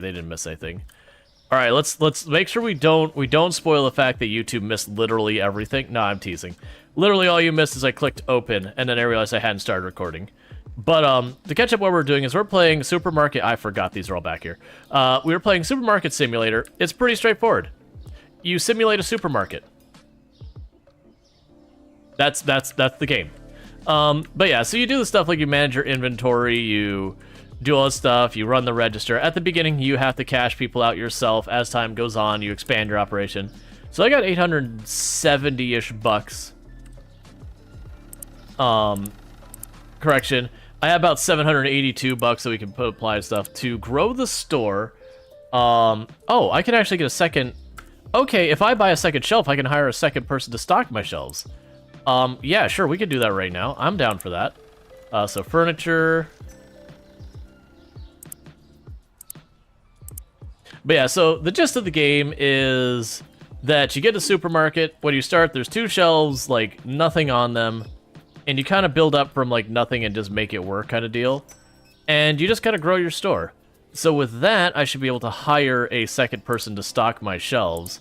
They didn't miss anything. All right, let's make sure we don't spoil the fact that YouTube missed literally everything. No, I'm teasing. Literally all you missed is I clicked open and then I realized I hadn't started recording. But to catch up, what we're doing is we're playing Supermarket. I forgot these are all back here. We were playing Supermarket Simulator. It's pretty straightforward. You simulate a supermarket. That's the game. But yeah, so you do the stuff like you manage your inventory, you do all this stuff, you run the register. At the beginning, you have to cash people out yourself. As time goes on, you expand your operation. So I got 870-ish bucks. Correction. I have about 782 bucks that we can apply to stuff to grow the store. Oh, I can actually get a second. Okay, if I buy a second shelf, I can hire a second person to stock my shelves. Yeah, sure, we could do that right now. I'm down for that. So furniture. But yeah, so the gist of the game is that you get a supermarket. When you start, there's 2 shelves, like nothing on them. And you kind of build up from like nothing and just make it work kind of deal. And you just kind of grow your store. So with that, I should be able to hire a second person to stock my shelves.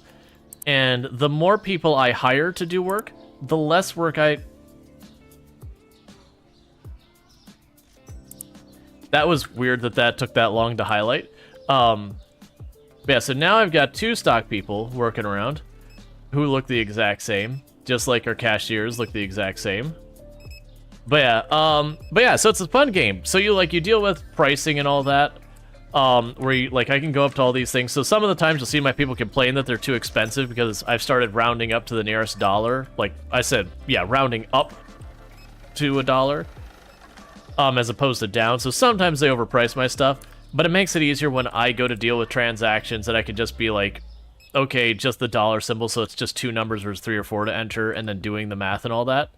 And the more people I hire to do work, the less work That was weird that took that long to highlight. Yeah, so now I've got 2 stock people working around who look the exact same, just like our cashiers look the exact same. But yeah, so it's a fun game. So you deal with pricing and all that, where you, I can go up to all these things. So some of the times you'll see my people complain that they're too expensive because I've started rounding up to the nearest dollar. Like I said, yeah, rounding up to $1, as opposed to down. So sometimes they overprice my stuff, but it makes it easier when I go to deal with transactions that I can just be like, okay, just the dollar symbol, so it's just 2 numbers versus 3 or 4 to enter, and then doing the math and all that.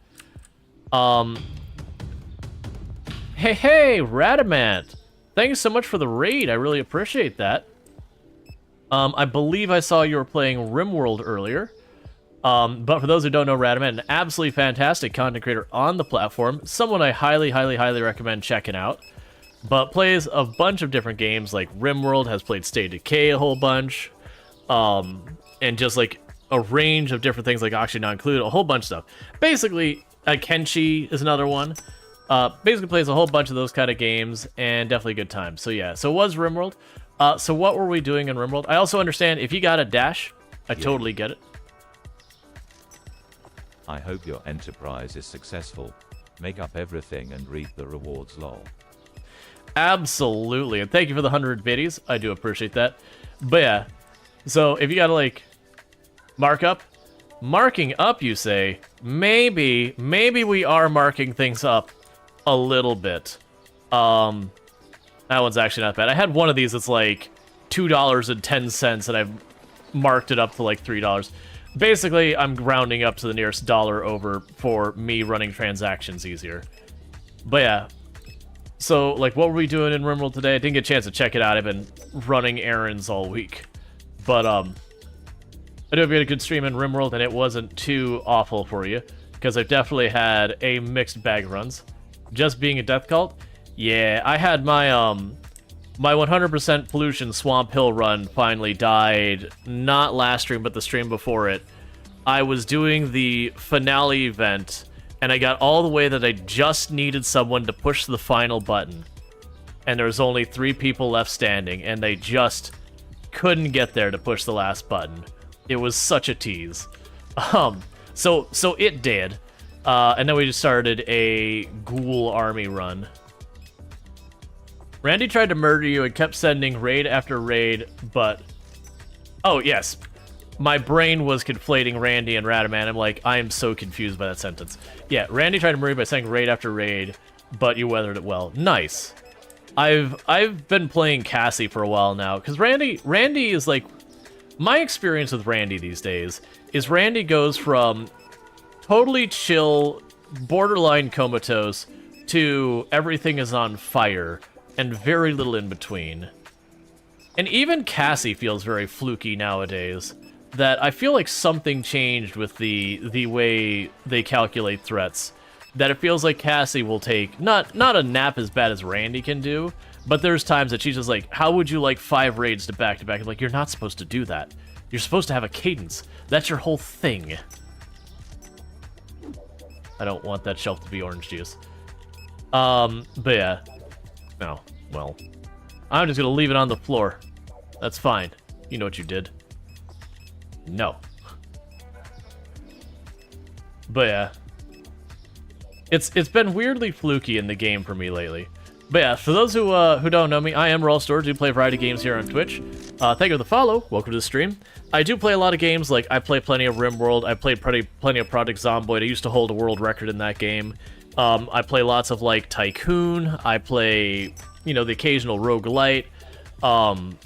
Hey, Radamant! Thanks so much for the raid, I really appreciate that. I believe I saw you were playing RimWorld earlier. But for those who don't know Radamant, an absolutely fantastic content creator on the platform, someone I highly recommend checking out. But plays a bunch of different games, like RimWorld, has played State of Decay a whole bunch, and just like a range of different things like Auction Not Included, a whole bunch of stuff. Basically, Kenshi is another one. Basically plays a whole bunch of those kind of games, and definitely a good time. So yeah, so it was RimWorld. So what were we doing in RimWorld? I also understand if you got a dash, I totally get it. I hope your enterprise is successful. Make up everything and reap the rewards, lol. Absolutely, and thank you for the 100 biddies. I do appreciate that. But yeah, so if you gotta marking up, you say, maybe we are marking things up a little bit. That one's actually not bad. I had one of these that's like $2.10, and I've marked it up to like $3. Basically, I'm rounding up to the nearest dollar over for me running transactions easier. But yeah. So, what were we doing in RimWorld today? I didn't get a chance to check it out. I've been running errands all week. But, I do hope you had a good stream in RimWorld, and it wasn't too awful for you. Because I've definitely had a mixed bag of runs. Just being a death cult? Yeah, I had my, my 100% pollution Swamp Hill run finally died. Not last stream, but the stream before it. I was doing the finale event, and I got all the way that I just needed someone to push the final button. And there was only 3 people left standing, and they just couldn't get there to push the last button. It was such a tease. So it did. And then we just started a ghoul army run. Randy tried to murder you and kept sending raid after raid, but... Oh, yes. My brain was conflating Randy and Radamant. I'm like, I am so confused by that sentence. Yeah, Randy tried to murder you by saying raid after raid, but you weathered it well. Nice. I've been playing Cassie for a while now, because Randy is like... My experience with Randy these days is Randy goes from totally chill, borderline comatose, to everything is on fire, and very little in between. And even Cassie feels very fluky nowadays. That I feel like something changed with the way they calculate threats. That it feels like Cassie will take, not a nap as bad as Randy can do, But there's times that she's just like, how would you like 5 raids to back to back? Like, you're not supposed to do that. You're supposed to have a cadence. That's your whole thing. I don't want that shelf to be orange juice. But yeah. No, well. I'm just gonna leave it on the floor. That's fine. You know what you did. No. But yeah. It's been weirdly fluky in the game for me lately. But yeah, for those who don't know me, I am Rual Storge. I play a variety of games here on Twitch. Thank you for the follow. Welcome to the stream. I do play a lot of games. Like, I play plenty of RimWorld. I played plenty of Project Zomboid. I used to hold a world record in that game. I play lots of, like, Tycoon. I play, you know, the occasional roguelite.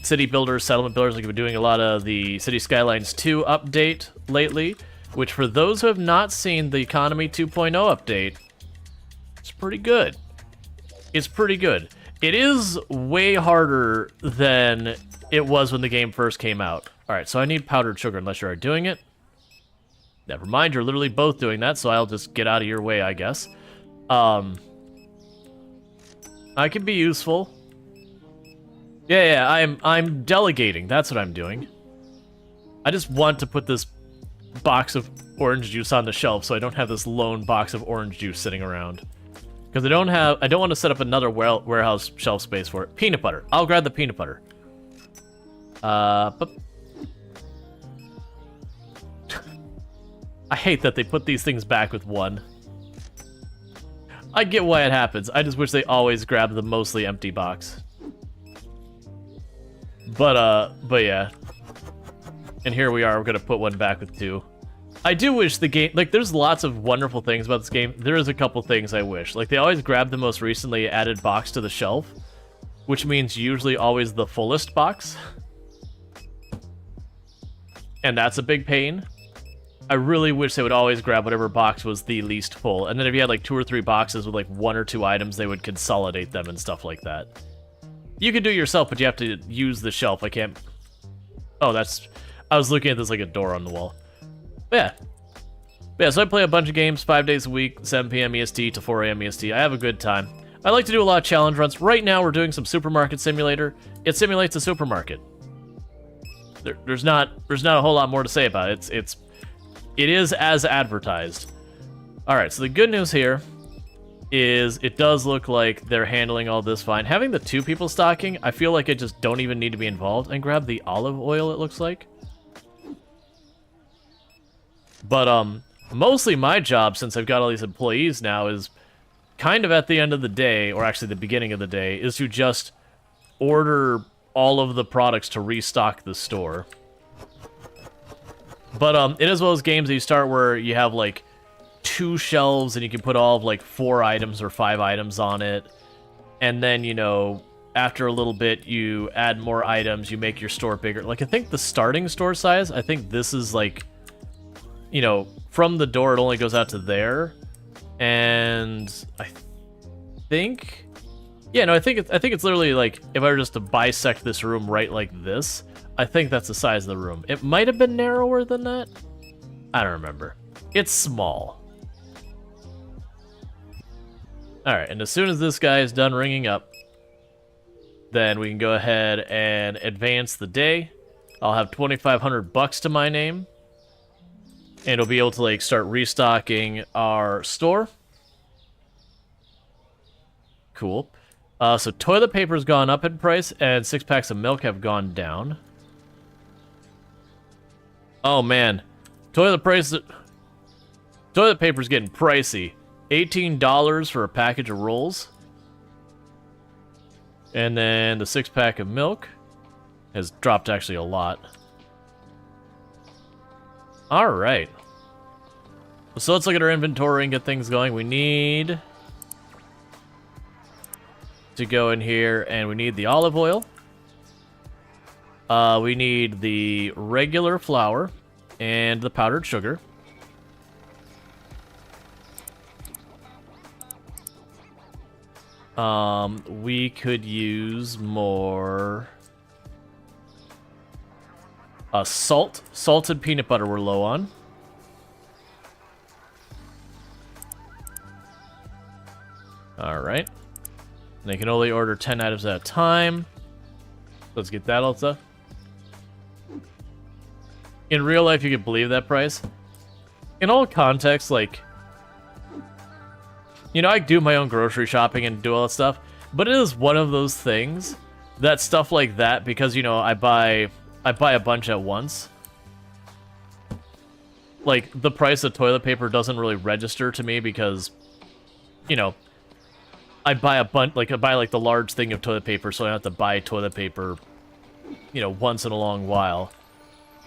City builders, settlement builders. Like, I've been doing a lot of the City Skylines 2 update lately. Which, for those who have not seen the Economy 2.0 update, it's pretty good. It's pretty good. It is way harder than it was when the game first came out. Alright, so I need powdered sugar unless you are doing it. Never mind, you're literally both doing that, so I'll just get out of your way, I guess. I can be useful. Yeah, I'm delegating. That's what I'm doing. I just want to put this box of orange juice on the shelf so I don't have this lone box of orange juice sitting around. Because I don't want to set up another warehouse shelf space for it. Peanut butter. I'll grab the peanut butter. But I hate that they put these things back with one. I get why it happens. I just wish they always grab the mostly empty box. But yeah. And here we are, we're gonna put one back with 2. I do wish the game, like, there's lots of wonderful things about this game. There is a couple things I wish. Like, they always grab the most recently added box to the shelf, which means usually always the fullest box. And that's a big pain. I really wish they would always grab whatever box was the least full. And then if you had, like, 2 or 3 boxes with, like, 1 or 2 items, they would consolidate them and stuff like that. You can do it yourself, but you have to use the shelf. I can't... Oh, that's... I was looking at this like a door on the wall. But yeah, so I play a bunch of games 5 days a week, 7 p.m. EST to 4 a.m. EST. I have a good time. I like to do a lot of challenge runs. Right now, we're doing some supermarket simulator. It simulates a supermarket. There's not a whole lot more to say about it. It is as advertised. All right, so the good news here is it does look like they're handling all this fine. Having the 2 people stocking, I feel like I just don't even need to be involved. And grab the olive oil, it looks like. But mostly my job, since I've got all these employees now, is kind of at the end of the day, or actually the beginning of the day, is to just order all of the products to restock the store. But it is one of those games that you start where you have like 2 shelves and you can put all of like 4 items or 5 items on it. And then, you know, after a little bit, you add more items, you make your store bigger. Like, I think the starting store size, I think this is like... You know, from the door, it only goes out to there, and I think, yeah, no, I think it's literally like if I were just to bisect this room right like this, I think that's the size of the room. It might have been narrower than that. I don't remember. It's small. All right, and as soon as this guy is done ringing up, then we can go ahead and advance the day. I'll have 2,500 bucks to my name. And we'll be able to, like, start restocking our store. Cool. So toilet paper's gone up in price, and 6 packs of milk have gone down. Oh, man. Toilet paper's getting pricey. $18 for a package of rolls. And then the 6-pack of milk has dropped actually a lot. Alright. So let's look at our inventory and get things going. We need to go in here and we need the olive oil. We need the regular flour and the powdered sugar. We could use more... salt. Salted peanut butter we're low on. Alright. And they can only order 10 items at a time. Let's get that also. In real life, you could believe that price. In all contexts, like, you know, I do my own grocery shopping and do all that stuff, but it is one of those things that stuff like that, because, you know, I buy a bunch at once. Like, the price of toilet paper doesn't really register to me because, you know, I buy a bunch, like, I buy, like, the large thing of toilet paper, so I don't have to buy toilet paper, you know, once in a long while.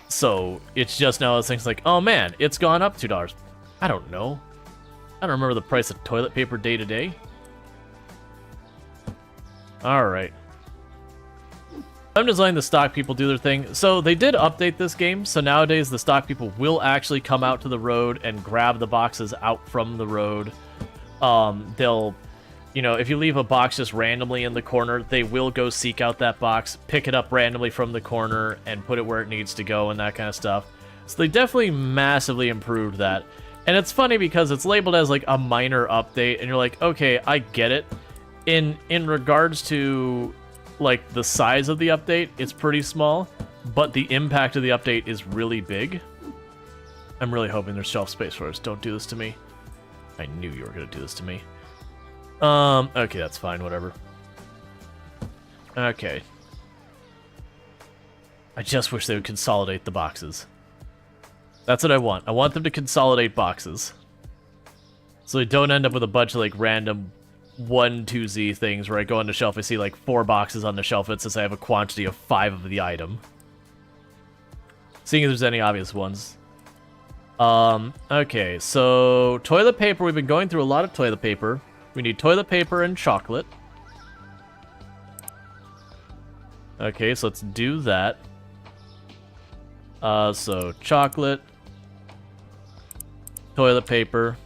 So, it's just now those things like, oh man, it's gone up $2. I don't know. I don't remember the price of toilet paper day to day. Alright. I'm just letting the stock people do their thing. So, they did update this game, so nowadays the stock people will actually come out to the road and grab the boxes out from the road. They'll, you know, if you leave a box just randomly in the corner, they will go seek out that box, pick it up randomly from the corner, and put it where it needs to go and that kind of stuff. So they definitely massively improved that. And it's funny because it's labeled as like a minor update, and you're like, okay, I get it. In regards to like the size of the update, it's pretty small, but the impact of the update is really big. I'm really hoping there's shelf space for us. Don't do this to me. I knew you were gonna do this to me. Okay, that's fine, whatever. Okay. I just wish they would consolidate the boxes. That's what I want. I want them to consolidate boxes. So I don't end up with a bunch of, like, random 1-2Z things where I go on the shelf, I see, like, 4 boxes on the shelf, it says I have a quantity of 5 of the item. Seeing if there's any obvious ones. Okay, so toilet paper, we've been going through a lot of toilet paper. We need toilet paper and chocolate. Okay, so let's do that. So chocolate, toilet paper.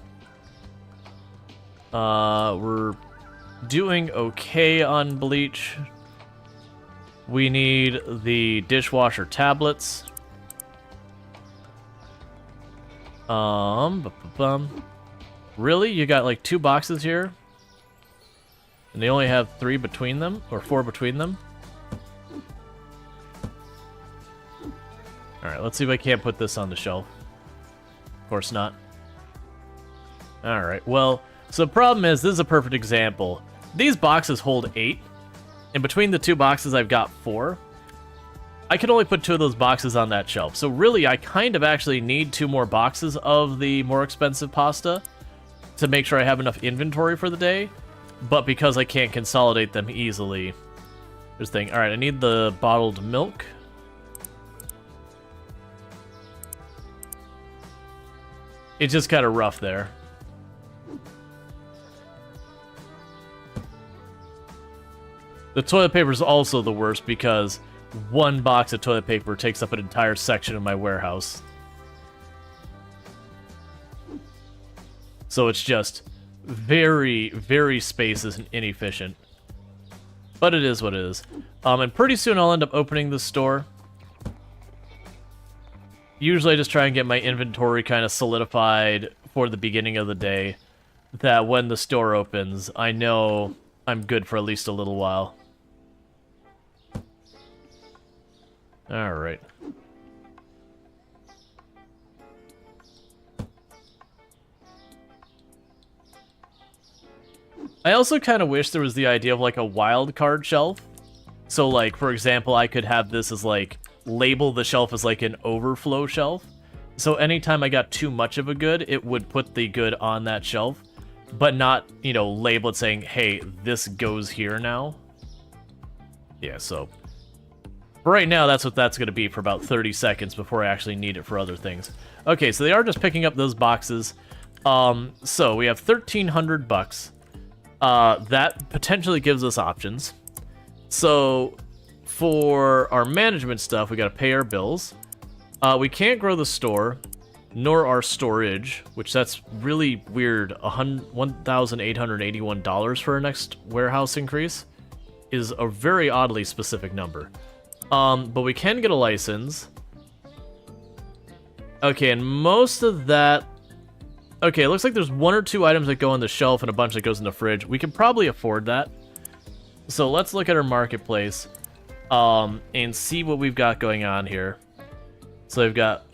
We're doing okay on bleach. We need the dishwasher tablets. Really? You got like 2 boxes here? And they only have 3 between them? Or 4 between them? Alright, let's see if I can't put this on the shelf. Of course not. Alright, well, so the problem is, this is a perfect example. These boxes hold 8. And between the 2 boxes, I've got 4. I can only put 2 of those boxes on that shelf. So really, I kind of actually need 2 more boxes of the more expensive pasta to make sure I have enough inventory for the day. But because I can't consolidate them easily, there's the thing. Alright, I need the bottled milk. It's just kind of rough there. The toilet paper is also the worst because 1 box of toilet paper takes up an entire section of my warehouse. So it's just very, very space is inefficient. But it is what it is. And pretty soon I'll end up opening the store. Usually I just try and get my inventory kind of solidified for the beginning of the day. That when the store opens, I know I'm good for at least a little while. Alright. I also kind of wish there was the idea of like a wild card shelf. So like, for example, I could have this as like, label the shelf as like an overflow shelf. So anytime I got too much of a good, it would put the good on that shelf. But not, you know, label it saying, hey, this goes here now. Yeah, so for right now, that's what that's going to be for about 30 seconds before I actually need it for other things. Okay, so they are just picking up those boxes. So we have 1,300 bucks. That potentially gives us options. So for our management stuff, we got to pay our bills. We can't grow the store, nor our storage, which that's really weird. $1,881 for our next warehouse increase is a very oddly specific number. But we can get a license. Okay, and most of that... Okay, it looks like there's 1 or 2 items that go on the shelf and a bunch that goes in the fridge. We can probably afford that. So let's look at our marketplace and see what we've got going on here. So we've got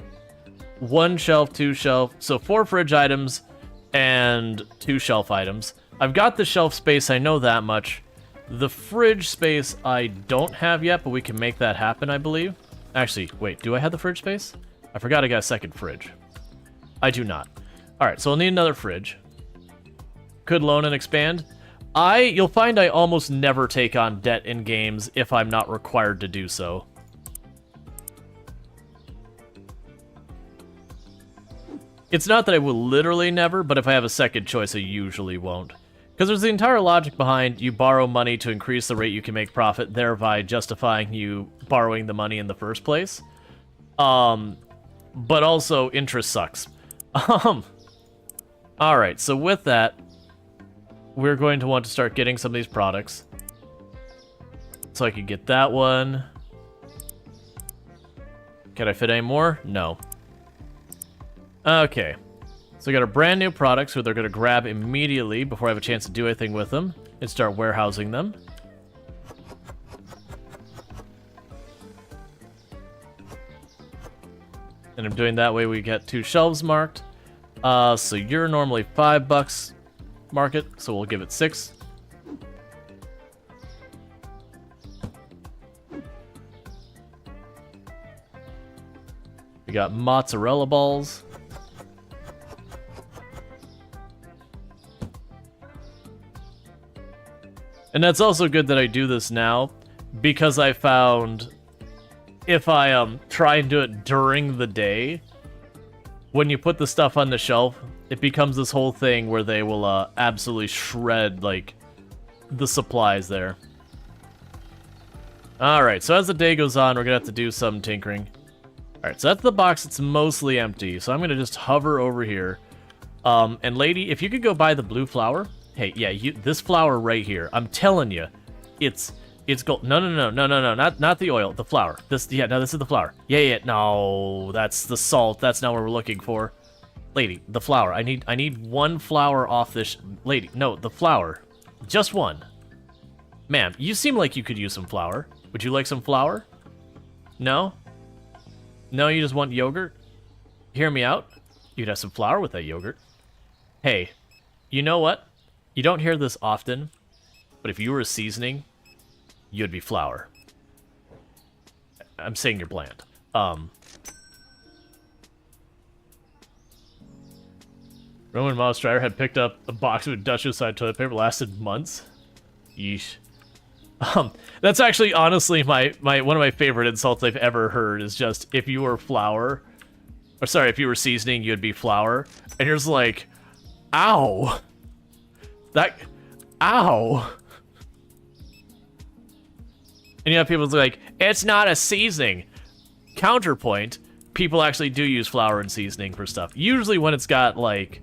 1 shelf, 2 shelf, so 4 fridge items and 2 shelf items. I've got the shelf space, I know that much. The fridge space I don't have yet, but we can make that happen, I believe. Actually, wait, do I have the fridge space? I forgot I got a second fridge. I do not. Alright, so I'll need another fridge. Could loan and expand. You'll find I almost never take on debt in games if I'm not required to do so. It's not that I will literally never, but if I have a second choice, I usually won't. Because there's the entire logic behind you borrow money to increase the rate you can make profit, thereby justifying you borrowing the money in the first place. But also, interest sucks. Alright, so with that, we're going to want to start getting some of these products. So I can get that one. Can I fit any more? No. Okay. So we got a brand new products who they're going to grab immediately before I have a chance to do anything with them and start warehousing them. And I'm doing that way we get 2 shelves marked. So you're normally $5 market, so we'll give it 6. We got mozzarella balls. And that's also good that I do this now, because I found if I try and do it during the day, when you put the stuff on the shelf, it becomes this whole thing where they will absolutely shred, like, the supplies there. Alright, so as the day goes on, we're gonna have to do some tinkering. Alright, so that's the box that's mostly empty, so I'm gonna just hover over here. And lady, if you could go buy the blue flour... Hey, yeah, this flour right here. I'm telling you, it's gold. No, not the oil, the flour. This is the flour. Yeah, no, that's the salt. That's not what we're looking for. Lady, the flour. I need 1 flour off this. Lady, no, the flour, just 1. Ma'am, you seem like you could use some flour. Would you like some flour? No? No, you just want yogurt? Hear me out. You'd have some flour with that yogurt. Hey, you know what? You don't hear this often, but if you were a seasoning, you'd be flour. I'm saying you're bland. Roman Mouse Strider had picked up a box of industrial-side toilet paper, lasted months. Yeesh. That's actually, honestly, one of my favorite insults I've ever heard is just, if you were flour, or sorry, if you were seasoning, you'd be flour. And you're just like, ow. Ow. And you have people like, it's not a seasoning. Counterpoint, people actually do use flour and seasoning for stuff. Usually when it's got, like,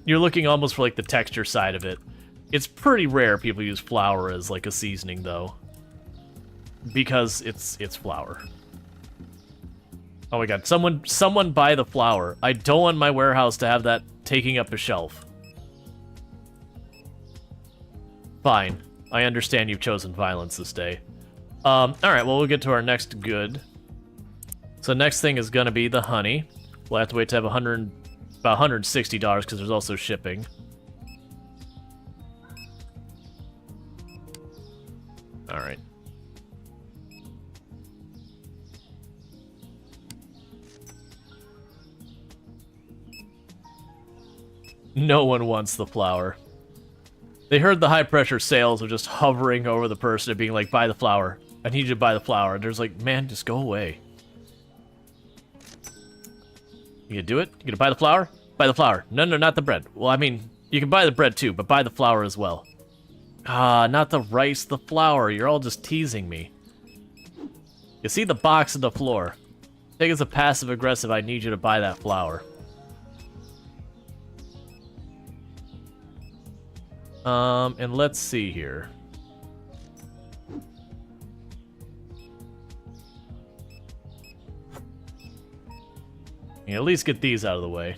you're looking almost for, like, the texture side of it. It's pretty rare people use flour as, like, a seasoning, though. Because it's flour. Oh my god, someone buy the flour. I don't want my warehouse to have that taking up a shelf. Fine. I understand you've chosen violence this day. Alright, well, we'll get to our next good. So next thing is gonna be the honey. We'll have to wait to have about $160 because there's also shipping. Alright. No one wants the flour. They heard the high-pressure sales of just hovering over the person and being like, buy the flour. I need you to buy the flour. And there's like, man, just go away. You gonna do it? You gonna buy the flour? Buy the flour. No, not the bread. Well, I mean, you can buy the bread too, but buy the flour as well. Ah, not the rice, the flour. You're all just teasing me. You see the box on the floor. Take it as a passive-aggressive, I need you to buy that flour. And let's see here. You at least get these out of the way.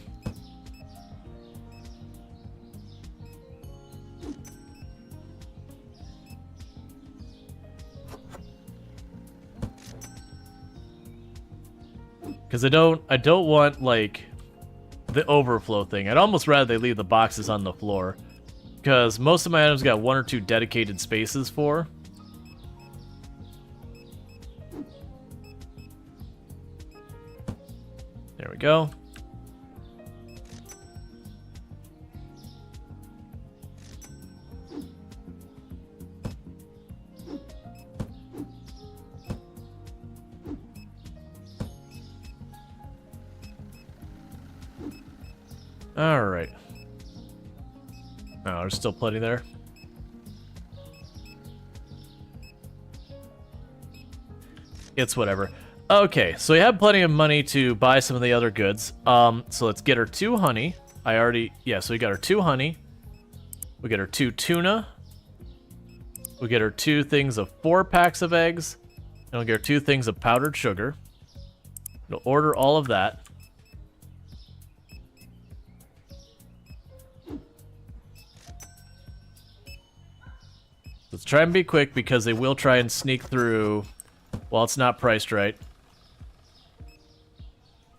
Because I don't want, like, the overflow thing. I'd almost rather they leave the boxes on the floor. Because most of my items got 1 or 2 dedicated spaces for. There we go. Alright. Oh, there's still plenty there. It's whatever. Okay, so we have plenty of money to buy some of the other goods. So let's get her 2 honey. So we got her 2 honey. We get her 2 tuna. We get her 2 things of 4 packs of eggs. And we'll get her 2 things of powdered sugar. We'll order all of that. Let's try and be quick because they will try and sneak through while it's not priced right.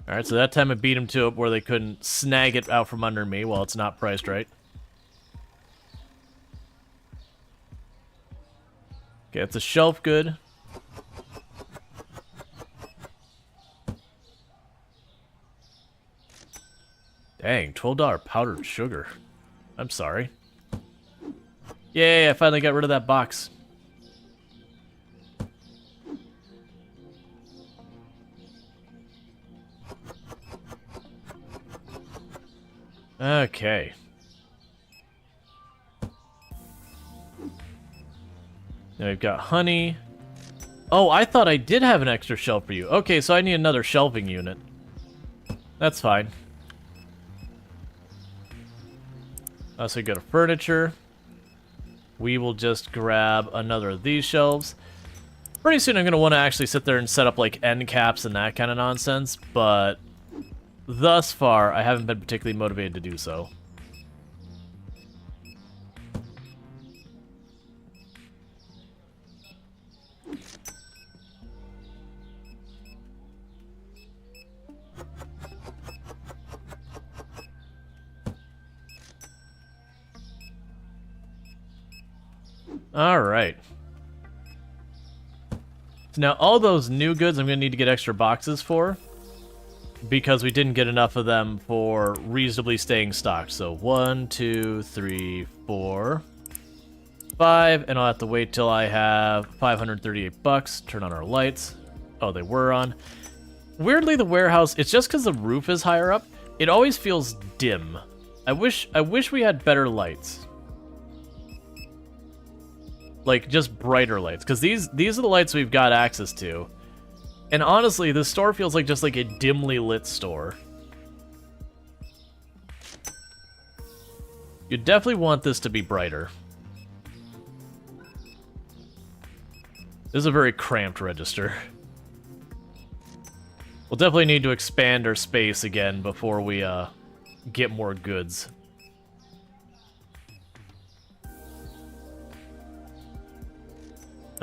Alright, so that time I beat them to it where they couldn't snag it out from under me while it's not priced right. Okay, it's a shelf good. Dang, $12 powdered sugar. I'm sorry. Yay, I finally got rid of that box. Okay. Now we've got honey. Oh, I thought I did have an extra shelf for you. Okay, so I need another shelving unit. That's fine. So we got a furniture. We will just grab another of these shelves. Pretty soon I'm going to want to actually sit there and set up like end caps and that kind of nonsense, but thus far I haven't been particularly motivated to do so. Alright. So now all those new goods I'm going to need to get extra boxes for, because we didn't get enough of them for reasonably staying stocked. So 1, 2, 3, 4, 5, and I'll have to wait till I have 538 bucks. Turn on our lights. Oh, they were on. Weirdly, the warehouse, it's just because the roof is higher up, it always feels dim. I wish we had better lights. Like, just brighter lights. Because these are the lights we've got access to. And honestly, this store feels like just like a dimly lit store. You definitely want this to be brighter. This is a very cramped register. We'll definitely need to expand our space again before we get more goods.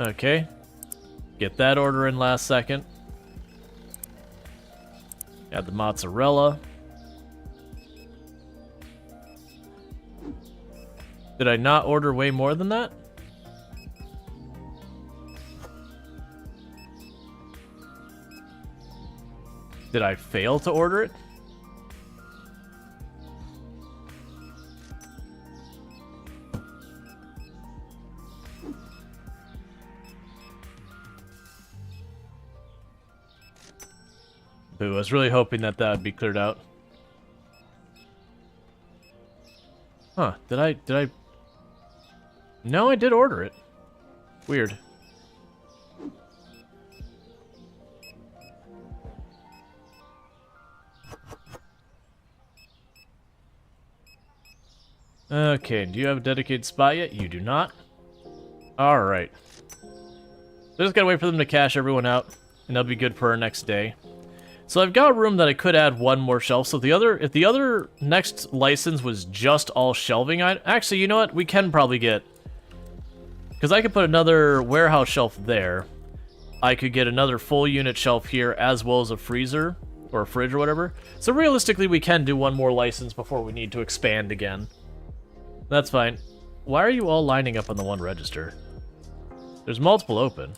Okay. Get that order in last second. Add the mozzarella. Did I not order way more than that? Did I fail to order it? Boo, I was really hoping that that would be cleared out. Huh, did I... No, I did order it. Weird. Okay, do you have a dedicated spot yet? You do not. Alright. So just gotta wait for them to cash everyone out, and that'll be good for our next day. So I've got room that I could add one more shelf. So if the other next license was just all shelving, actually, you know what? We can probably get... Because I could put another warehouse shelf there. I could get another full unit shelf here, as well as a freezer. or a fridge or whatever. So realistically, we can do one more license before we need to expand again. That's fine. Why are you all lining up on the one register? There's multiple open.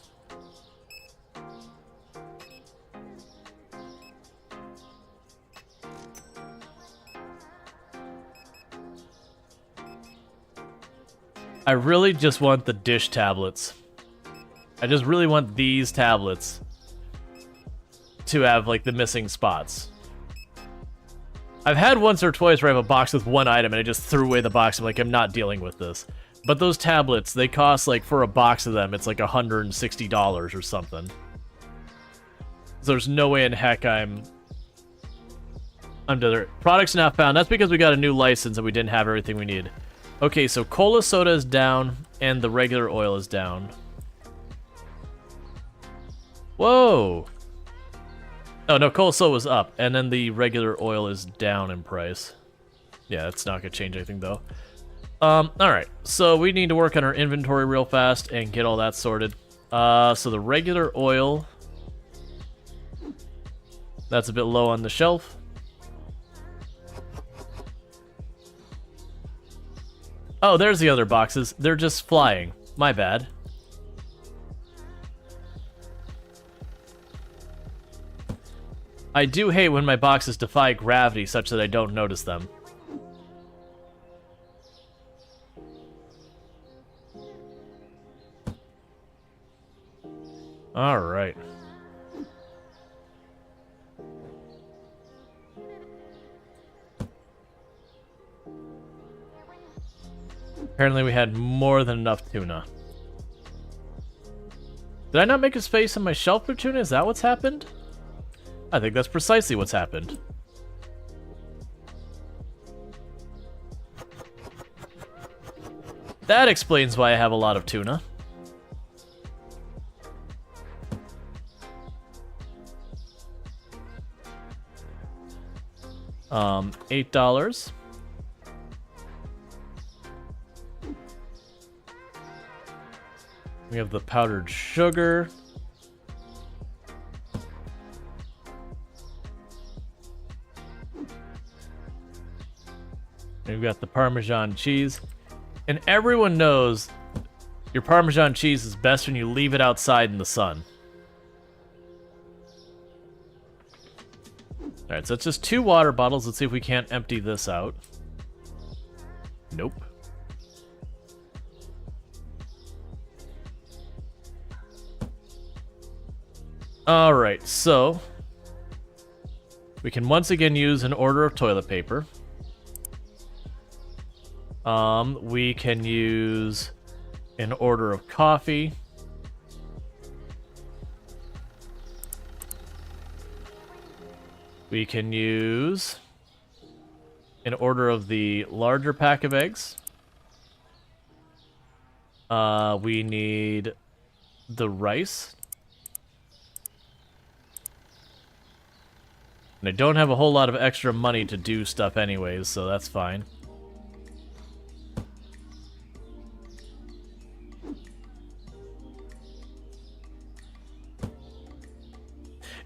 I really just want the dish tablets. I just really want these tablets to have, like, the missing spots. I've had once or twice where I have a box with one item and I just threw away the box. I'm like, I'm not dealing with this. But those tablets, they cost, like, for a box of them, it's like $160 or something. So there's no way in heck I'm doing it. Products not found. That's because we got a new license and we didn't have everything we need. Okay, so cola soda is down and the regular oil is down. Whoa! Oh, no, cola soda was up, and then the regular oil is down in price. Yeah, that's not gonna change anything, though. Alright, so we need to work on our inventory real fast and get all that sorted. So the regular oil... That's a bit low on the shelf. Oh, there's the other boxes. They're just flying. My bad. I do hate when my boxes defy gravity such that I don't notice them. Alright. Apparently we had more than enough tuna. Did I not make a space on my shelf for tuna? Is that what's happened? I think that's precisely what's happened. That explains why I have a lot of tuna. $8. We have the powdered sugar. We've got the Parmesan cheese. And everyone knows your Parmesan cheese is best when you leave it outside in the sun. Alright, so it's just 2 water bottles. Let's see if we can't empty this out. Nope. Alright, so we can once again use an order of toilet paper. We can use an order of coffee. We can use an order of the larger pack of eggs. We need the rice. And I don't have a whole lot of extra money to do stuff anyways, so that's fine.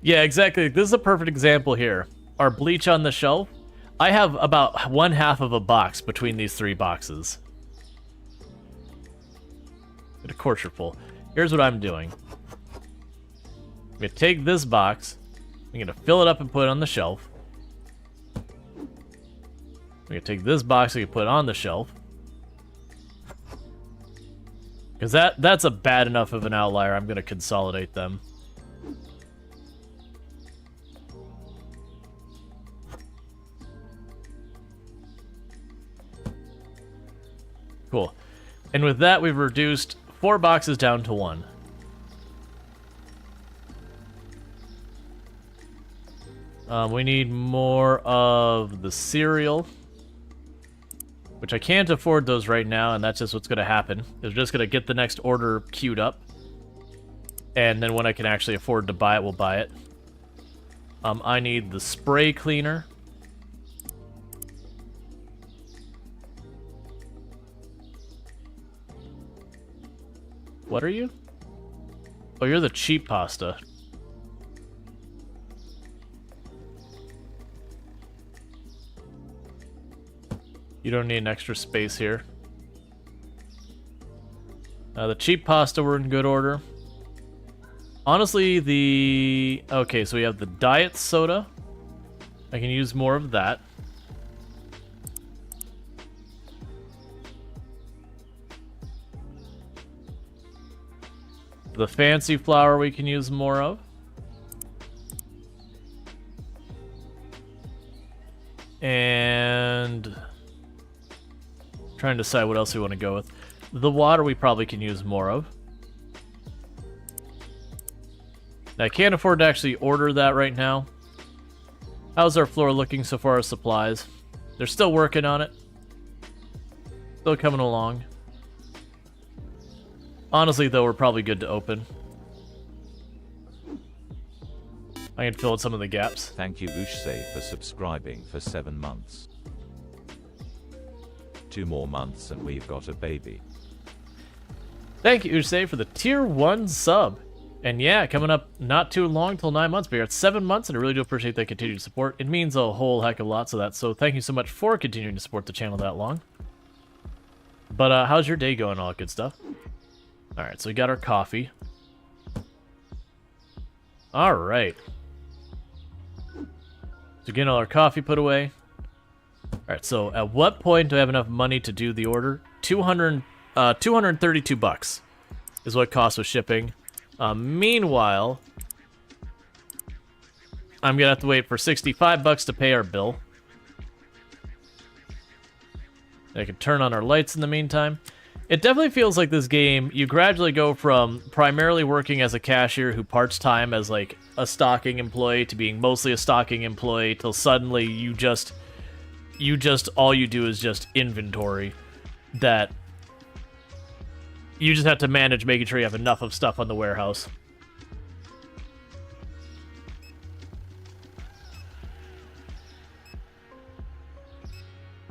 Yeah, exactly. This is a perfect example here. Our bleach on the shelf. I have about 1/2 of a box between these 3 boxes. Of course you're full. Here's what I'm doing. I'm going to take this box. I'm going to fill it up and put it on the shelf. I'm going to take this box and put it on the shelf. Because that's a bad enough of an outlier. I'm going to consolidate them. Cool. And with that, we've reduced 4 boxes down to 1. We need more of the cereal, which I can't afford those right now, and that's just what's going to happen. We're just going to get the next order queued up, and then when I can actually afford to buy it, we'll buy it. I need the spray cleaner. What are you? Oh, you're the cheap pasta. You don't need an extra space here. The cheap pasta were in good order. Honestly, the... Okay, so we have the diet soda. I can use more of that. The fancy flour we can use more of. And... trying to decide what else we want to go with. The water we probably can use more of. Now, I can't afford to actually order that right now. How's our floor looking so far as supplies? They're still working on it. Still coming along. Honestly, though, we're probably good to open. I can fill in some of the gaps. Thank you Ushse for subscribing for 7 months. 2 more months and we've got a baby. Thank you, Ushse, for the tier 1 sub. And yeah, coming up not too long till 9 months, but you're at 7 months, and I really do appreciate that continued support. It means a whole heck of a lot to that, so thank you so much for continuing to support the channel that long. But how's your day going? All that good stuff. Alright, so we got our coffee. Alright. So getting all our coffee put away. Alright, so at what point do I have enough money to do the order? 232 bucks is what it costs with shipping. Meanwhile, I'm gonna have to wait for 65 bucks to pay our bill. I can turn on our lights in the meantime. It definitely feels like this game, you gradually go from primarily working as a cashier who parts time as like a stocking employee to being mostly a stocking employee till suddenly you just all you do is just inventory. That you just have to manage making sure you have enough of stuff on the warehouse.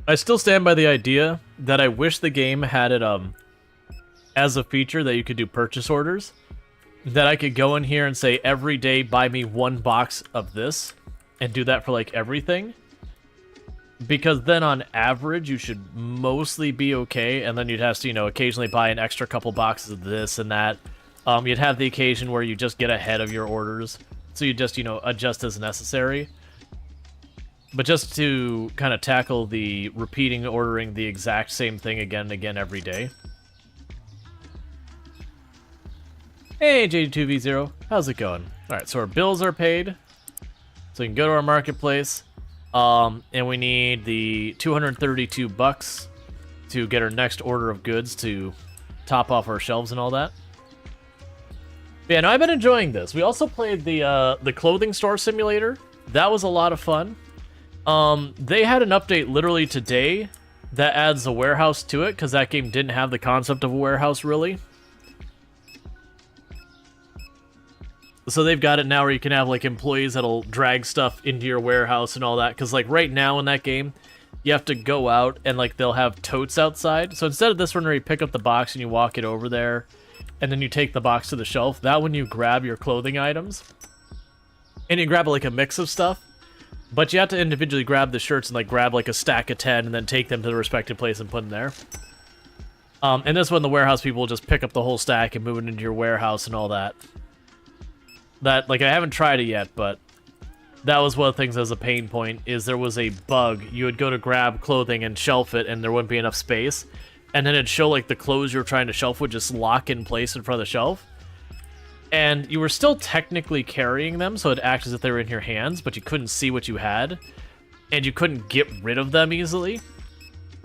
I still stand by the idea that I wish the game had it as a feature that you could do purchase orders. That I could go in here and say every day buy me 1 box of this and do that for like everything. Because then on average you should mostly be okay, and then you'd have to, you know, occasionally buy an extra couple boxes of this and that. You'd have the occasion where you just get ahead of your orders, so you just, you know, adjust as necessary. But just to kind of tackle the repeating ordering the exact same thing again and again every day. Hey, J2V0, how's it going? Alright, so our bills are paid. So we can go to our marketplace. And we need the 232 bucks to get our next order of goods to top off our shelves and all that. But yeah, no, I've been enjoying this. We also played the clothing store simulator. That was a lot of fun. They had an update literally today that adds a warehouse to it, because that game didn't have the concept of a warehouse, really. So they've got it now where you can have, like, employees that'll drag stuff into your warehouse and all that. Because, like, right now in that game, you have to go out and, like, they'll have totes outside. So instead of this one where you pick up the box and you walk it over there, and then you take the box to the shelf, that one you grab your clothing items. And you grab, like, a mix of stuff. But you have to individually grab the shirts and, like, grab, like, a stack of 10 and then take them to the respective place and put them there. And this one, the warehouse people will just pick up the whole stack and move it into your warehouse and all that. That, like, I haven't tried it yet, but that was one of the things as a pain point, is there was a bug. You would go to grab clothing and shelf it, and there wouldn't be enough space. And then it'd show, like, the clothes you were trying to shelf would just lock in place in front of the shelf. And you were still technically carrying them, so it'd act as if they were in your hands, but you couldn't see what you had. And you couldn't get rid of them easily.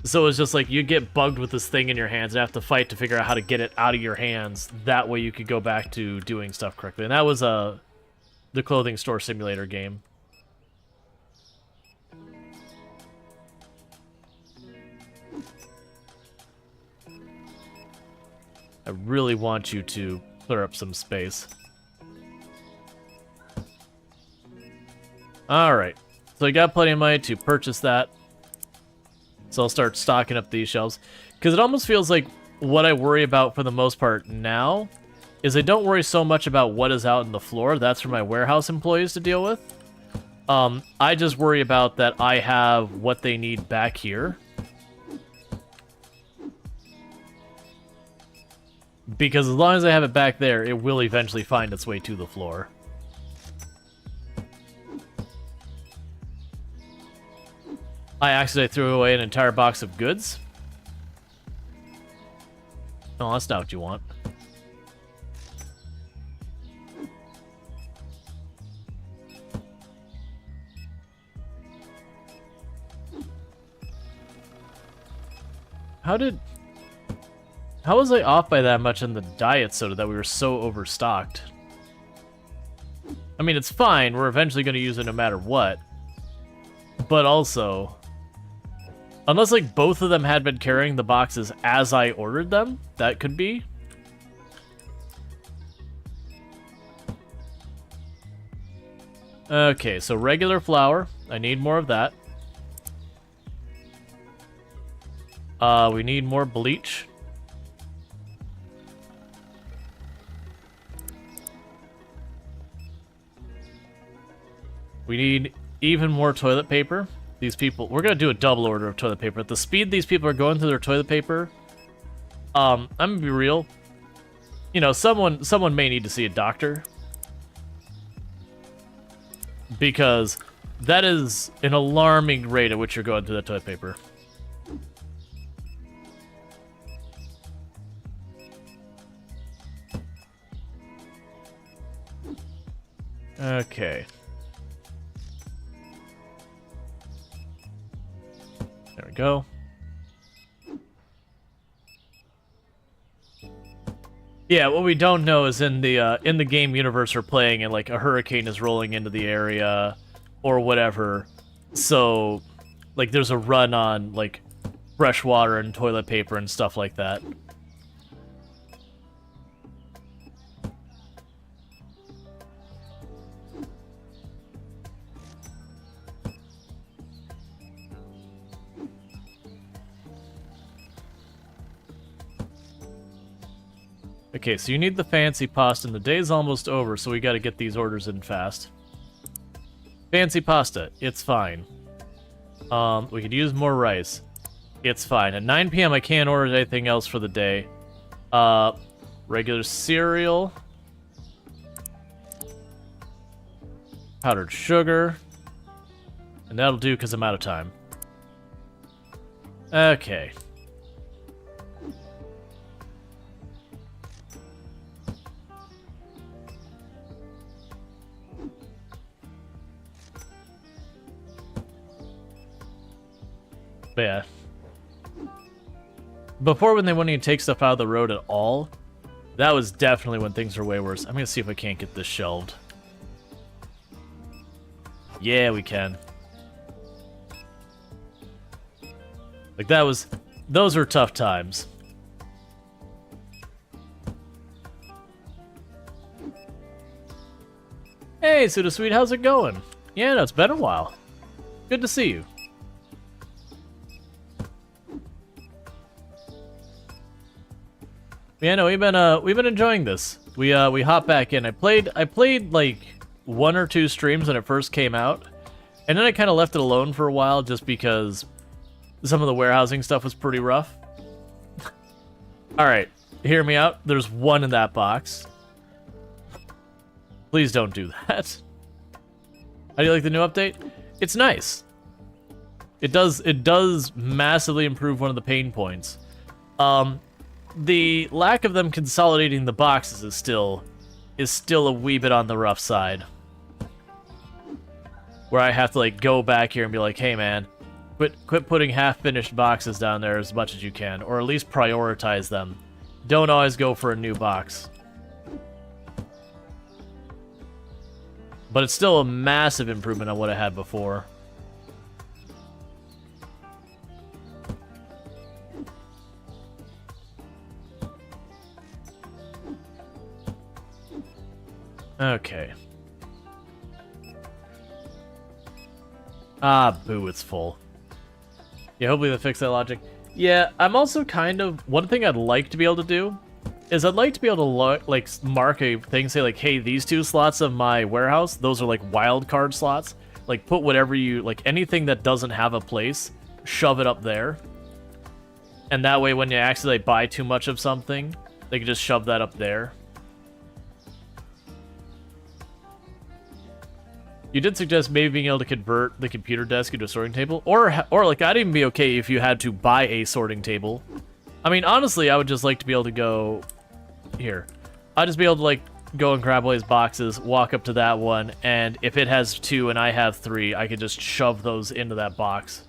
So it was just like, you get bugged with this thing in your hands and have to fight to figure out how to get it out of your hands. That way you could go back to doing stuff correctly. And that was the clothing store simulator game. I really want you to clear up some space. Alright. So I got plenty of money to purchase that. So I'll start stocking up these shelves. Because it almost feels like what I worry about for the most part now is I don't worry so much about what is out on the floor. That's for my warehouse employees to deal with. I just worry about that I have what they need back here. Because as long as I have it back there, it will eventually find its way to the floor. I accidentally threw away an entire box of goods. No, that's not what you want. How was I off by that much in the diet soda that we were so overstocked? I mean, it's fine. We're eventually going to use it no matter what. But also, unless like both of them had been carrying the boxes as I ordered them, that could be. Okay, so regular flour. I need more of that. We need more bleach. We need even more toilet paper. These people, we're gonna do a double order of toilet paper. At the speed these people are going through their toilet paper, I'm gonna be real. You know, someone may need to see a doctor. Because that is an alarming rate at which you're going through that toilet paper. Okay. There we go. Yeah, what we don't know is in the game universe we're playing, and like a hurricane is rolling into the area, or whatever. So, like, there's a run on like fresh water and toilet paper and stuff like that. Okay, so you need the fancy pasta, and the day's almost over, so we gotta get these orders in fast. Fancy pasta, it's fine. We could use more rice. It's fine. At 9 p.m. I can't order anything else for the day. Regular cereal. Powdered sugar. And that'll do because I'm out of time. Okay. But yeah. Before, when they wouldn't even take stuff out of the road at all, that was definitely when things were way worse. I'm gonna see if I can't get this shelved. Yeah, we can. Like, those were tough times. Hey, Suda Sweet, how's it going? Yeah, no, it's been a while. Good to see you. Yeah, no, we've been enjoying this. We hopped back in. I played like 1 or 2 streams when it first came out, and then I kind of left it alone for a while just because some of the warehousing stuff was pretty rough. All right, hear me out. There's 1 in that box. Please don't do that. How do you like the new update? It's nice. It does massively improve one of the pain points. The lack of them consolidating the boxes is still a wee bit on the rough side. Where I have to like go back here and be like, hey man, quit putting half-finished boxes down there as much as you can, or at least prioritize them. Don't always go for a new box. But it's still a massive improvement on what I had before. Okay. Ah, boo, it's full. Yeah, hopefully they'll fix that logic. Yeah, I'm also kind of... One thing I'd like to be able to do is I'd like to be able to, like, mark a thing, say, like, hey, these 2 slots of my warehouse, those are, like, wild card slots. Like, put whatever you... Like, anything that doesn't have a place, shove it up there. And that way, when you accidentally buy too much of something, They can just shove that up there. You did suggest maybe being able to convert the computer desk into a sorting table, or like I'd even be okay if you had to buy a sorting table. I mean, honestly, I would just like to be able to go here. I'd just be able to like go and grab all these boxes, walk up to that one, and if it has 2 and I have 3, I could just shove those into that box.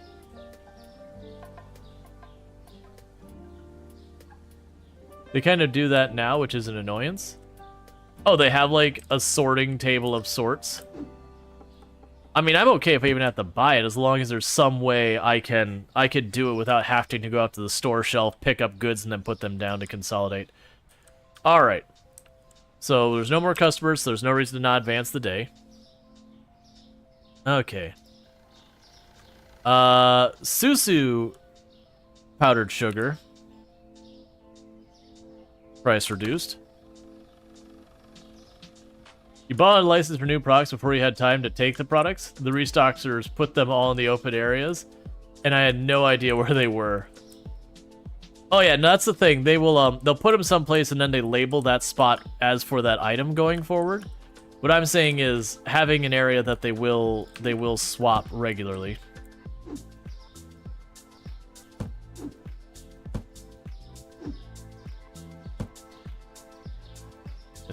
They kind of do that now, which is an annoyance. Oh, they have like a sorting table of sorts. I mean, I'm okay if I even have to buy it, as long as there's some way I could do it without having to go out to the store shelf, pick up goods, and then put them down to consolidate. Alright. So, there's no more customers, so there's no reason to not advance the day. Okay. Susu powdered sugar. Price reduced. You bought a license for new products before you had time to take the products. The restockers put them all in the open areas, and I had no idea where they were. Oh yeah, no, that's the thing. They will they'll put them someplace and then they label that spot as for that item going forward. What I'm saying is having an area that they will swap regularly.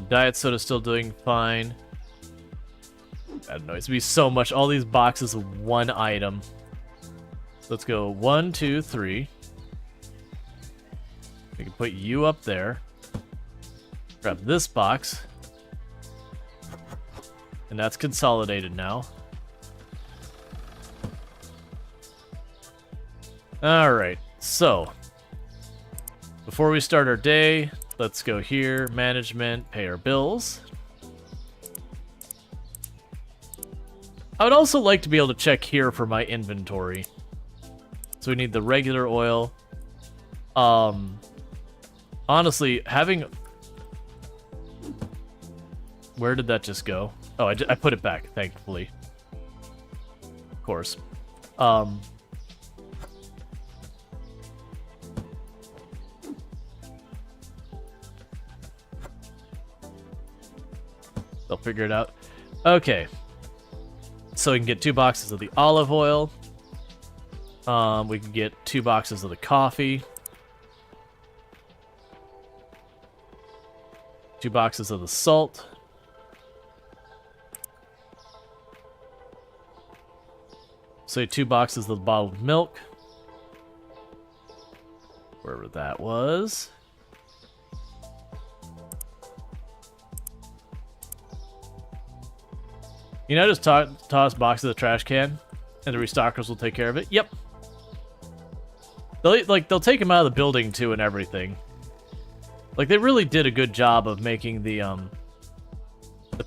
Diet soda's still doing fine. I don't know, it's gonna be so much. All these boxes of one item. Let's go 1, 2, 3. We can put you up there. Grab this box. And that's consolidated now. Alright, so before we start our day, let's go here, management, pay our bills. I would also like to be able to check here for my inventory. So we need the regular oil. Honestly, having... Where did that just go? Oh, I put it back, thankfully. Of course. They'll figure it out. Okay. So we can get 2 boxes of the olive oil. We can get 2 boxes of the coffee. 2 boxes of the salt. Say 2 boxes of the bottled milk. Wherever that was. You know, just toss boxes of the trash can, and the restockers will take care of it. Yep. They'll take them out of the building too, and everything. Like, they really did a good job of making the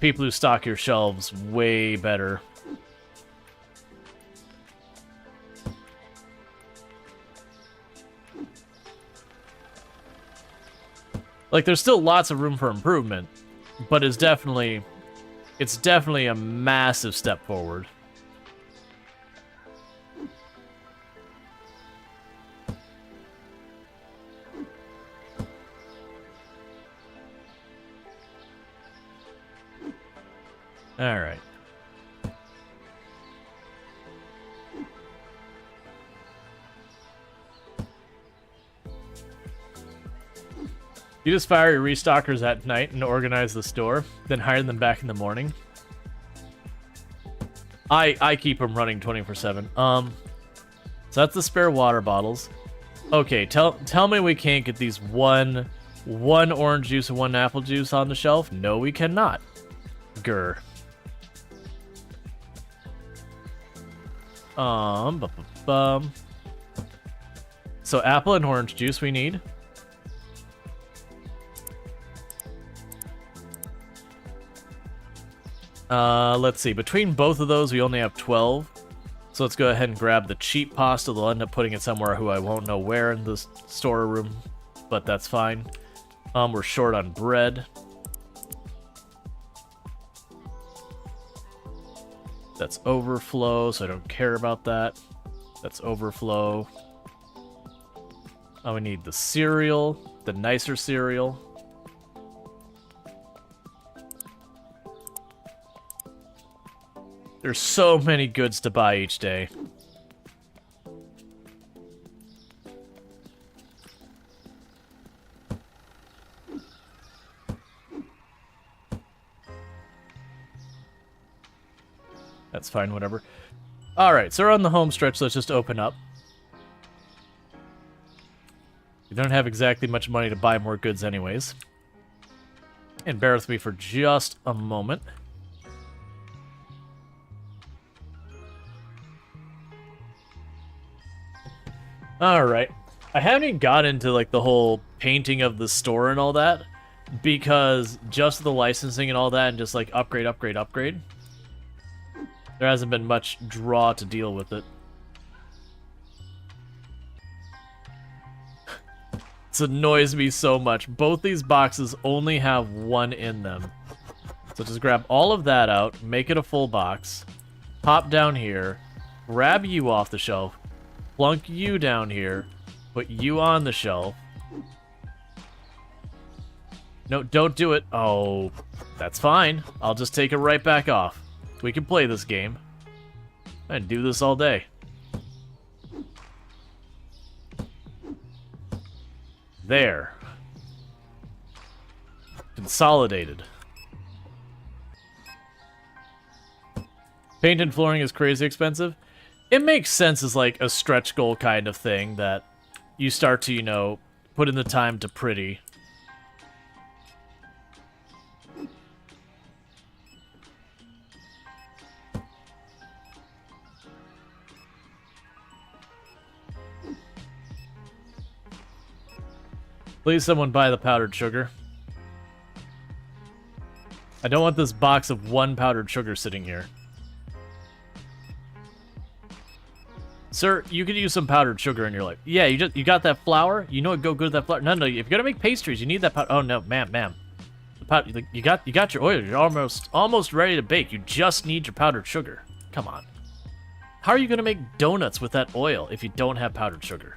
people who stock your shelves way better. Like, there's still lots of room for improvement, but it's definitely a massive step forward. All right. You just fire your restockers at night and organize the store, then hire them back in the morning. I keep them running 24/7. So that's the spare water bottles. Okay, tell me we can't get these one orange juice and 1 apple juice on the shelf? No, we cannot. Grr. So apple and orange juice we need. Let's see. Between both of those, we only have 12. So let's go ahead and grab the cheap pasta. They'll end up putting it somewhere who I won't know where in the storeroom, but that's fine. We're short on bread. That's overflow, so I don't care about that. That's overflow. We need the cereal, the nicer cereal. There's so many goods to buy each day. That's fine, whatever. Alright, so we're on the home stretch, so let's just open up. We don't have exactly much money to buy more goods anyways. And bear with me for just a moment. Alright. I haven't even got into, like, the whole painting of the store and all that, because just the licensing and all that, and just, like, upgrade, upgrade, upgrade. There hasn't been much draw to deal with it. This annoys me so much. Both these boxes only have one in them. So just grab all of that out, make it a full box, pop down here, grab you off the shelf, plunk you down here, put you on the shelf. No, don't do it. Oh, that's fine. I'll just take it right back off. We can play this game. And do this all day. There. Consolidated. Paint and flooring is crazy expensive. It makes sense as like a stretch goal kind of thing that you start to, you know, put in the time to pretty. Please someone buy the powdered sugar. I don't want this box of 1 powdered sugar sitting here. Sir, you could use some powdered sugar in your life. Yeah, you got that flour? You know what go good with that flour? No, if you're gonna make pastries, you need that powder. Oh no, ma'am. You got your oil. You're almost ready to bake. You just need your powdered sugar. Come on. How are you gonna make donuts with that oil if you don't have powdered sugar?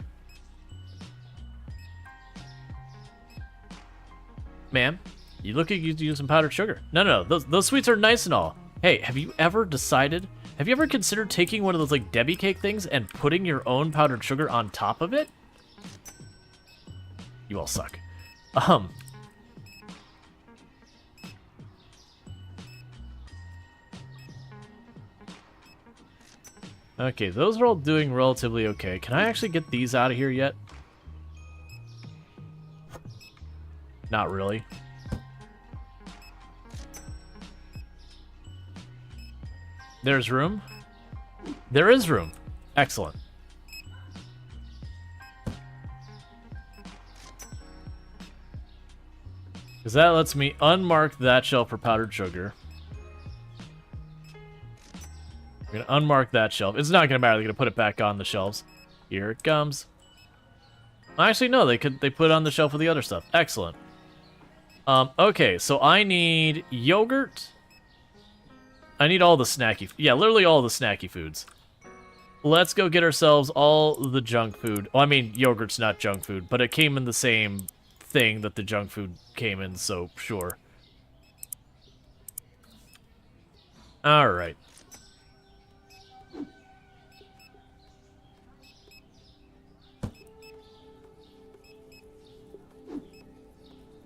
Ma'am, you look like you use some powdered sugar. No. Those sweets are nice and all. Hey, have you ever considered taking one of those like Debbie cake things and putting your own powdered sugar on top of it? You all suck. Okay, those are all doing relatively okay. Can I actually get these out of here yet? Not really. There's room? There is room. Excellent. Because that lets me unmark that shelf for powdered sugar. We're going to unmark that shelf. It's not going to matter. They're going to put it back on the shelves. Here it comes. Actually, no. They put it on the shelf with the other stuff. Excellent. Okay, so I need yogurt. I need all the snacky... Yeah, literally all the snacky foods. Let's go get ourselves all the junk food. Well, I mean, yogurt's not junk food, but it came in the same thing that the junk food came in, so sure. Alright.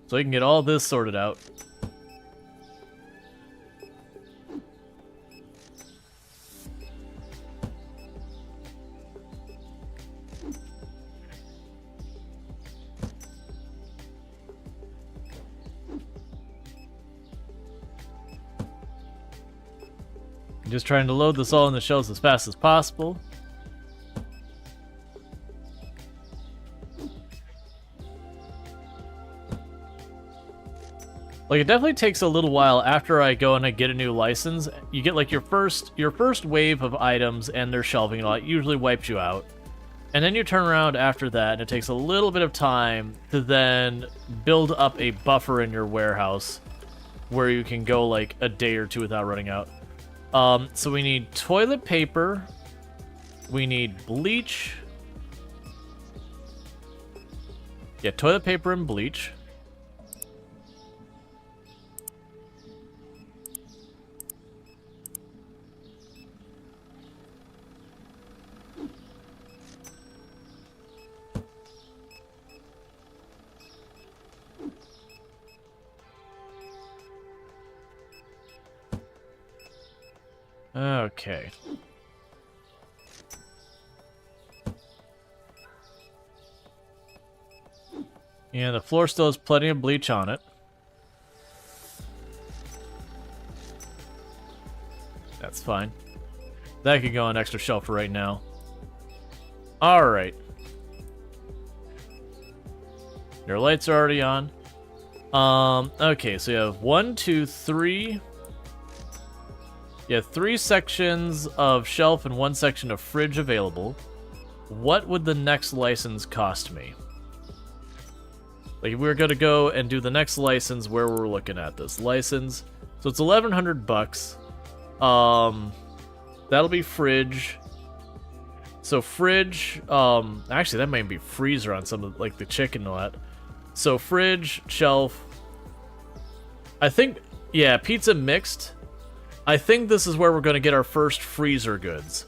So we can get all this sorted out. I'm just trying to load this all in the shelves as fast as possible. Like, it definitely takes a little while after I go and I get a new license. You get, like, your first wave of items and their shelving and all that usually wipes you out. And then you turn around after that, and it takes a little bit of time to then build up a buffer in your warehouse where you can go, like, a day or two without running out. So we need toilet paper. We need bleach. Yeah, toilet paper and bleach. Okay. Yeah, the floor still has plenty of bleach on it. That's fine. That could go on extra shelf for right now. Alright. Your lights are already on. Okay, so you have 1, 2, 3. You have 3 sections of shelf and 1 section of fridge available. What would the next license cost me? Like, if we were going to go and do the next license, where we're looking at this license. So it's $1,100. That'll be fridge. So fridge, actually that might be freezer on some of, like, the chicken and all that. So fridge, shelf. I think, yeah, pizza mixed. I think this is where we're going to get our first freezer goods.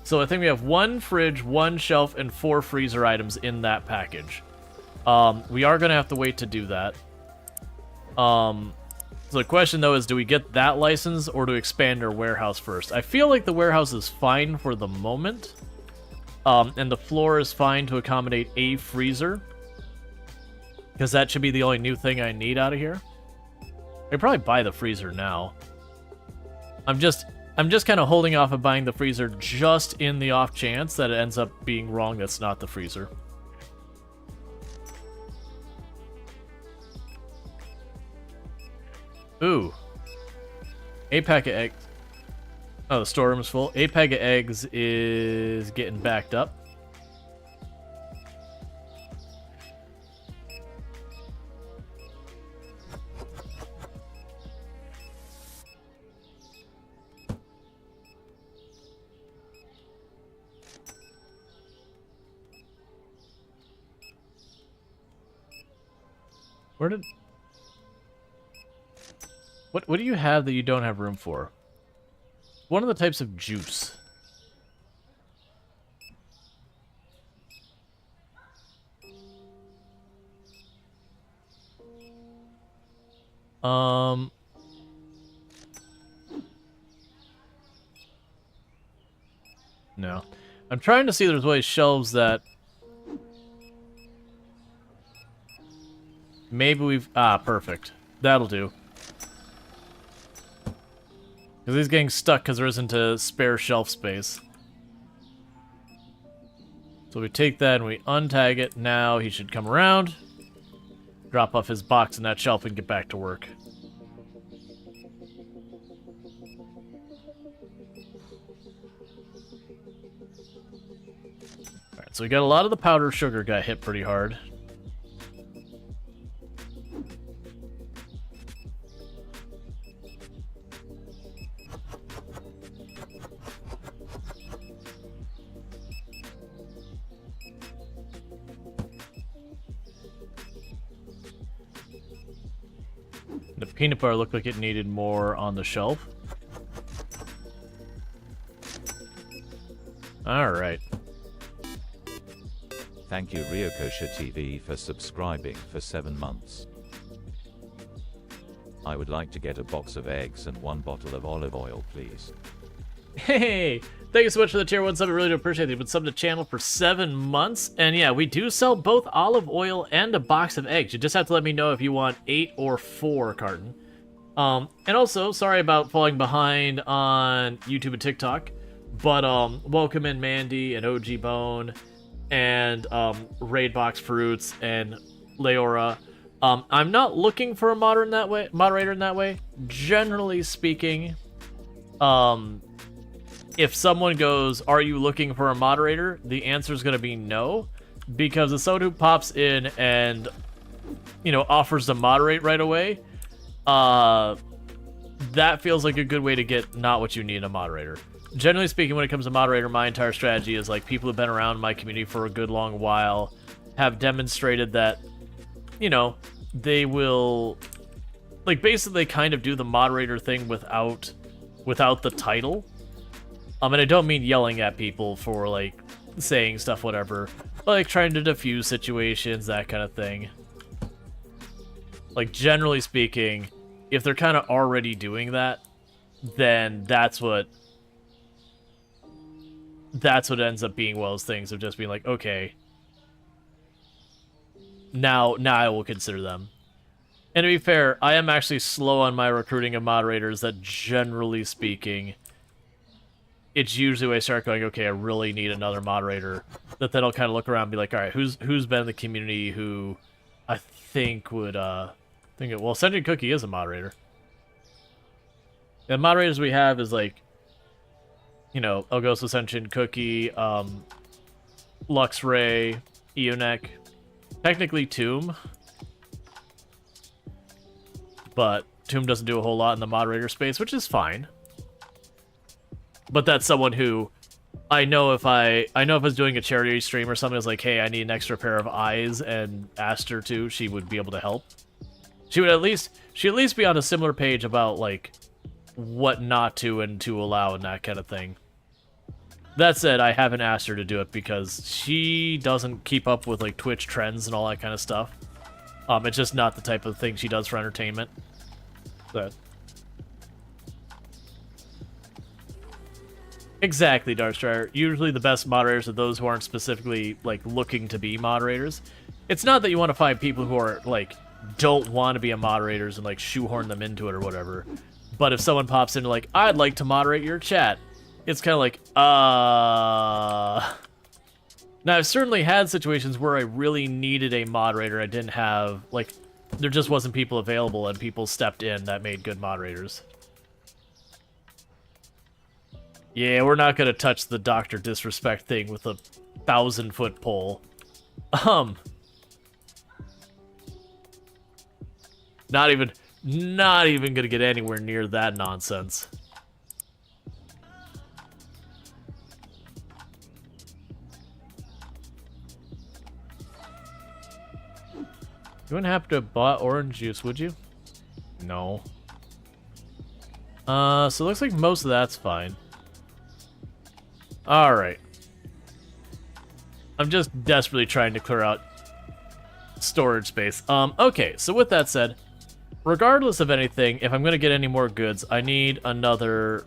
So I think we have 1 fridge, 1 shelf, and 4 freezer items in that package. We are going to have to wait to do that. So the question, though, is do we get that license or do we expand our warehouse first? I feel like the warehouse is fine for the moment. And the floor is fine to accommodate a freezer. Because that should be the only new thing I need out of here. I could probably buy the freezer now. I'm just kind of holding off of buying the freezer just in the off chance that it ends up being wrong that's not the freezer. Ooh. 8 pack of eggs. Oh, the storeroom's full. 8 pack of eggs is getting backed up. Where did... What do you have that you don't have room for? One of the types of juice. No. I'm trying to see if there's ways shelves that... Maybe we've... Ah, perfect. That'll do. Because he's getting stuck because there isn't a spare shelf space. So we take that and we untag it. Now he should come around, drop off his box in that shelf, and get back to work. Alright, so we got a lot of the powdered sugar got hit pretty hard. The peanut butter looked like it needed more on the shelf. Alright. Thank you Ryokosha TV for subscribing for 7 months. I would like to get a box of eggs and 1 bottle of olive oil, please. Hey! Thank you so much for the tier 1 sub. I really do appreciate it. You've been subbed to the channel for 7 months. And yeah, we do sell both olive oil and a box of eggs. You just have to let me know if you want 8 or 4 carton. And also, sorry about falling behind on YouTube and TikTok. But welcome in Mandy and OG Bone and Raidbox Fruits and Leora. I'm not looking for a moderator in that way. Generally speaking, if someone goes, "Are you looking for a moderator?" the answer is going to be no, because if someone who pops in and, you know, offers to moderate right away, that feels like a good way to get not what you need in a moderator. Generally speaking, when it comes to moderator, my entire strategy is like people who've been around my community for a good long while have demonstrated that, you know, they will, like, basically kind of do the moderator thing without the title. And I don't mean yelling at people for, like, saying stuff, whatever, but, like, trying to diffuse situations, that kind of thing. Like, generally speaking, if they're kind of already doing that, then that's what ends up being one of those things of just being like, okay, now I will consider them. And to be fair, I am actually slow on my recruiting of moderators that, generally speaking, it's usually when I start going, okay, I really need another moderator, that then I'll kind of look around and be like, all right, who's been in the community who I think would, well, Sentient Cookie is a moderator. The moderators we have is like, you know, Elgoso Sentient Cookie, Luxray, Eonek, technically Tomb. But Tomb doesn't do a whole lot in the moderator space, which is fine. But that's someone who I know if I was doing a charity stream or something, it's like, hey, I need an extra pair of eyes, and asked her to, she would be able to help. She'd at least be on a similar page about like what not to and to allow and that kind of thing. That said, I haven't asked her to do it because she doesn't keep up with like Twitch trends and all that kind of stuff. It's just not the type of thing she does for entertainment. But exactly, Darkstrider. Usually the best moderators are those who aren't specifically like looking to be moderators. It's not that you want to find people who are like don't want to be a moderators and like shoehorn them into it or whatever. But if someone pops in like, I'd like to moderate your chat, it's kind of like, Now, I've certainly had situations where I really needed a moderator. I didn't have, like, there just wasn't people available, and people stepped in that made good moderators. Yeah, we're not going to touch the Dr. Disrespect thing with a 1,000-foot pole. Not even going to get anywhere near that nonsense. You wouldn't have to have bought orange juice, would you? No. So it looks like most of that's fine. Alright. I'm just desperately trying to clear out storage space. Okay, so with that said, regardless of anything, if I'm going to get any more goods, I need another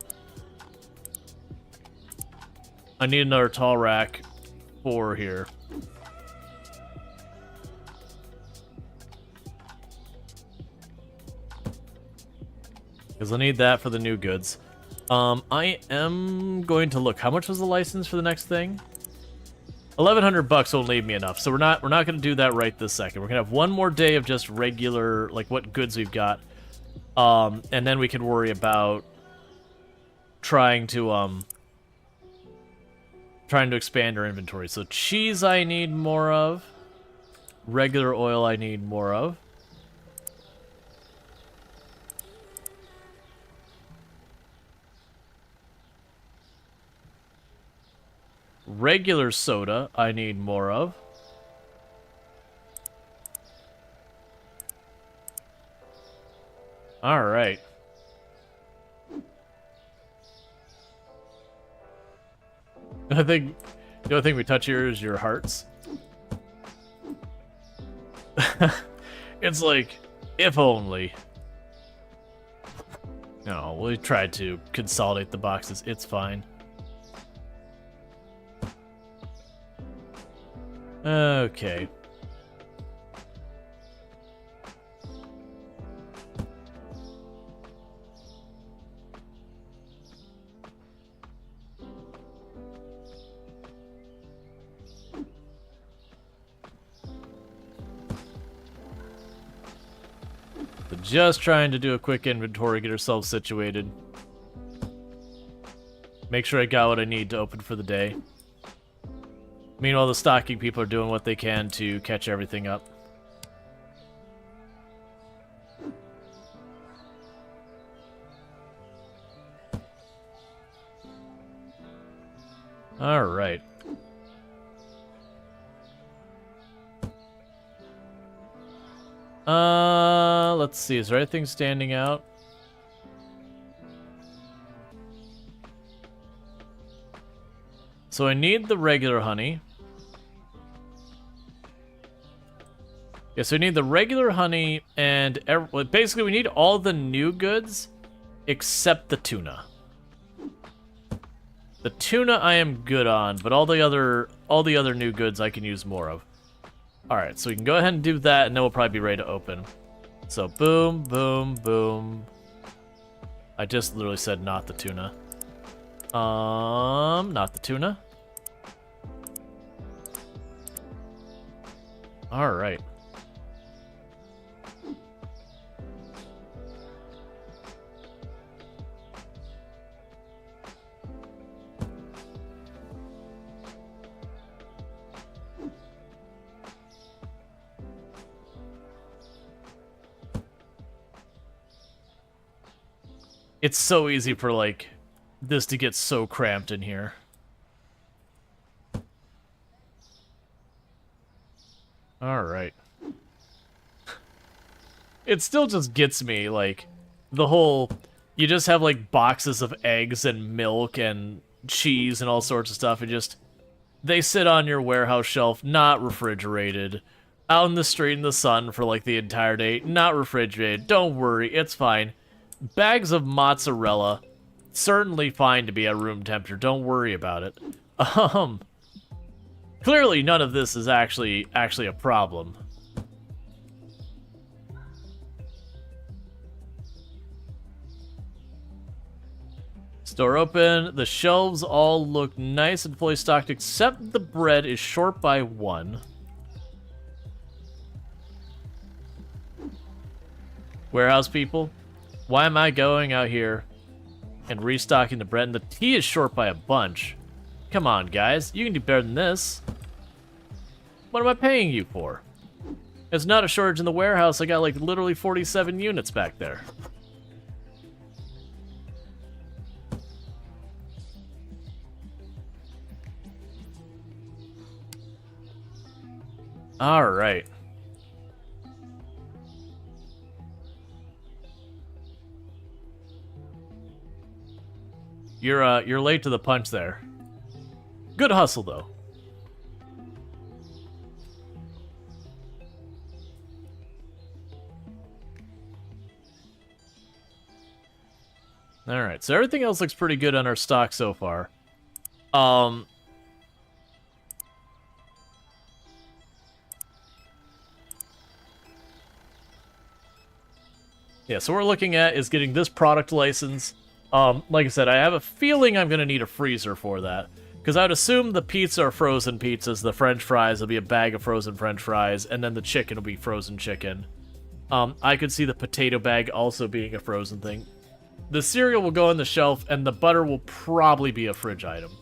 tall rack 4 here. Because I need that for the new goods. I am going to look. How much was the license for the next thing? 1,100 bucks won't leave me enough, so we're not going to do that right this second. We're gonna have one more day of just regular, like what goods we've got, and then we can worry about trying to expand our inventory. So cheese I need more of. Regular oil I need more of. Regular soda I need more of. All right. I think the only thing we touch here is your hearts. It's like, if only. No, we tried to consolidate the boxes. It's fine. Okay. So just trying to do a quick inventory, get ourselves situated. Make sure I got what I need to open for the day. Meanwhile, the stocking people are doing what they can to catch everything up. All right. Let's see. Is there anything standing out? So I need the regular honey. Yeah, so we need the regular honey and basically we need all the new goods except the tuna. The tuna I am good on, but all the other new goods I can use more of. Alright, so we can go ahead and do that, and then we'll probably be ready to open. So boom, boom, boom. I just literally said not the tuna. Not the tuna. Alright. It's so easy for, like, this to get so cramped in here. Alright. It still just gets me, like, the whole... You just have, like, boxes of eggs and milk and cheese and all sorts of stuff, and just... They sit on your warehouse shelf, not refrigerated. Out in the street in the sun for, like, the entire day, not refrigerated. Don't worry, it's fine. Bags of mozzarella, certainly fine to be at room temperature. Don't worry about it. Clearly none of this is actually a problem. Store open. The shelves all look nice and fully stocked, except the bread is short by 1. Warehouse people. Why am I going out here and restocking the bread? And the tea is short by a bunch. Come on, guys. You can do better than this. What am I paying you for? It's not a shortage in the warehouse. I got, like, literally 47 units back there. All right. You're late to the punch there. Good hustle, though. Alright, so everything else looks pretty good on our stock so far. Yeah, so what we're looking at is getting this product license. Like I said, I have a feeling I'm going to need a freezer for that. Because I would assume the pizza are frozen pizzas, the french fries will be a bag of frozen french fries, and then the chicken will be frozen chicken. I could see the potato bag also being a frozen thing. The cereal will go on the shelf, and the butter will probably be a fridge item.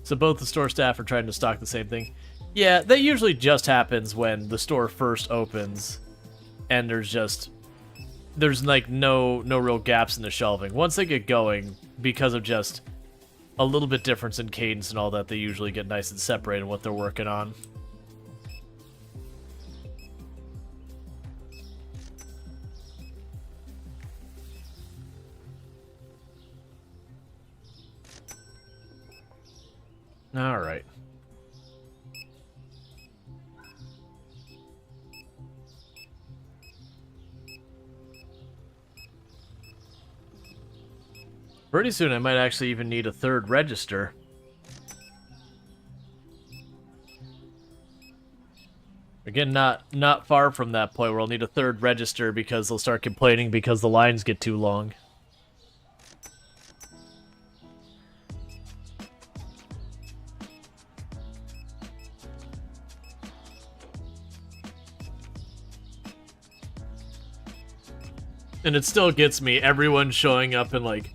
So both the store staff are trying to stock the same thing. Yeah, that usually just happens when the store first opens. And there's like no real gaps in the shelving. Once they get going, because of just a little bit difference in cadence and all that, they usually get nice and separated in what they're working on. All right. Pretty soon I might actually even need a third register. Again, not far from that point where I'll need a third register because they'll start complaining because the lines get too long. And it still gets me, everyone showing up in, like,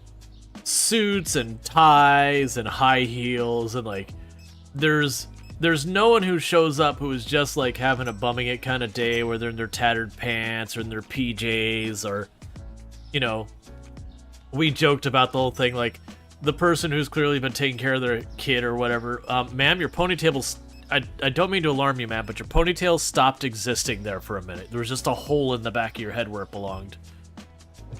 suits and ties and high heels, and, like, there's no one who shows up who is just, like, having a bumming it kind of day where they're in their tattered pants or in their PJs, or, you know, we joked about the whole thing, like, the person who's clearly been taking care of their kid or whatever. Ma'am, your ponytail's... I don't mean to alarm you, ma'am, but your ponytail stopped existing there for a minute. There was just a hole in the back of your head where it belonged.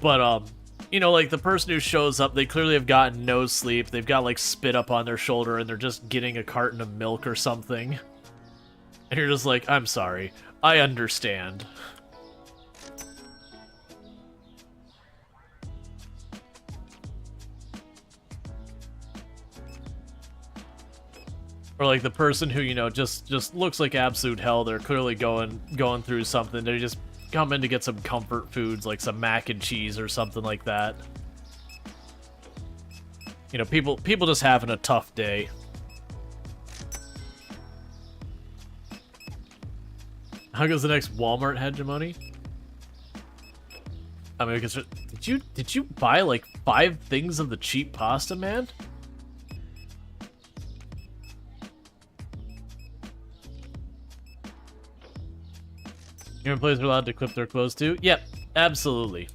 But, you know, like, the person who shows up, they clearly have gotten no sleep. They've got, like, spit up on their shoulder, and they're just getting a carton of milk or something. And you're just like, I'm sorry. I understand. Or like the person who, you know, just looks like absolute hell. They're clearly going through something. They just come in to get some comfort foods, like some mac and cheese or something like that. You know, people just having a tough day. How goes the next Walmart hegemony? I mean, because did you buy like 5 things of the cheap pasta, man? Your employees are allowed to clip their clothes too? Yep, absolutely.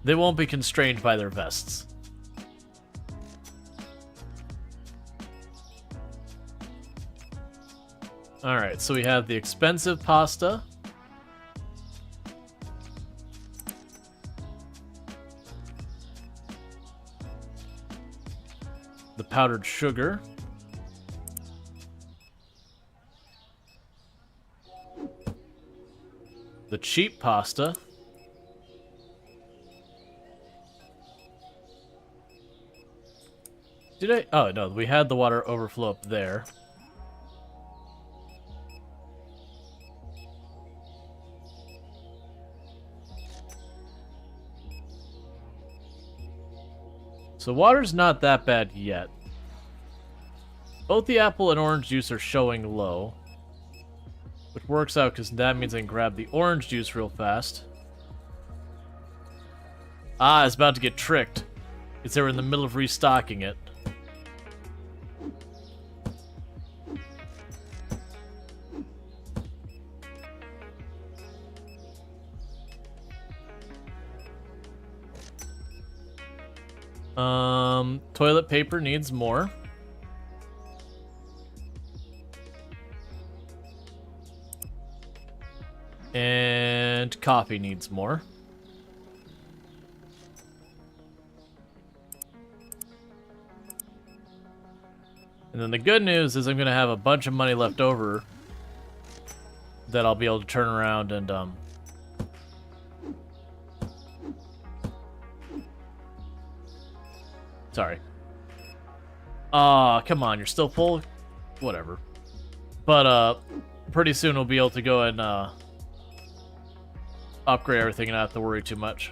They won't be constrained by their vests. Alright, so we have the expensive pasta. The powdered sugar. The cheap pasta. Did I? Oh, no, we had the water overflow up there. So water's not that bad yet. Both the apple and orange juice are showing low. Which works out because that means I can grab the orange juice real fast. Ah, it's about to get tricked. Because they were in the middle of restocking it. Toilet paper needs more. And coffee needs more. And then the good news is I'm going to have a bunch of money left over that I'll be able to turn around and, sorry. Aw, come on, you're still full? Whatever. But, pretty soon we'll be able to go and, upgrade everything and not have to worry too much.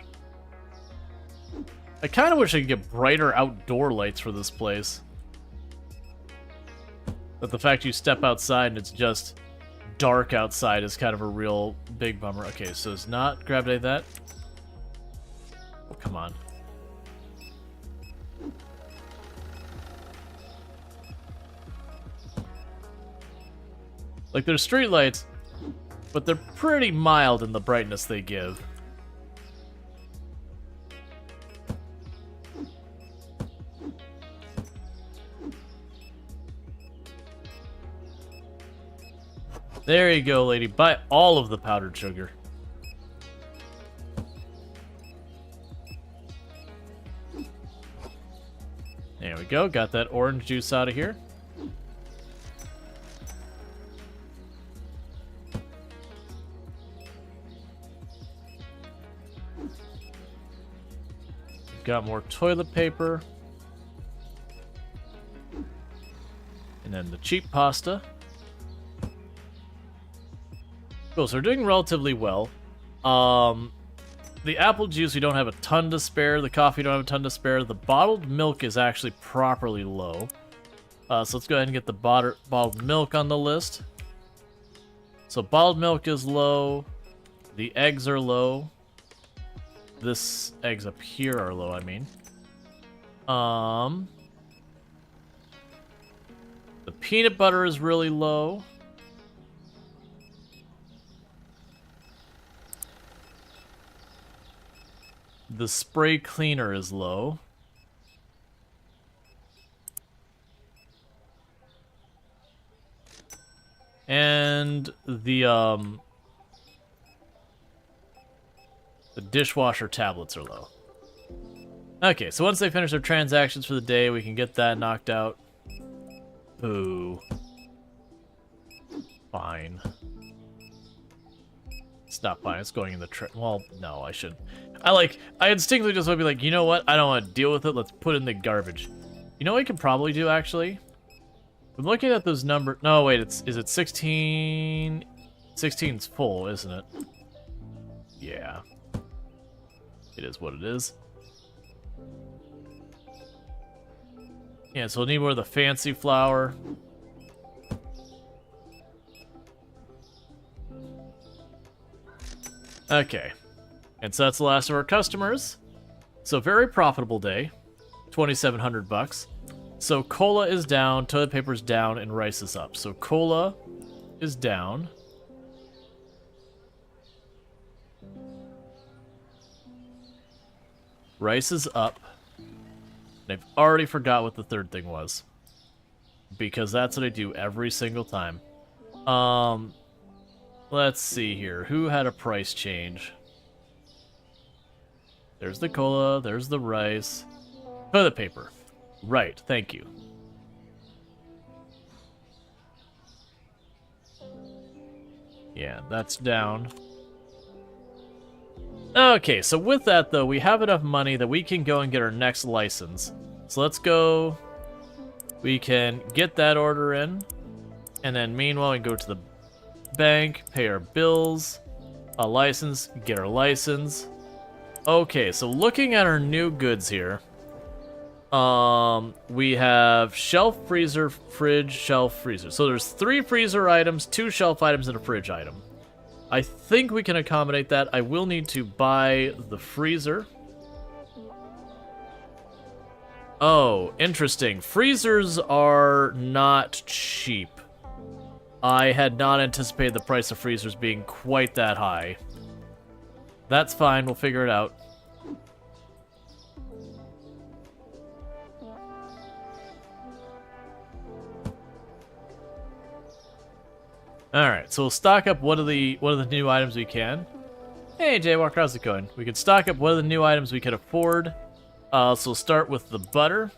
I kind of wish I could get brighter outdoor lights for this place. But the fact you step outside and it's just dark outside is kind of a real big bummer. Okay, so it's not grabbed any of that. Oh, come on. Like, there's street lights, but they're pretty mild in the brightness they give. There you go, lady. Buy all of the powdered sugar. There we go. Got that orange juice out of here. Got more toilet paper. And then the cheap pasta. Cool, so we're doing relatively well. The apple juice, we don't have a ton to spare. The coffee, don't have a ton to spare. The bottled milk is actually properly low. So let's go ahead and get the bottled milk on the list. So bottled milk is low. The eggs are low. This eggs up here are low, I mean. The peanut butter is really low. The spray cleaner is low. And the dishwasher tablets are low. Okay, so once they finish their transactions for the day, we can get that knocked out. Ooh. Fine. It's not fine, it's going in the well, no, I shouldn't. I instinctively just want to be like, you know what? I don't want to deal with it, let's put it in the garbage. You know what we could probably do, actually? I'm looking at those numbers. No, wait, is it 16? 16's full, isn't it? Yeah. It is what it is. Yeah, so we'll need more of the fancy flour. Okay. And so that's the last of our customers. So very profitable day. 2,700 bucks. So cola is down, toilet paper is down, and rice is up. So cola is down. Rice is up. And I've already forgot what the third thing was. Because that's what I do every single time. Let's see here. Who had a price change? There's the cola, there's the rice. Toilet paper. Right, thank you. Yeah, that's down. Okay, so with that, though, we have enough money that we can go and get our next license. So let's go. We can get that order in. And then meanwhile, we can go to the bank, pay our bills, a license, get our license. Okay, so looking at our new goods here. We have shelf, freezer, fridge, shelf, freezer. So there's 3 freezer items, 2 shelf items, and a fridge item. I think we can accommodate that. I will need to buy the freezer. Oh, interesting. Freezers are not cheap. I had not anticipated the price of freezers being quite that high. That's fine, we'll figure it out. Alright, so we'll stock up what are the new items we can. Hey Jaywalker, how's it going? We can stock up what are the new items we can afford. So we'll start with the butter.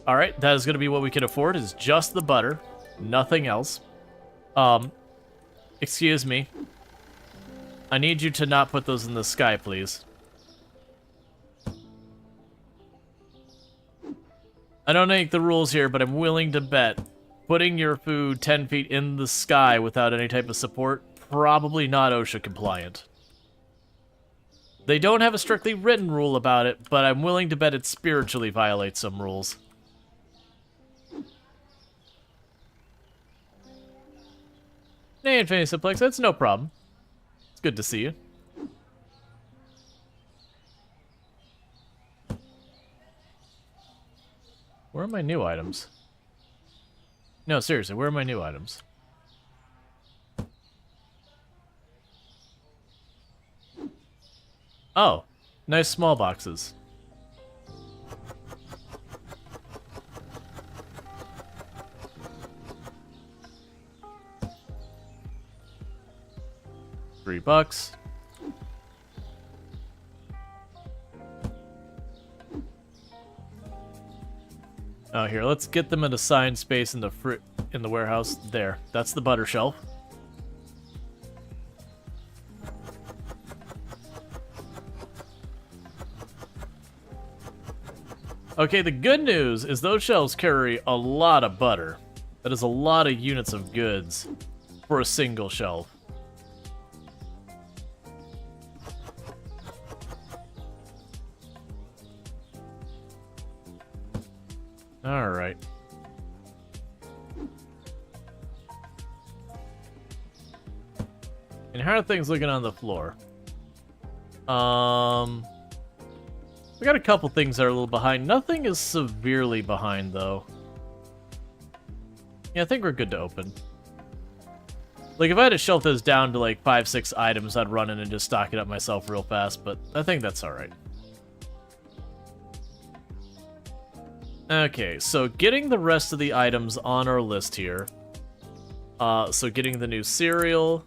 Alright, that is going to be what we can afford, is just the butter. Nothing else. Excuse me. I need you to not put those in the sky, please. I don't make the rules here, but I'm willing to bet putting your food 10 feet in the sky without any type of support, probably not OSHA compliant. They don't have a strictly written rule about it, but I'm willing to bet it spiritually violates some rules. Hey, Infinity Simplex, that's no problem. It's good to see you. Where are my new items? No, seriously, where are my new items? Oh, nice small boxes. $3. Oh, here, let's get them an assigned space in the warehouse. There, that's the butter shelf. Okay, the good news is those shelves carry a lot of butter. That is a lot of units of goods for a single shelf. Alright. And how are things looking on the floor? We got a couple things that are a little behind. Nothing is severely behind, though. Yeah, I think we're good to open. Like, if I had to shelf this down to, like, 5-6 items, I'd run in and just stock it up myself real fast, but I think that's alright. Okay, so getting the rest of the items on our list here. So getting the new cereal,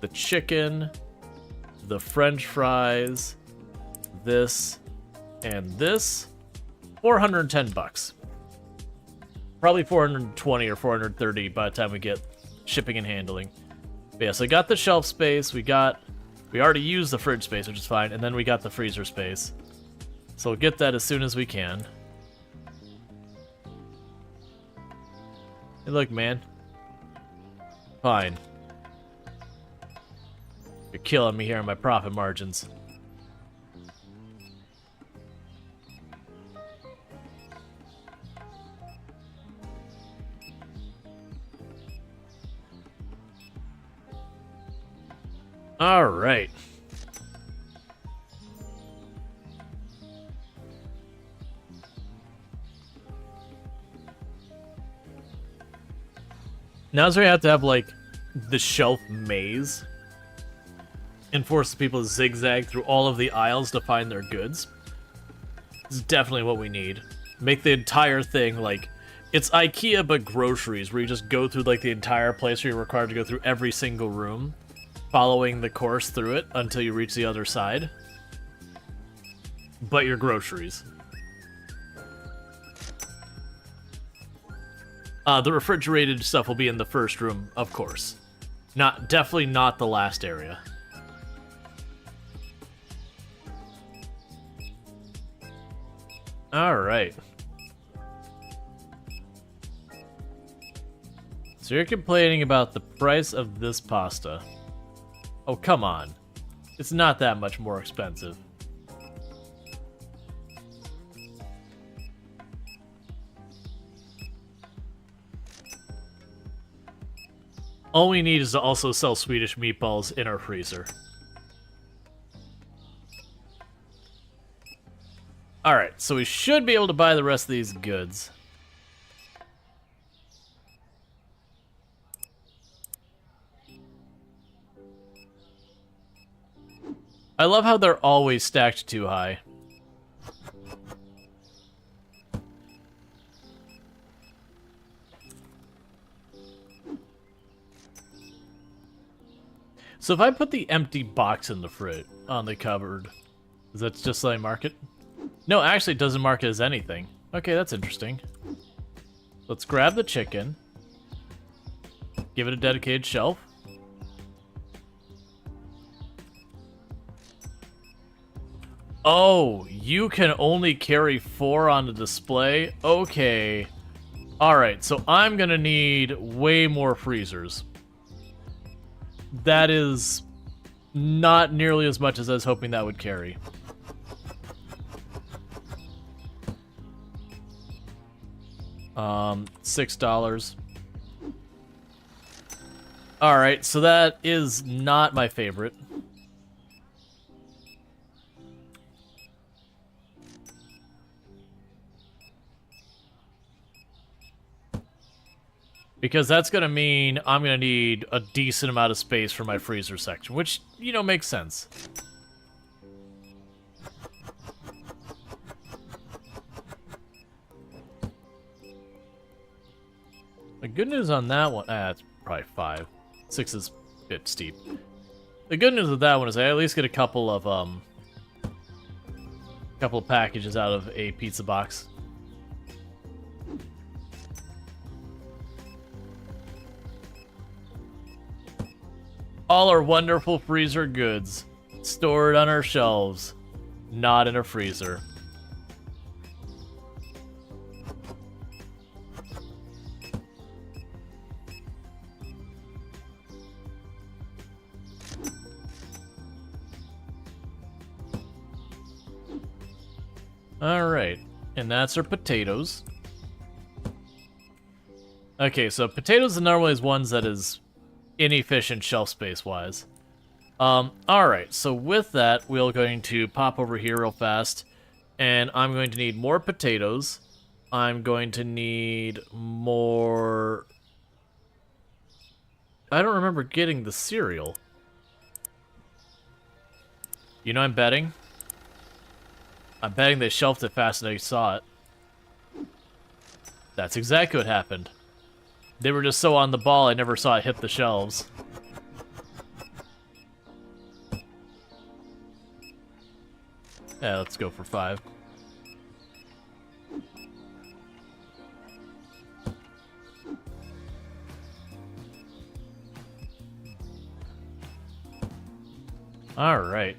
the chicken, the french fries, this, and this. 410 bucks. Probably 420 or 430 by the time we get shipping and handling. But yeah, so I got the shelf space, we already used the fridge space, which is fine, and then we got the freezer space. So we'll get that as soon as we can. Hey, look, man. Fine. You're killing me here on my profit margins. All right. Now's where you have to have, like, the shelf maze and force people to zigzag through all of the aisles to find their goods. This is definitely what we need. Make the entire thing, like, it's IKEA but groceries, where you just go through, like, the entire place where you're required to go through every single room, following the course through it until you reach the other side. But your groceries. The refrigerated stuff will be in the first room, of course. Definitely not the last area. Alright. So you're complaining about the price of this pasta. Oh, come on. It's not that much more expensive. All we need is to also sell Swedish meatballs in our freezer. Alright, so we should be able to buy the rest of these goods. I love how they're always stacked too high. So if I put the empty box in the fridge on the cupboard, does that just like mark it? No, actually it doesn't mark it as anything. Okay, that's interesting. Let's grab the chicken. Give it a dedicated shelf. Oh, you can only carry 4 on the display? Okay. Alright, so I'm gonna need way more freezers. That is not nearly as much as I was hoping that would carry. $6. Alright, so that is not my favorite. Because that's going to mean I'm going to need a decent amount of space for my freezer section, which, you know, makes sense. The good news on that one, it's probably 5. 6 is a bit steep. The good news with that one is I at least get a couple of packages out of a pizza box. All our wonderful freezer goods stored on our shelves, not in a freezer. Alright, and that's our potatoes. Okay, so potatoes are normally ones that is inefficient shelf space wise. Alright, so with that, we're going to pop over here real fast, and I'm going to need more potatoes. I'm going to need more... I don't remember getting the cereal. You know, I'm betting they shelved it fast and I saw it. That's exactly what happened. They were just so on the ball, I never saw it hit the shelves. Yeah, let's go for 5. All right.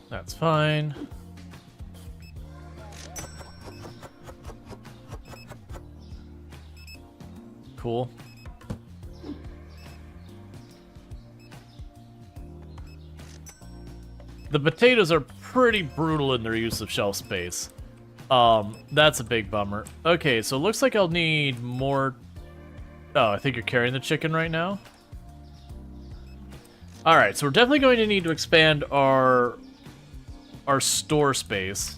That's fine. Cool. The potatoes are pretty brutal in their use of shelf space. That's a big bummer. Okay, so it looks like I'll need more... Oh, I think you're carrying the chicken right now? Alright, so we're definitely going to need to expand our store space.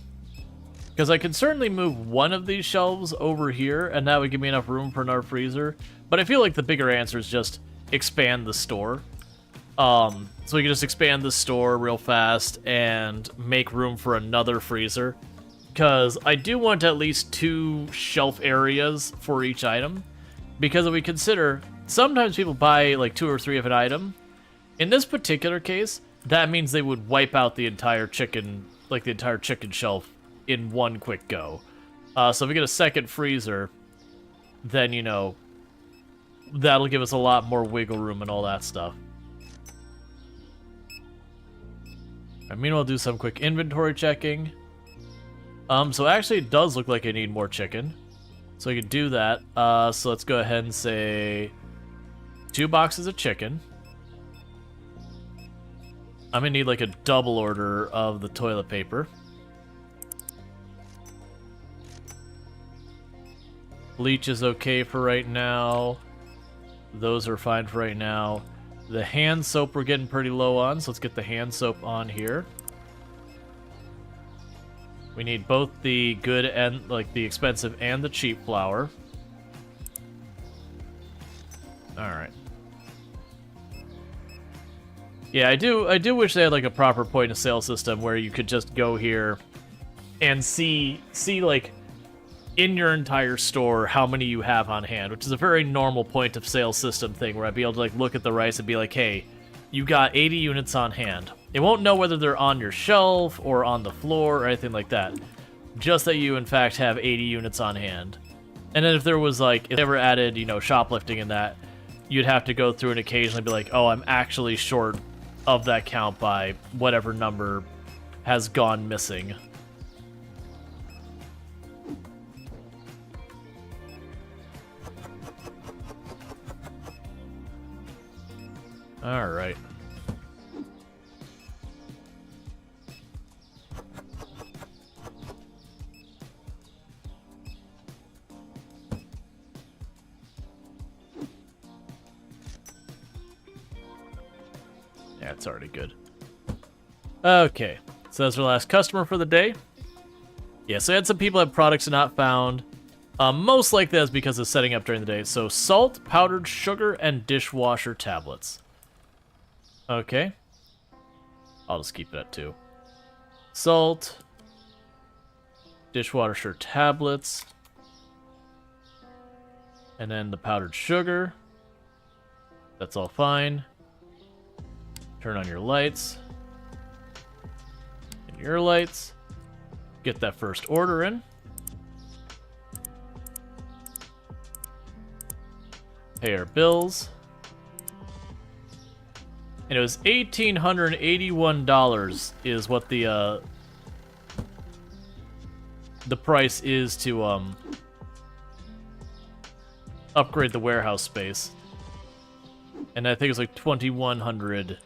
Because I can certainly move one of these shelves over here, and that would give me enough room for another freezer. But I feel like the bigger answer is just expand the store. So we can just expand the store real fast and make room for another freezer. Because I do want at least 2 shelf areas for each item. Because if we consider, sometimes people buy like 2 or 3 of an item. In this particular case, that means they would wipe out the entire chicken, like the entire chicken shelf in one quick go. So if we get a second freezer, then, you know, that'll give us a lot more wiggle room and all that stuff. I mean, we'll do some quick inventory checking. So actually it does look like I need more chicken. So I could do that. So let's go ahead and say 2 boxes of chicken. I'm gonna need like a double order of the toilet paper. Bleach is okay for right now. Those are fine for right now. The hand soap we're getting pretty low on, so let's get the hand soap on here. We need both the good and, like, the expensive and the cheap flour. Alright. Yeah, I do wish they had, like, a proper point of sale system where you could just go here and see like, in your entire store how many you have on hand, which is a very normal point of sale system thing where I'd be able to like look at the rice and be like, hey, you got 80 units on hand. It won't know whether they're on your shelf or on the floor or anything like that. Just that you in fact have 80 units on hand. And then if there was like, if they ever added, you know, shoplifting in that, you'd have to go through and occasionally be like, oh, I'm actually short of that count by whatever number has gone missing. Alright. Yeah, it's already good. Okay, so that's our last customer for the day. Yeah, so I had some people have products not found. Most likely that's because of setting up during the day. So salt, powdered sugar, and dishwasher tablets. Okay. I'll just keep it at 2. Salt. Dishwasher tablets. And then the powdered sugar. That's all fine. Turn on your lights. And your lights. Get that first order in. Pay our bills. And it was $1,881 is what the price is to upgrade the warehouse space. And I think it was like $2,100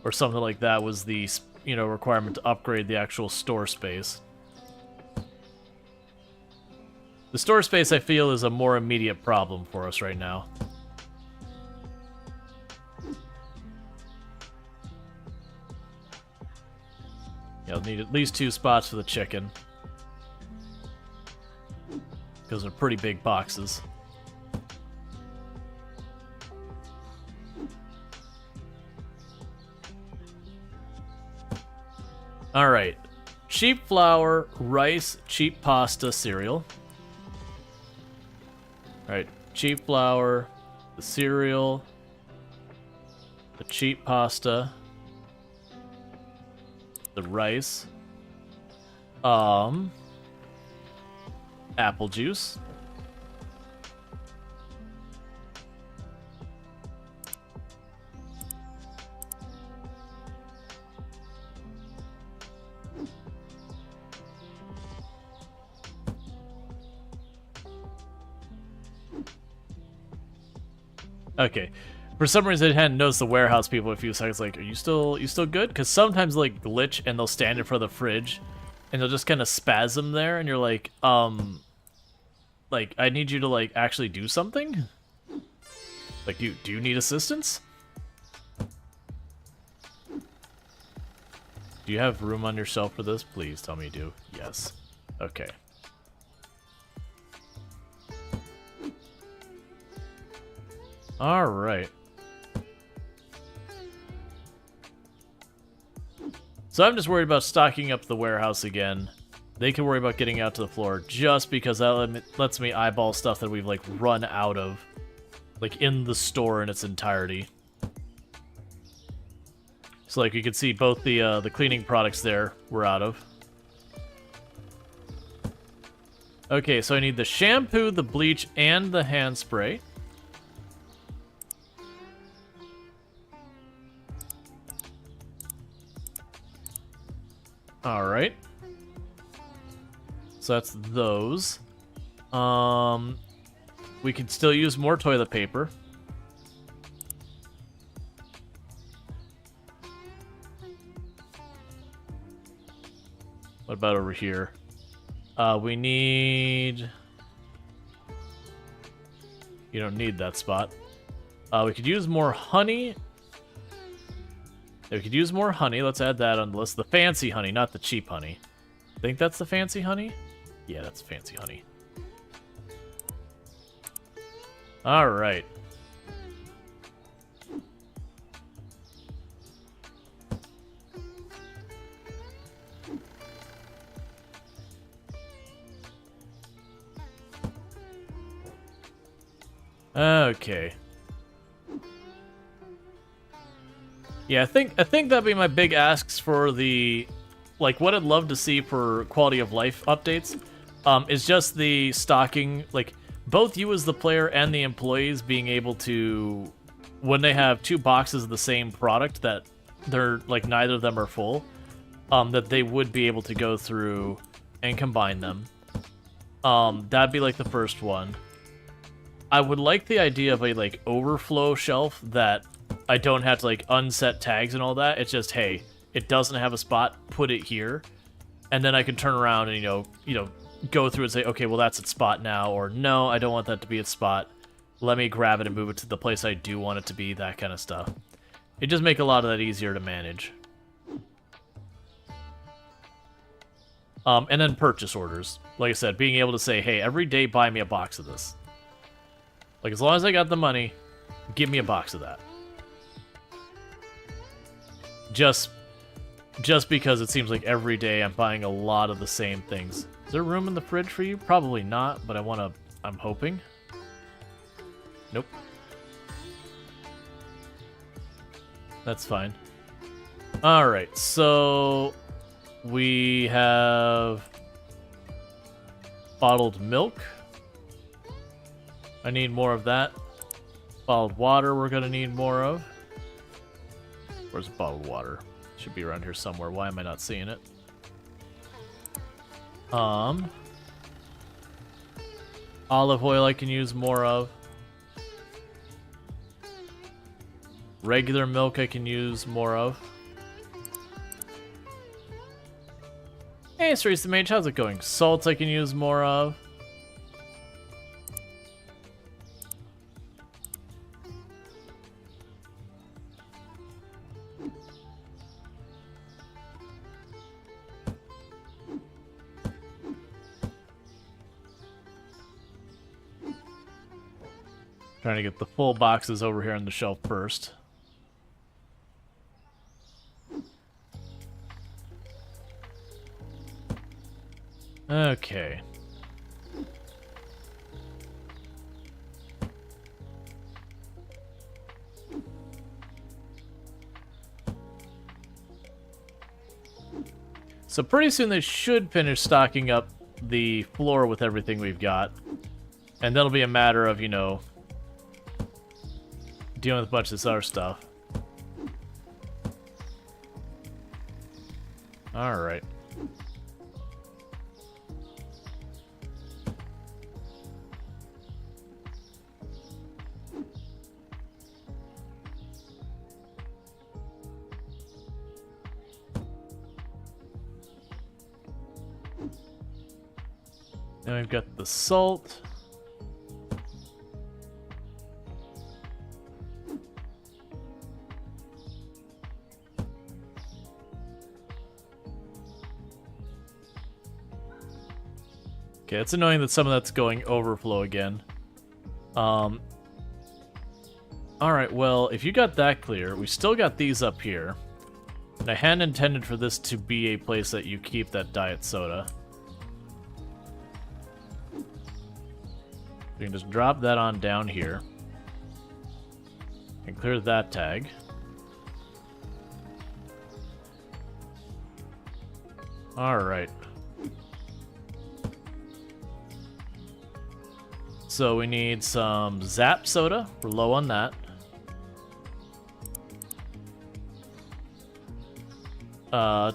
or something like that was the, you know, requirement to upgrade the actual store space. The store space, I feel, is a more immediate problem for us right now. Yeah, I'll need at least 2 spots for the chicken. Because they're pretty big boxes. Alright. Cheap flour, rice, cheap pasta, cereal. Alright, cheap flour, the cereal, the cheap pasta, the rice, apple juice, Okay. For some reason, I hadn't noticed the warehouse people a few seconds. Like, are you still good? Because sometimes like glitch and they'll stand in front of the fridge, and they'll just kind of spasm there, and you're like I need you to like actually do something. Like, do you need assistance? Do you have room on your shelf for this? Please tell me you do. Yes. Okay. All right. So I'm just worried about stocking up the warehouse again. They can worry about getting out to the floor just because that lets me eyeball stuff that we've like run out of, like in the store in its entirety. So like you can see both the cleaning products there we're out of. Okay, so I need the shampoo, the bleach, and the hand spray. All right. So that's those. We can still use more toilet paper. What about over here? We need... You don't need that spot. We could use more honey. Yeah, we could use more honey. Let's add that on the list. The fancy honey, not the cheap honey. Think that's the fancy honey? Yeah, that's fancy honey. All right. Okay. Yeah, I think that'd be my big asks for the, like, what I'd love to see for quality of life updates, is just the stocking, like, both you as the player and the employees being able to, when they have two boxes of the same product that they're, like, neither of them are full, that they would be able to go through and combine them. That'd be, like, the first one. I would like the idea of a, like, overflow shelf that I don't have to, like, unset tags and all that. It's just, hey, it doesn't have a spot, put it here. And then I can turn around and, you know, go through and say, okay, well, that's its spot now. Or, no, I don't want that to be its spot. Let me grab it and move it to the place I do want it to be, that kind of stuff. It just make a lot of that easier to manage. And then purchase orders. Like I said, being able to say, hey, every day buy me a box of this. Like, as long as I got the money, give me a box of that. Just because it seems like every day I'm buying a lot of the same things. Is there room in the fridge for you? Probably not, but I'm hoping. Nope. That's fine. Alright, so we have bottled milk. I need more of that. Bottled water we're gonna need more of. Where's bottled water? Should be around here somewhere. Why am I not seeing it? Olive oil I can use more of. Regular milk I can use more of. Hey, Cerise the Mage, how's it going? Salt I can use more of. Trying to get the full boxes over here on the shelf first. Okay. So pretty soon they should finish stocking up the floor with everything we've got. And that'll be a matter of, you know, dealing with a bunch of this other stuff. Alright. Then we've got the salt. Okay, it's annoying that some of that's going overflow again. Alright, well, if you got that clear, we still got these up here. And I hadn't intended for this to be a place that you keep that diet soda. We can just drop that on down here. And clear that tag. Alright. So we need some Zap soda. We're low on that. We're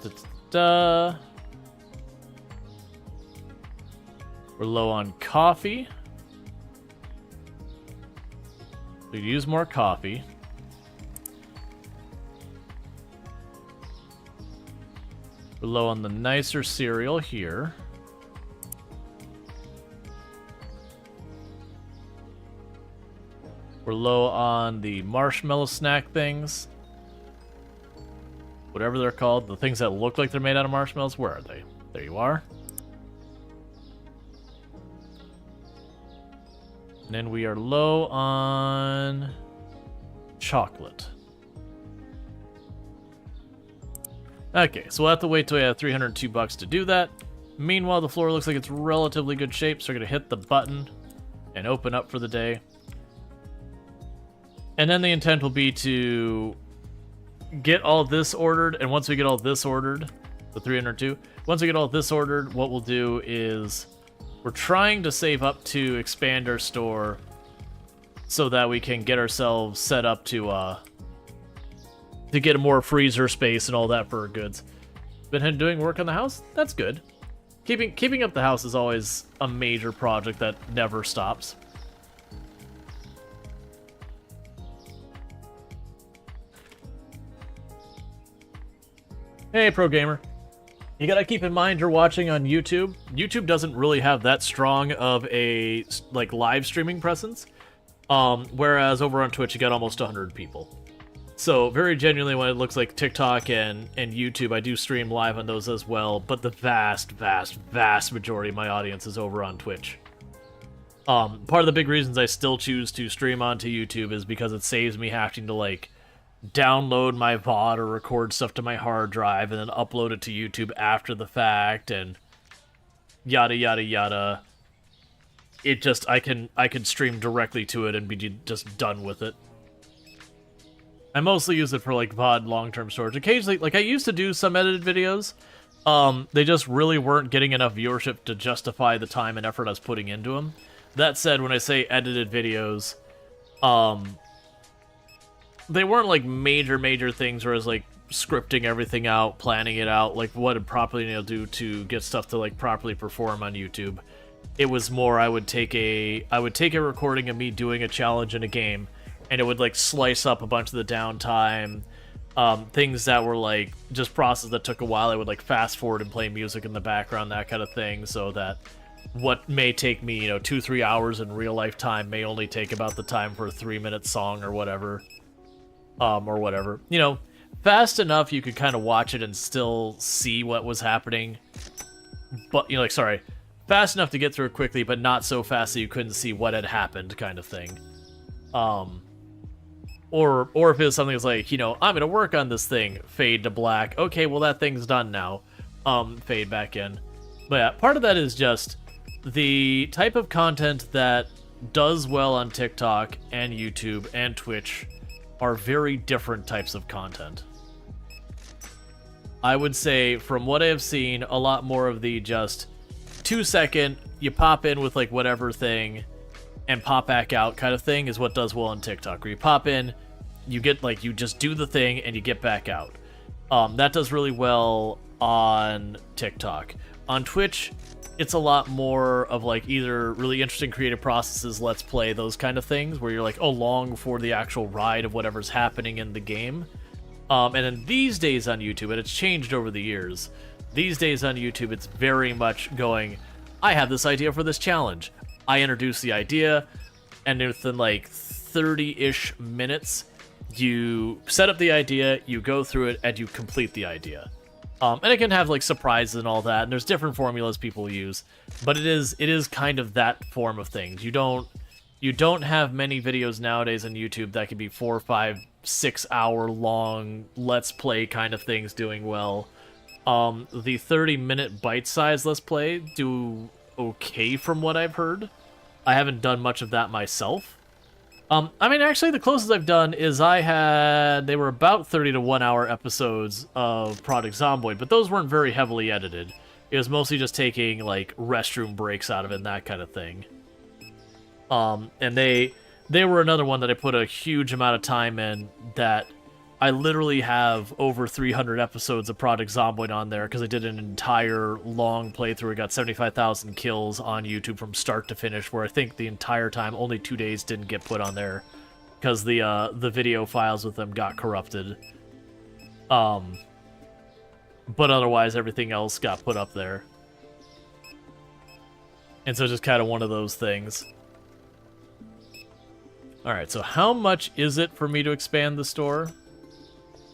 low on coffee. We could use more coffee. We're low on the nicer cereal here. We're low on the marshmallow snack things. Whatever they're called. The things that look like they're made out of marshmallows. Where are they? There you are. And then we are low on chocolate. Okay, so we'll have to wait till we have $302 to do that. Meanwhile, the floor looks like it's relatively good shape, so we're going to hit the button and open up for the day. And then the intent will be to get all this ordered, and once we get all this ordered, the 302, once we get all this ordered, what we'll do is we're trying to save up to expand our store so that we can get ourselves set up to get more freezer space and all that for our goods. Been doing work on the house? That's good. Keeping up the house is always a major project that never stops. Hey, pro gamer. You gotta keep in mind you're watching on YouTube. YouTube doesn't really have that strong of a like live streaming presence, whereas over on Twitch you got almost 100 people. So very genuinely, when it looks like TikTok and YouTube, I do stream live on those as well. But the vast majority of my audience is over on Twitch. Part of the big reasons I still choose to stream onto YouTube is because it saves me having to like download my VOD or record stuff to my hard drive and then upload it to YouTube after the fact and yada yada yada. It just I can stream directly to it and be just done with it. I mostly use it for like VOD long-term storage. Occasionally, like I used to do some edited videos. They just really weren't getting enough viewership to justify the time and effort I was putting into them. That said, when I say edited videos, they weren't like major things where I was like scripting everything out, planning it out, like what I'd properly need to do to get stuff to like properly perform on YouTube. It was more I would take a recording of me doing a challenge in a game, and it would like slice up a bunch of the downtime, things that were like just process that took a while. I would like fast forward and play music in the background, that kind of thing, so that what may take me 2-3 hours in real life time may only take about the time for a 3-minute song or whatever. Fast enough you could kind of watch it and still see what was happening, but fast enough to get through it quickly, but not so fast that you couldn't see what had happened, kind of thing. Or if it was something that's like, I'm gonna work on this thing, fade to black, okay, well that thing's done now, fade back in. But yeah, part of that is just the type of content that does well on TikTok and YouTube and Twitch are very different types of content. I would say, from what I have seen, a lot more of the just 2-second, you pop in with like whatever thing and pop back out kind of thing is what does well on TikTok. Where you pop in, you get like, you just do the thing and you get back out. That does really well on TikTok. On Twitch, it's a lot more of like either really interesting creative processes, let's play, those kind of things, where you're like along for the actual ride of whatever's happening in the game. And then these days on YouTube, and it's changed over the years, these days on YouTube, it's very much going, I have this idea for this challenge. I introduce the idea, and within like 30-ish minutes, you set up the idea, you go through it, and you complete the idea. And it can have like surprises and all that, and there's different formulas people use, but it is kind of that form of things. You don't have many videos nowadays on YouTube that can be 4, 5, 6 hour long let's play kind of things doing well. The 30-minute bite-sized let's play do okay from what I've heard. I haven't done much of that myself. I mean, actually, the closest I've done is they were about 30 to 1 hour episodes of Project Zomboid, but those weren't very heavily edited. It was mostly just taking, like, restroom breaks out of it and that kind of thing. And they were another one that I put a huge amount of time in that I literally have over 300 episodes of Project Zomboid on there because I did an entire long playthrough. I got 75,000 kills on YouTube from start to finish, where I think the entire time only 2 days didn't get put on there because the video files with them got corrupted. But otherwise, everything else got put up there. And so it's just kind of one of those things. Alright, so how much is it for me to expand the store?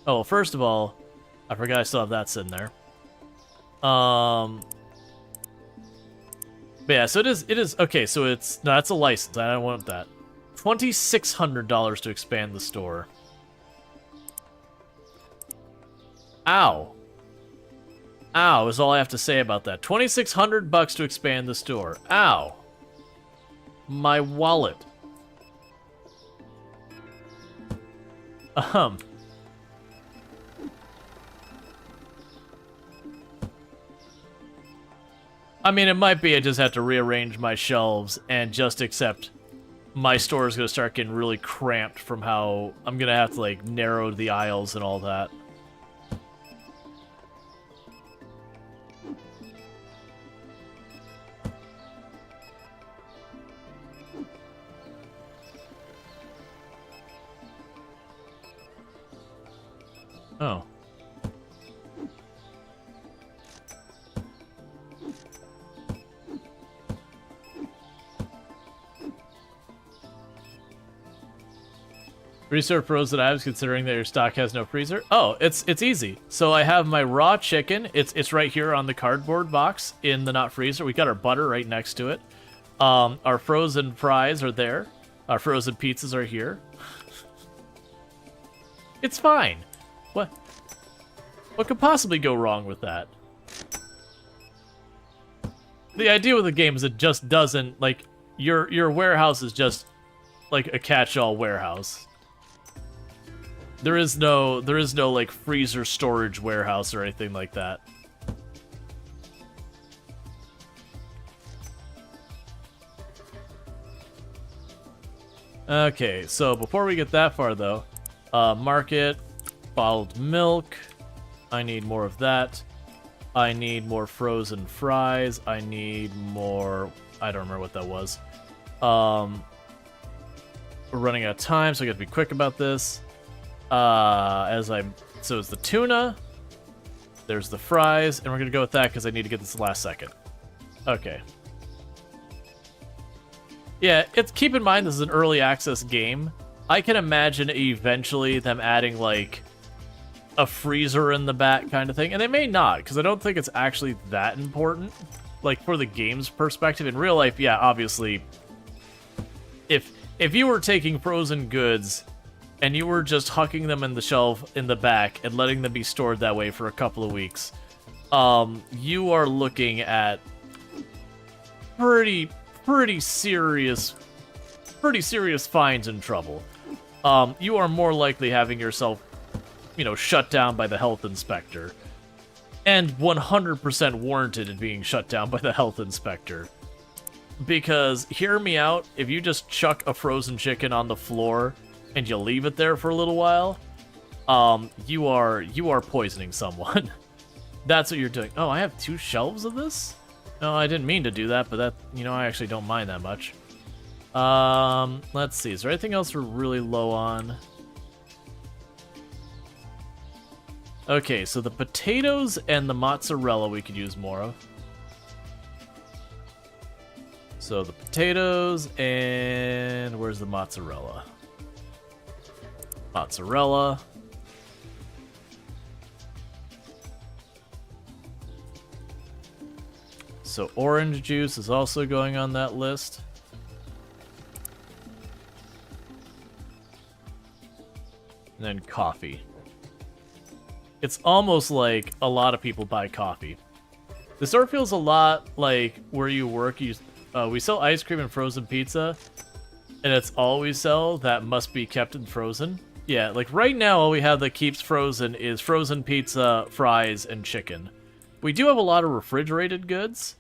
Oh, well, first of all, I forgot I still have that sitting there. But yeah, so it is, okay, so no, that's a license, I don't want that. $2,600 to expand the store. Ow. Ow is all I have to say about that. $2,600 to expand the store. Ow. My wallet. I mean, it might be I just have to rearrange my shelves and just accept my store is going to start getting really cramped from how I'm going to have to, like, narrow the aisles and all that. Oh. Freezer frozen items, considering that your stock has no freezer. Oh, it's easy. So I have my raw chicken. It's right here on the cardboard box in the not freezer. We got our butter right next to it. Our frozen fries are there. Our frozen pizzas are here. It's fine. What could possibly go wrong with that? The idea with the game is it just doesn't, like, your warehouse is just like a catch-all warehouse. There is no like freezer storage warehouse or anything like that. Okay, so before we get that far though, market, bottled milk. I need more of that. I need more frozen fries. I need more, I don't remember what that was. We're running out of time, so I gotta be quick about this. So it's the tuna, there's the fries, and we're gonna go with that because I need to get this last second. Okay. Yeah, keep in mind this is an early access game. I can imagine eventually them adding like a freezer in the back kind of thing, and they may not, because I don't think it's actually that important. Like for the game's perspective, in real life, yeah, obviously, if you were taking frozen goods and you were just hucking them in the shelf in the back and letting them be stored that way for a couple of weeks, you are looking at pretty serious fines and trouble. You are more likely having yourself, shut down by the health inspector, and 100% warranted in being shut down by the health inspector. Because, hear me out, if you just chuck a frozen chicken on the floor and you leave it there for a little while, you are poisoning someone. That's what you're doing. Oh, I have 2 shelves of this? No, I didn't mean to do that, but that, I actually don't mind that much. Let's see, is there anything else we're really low on? Okay, so the potatoes and the mozzarella we could use more of. So the potatoes, and where's the mozzarella? Mozzarella. So orange juice is also going on that list. And then coffee. It's almost like a lot of people buy coffee. The store feels a lot like where you work. We sell ice cream and frozen pizza, and it's all we sell that must be kept in frozen. Yeah, like right now all we have that keeps frozen is frozen pizza, fries, and chicken. We do have a lot of refrigerated goods,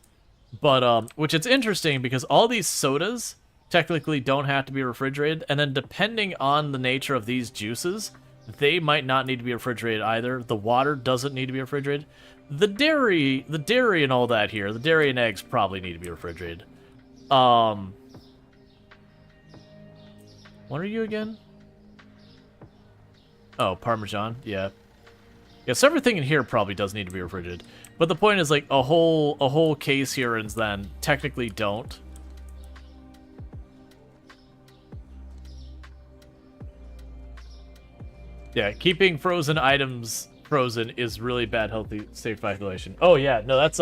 but which it's interesting because all these sodas technically don't have to be refrigerated, and then depending on the nature of these juices, they might not need to be refrigerated either. The water doesn't need to be refrigerated. The dairy and all that here, the dairy and eggs probably need to be refrigerated. What are you again? Oh, Parmesan, yeah. Yeah, so everything in here probably does need to be refrigerated. But the point is, like, a whole case here and then technically don't. Yeah, keeping frozen items frozen is really bad healthy safe violation. Oh yeah, no, that's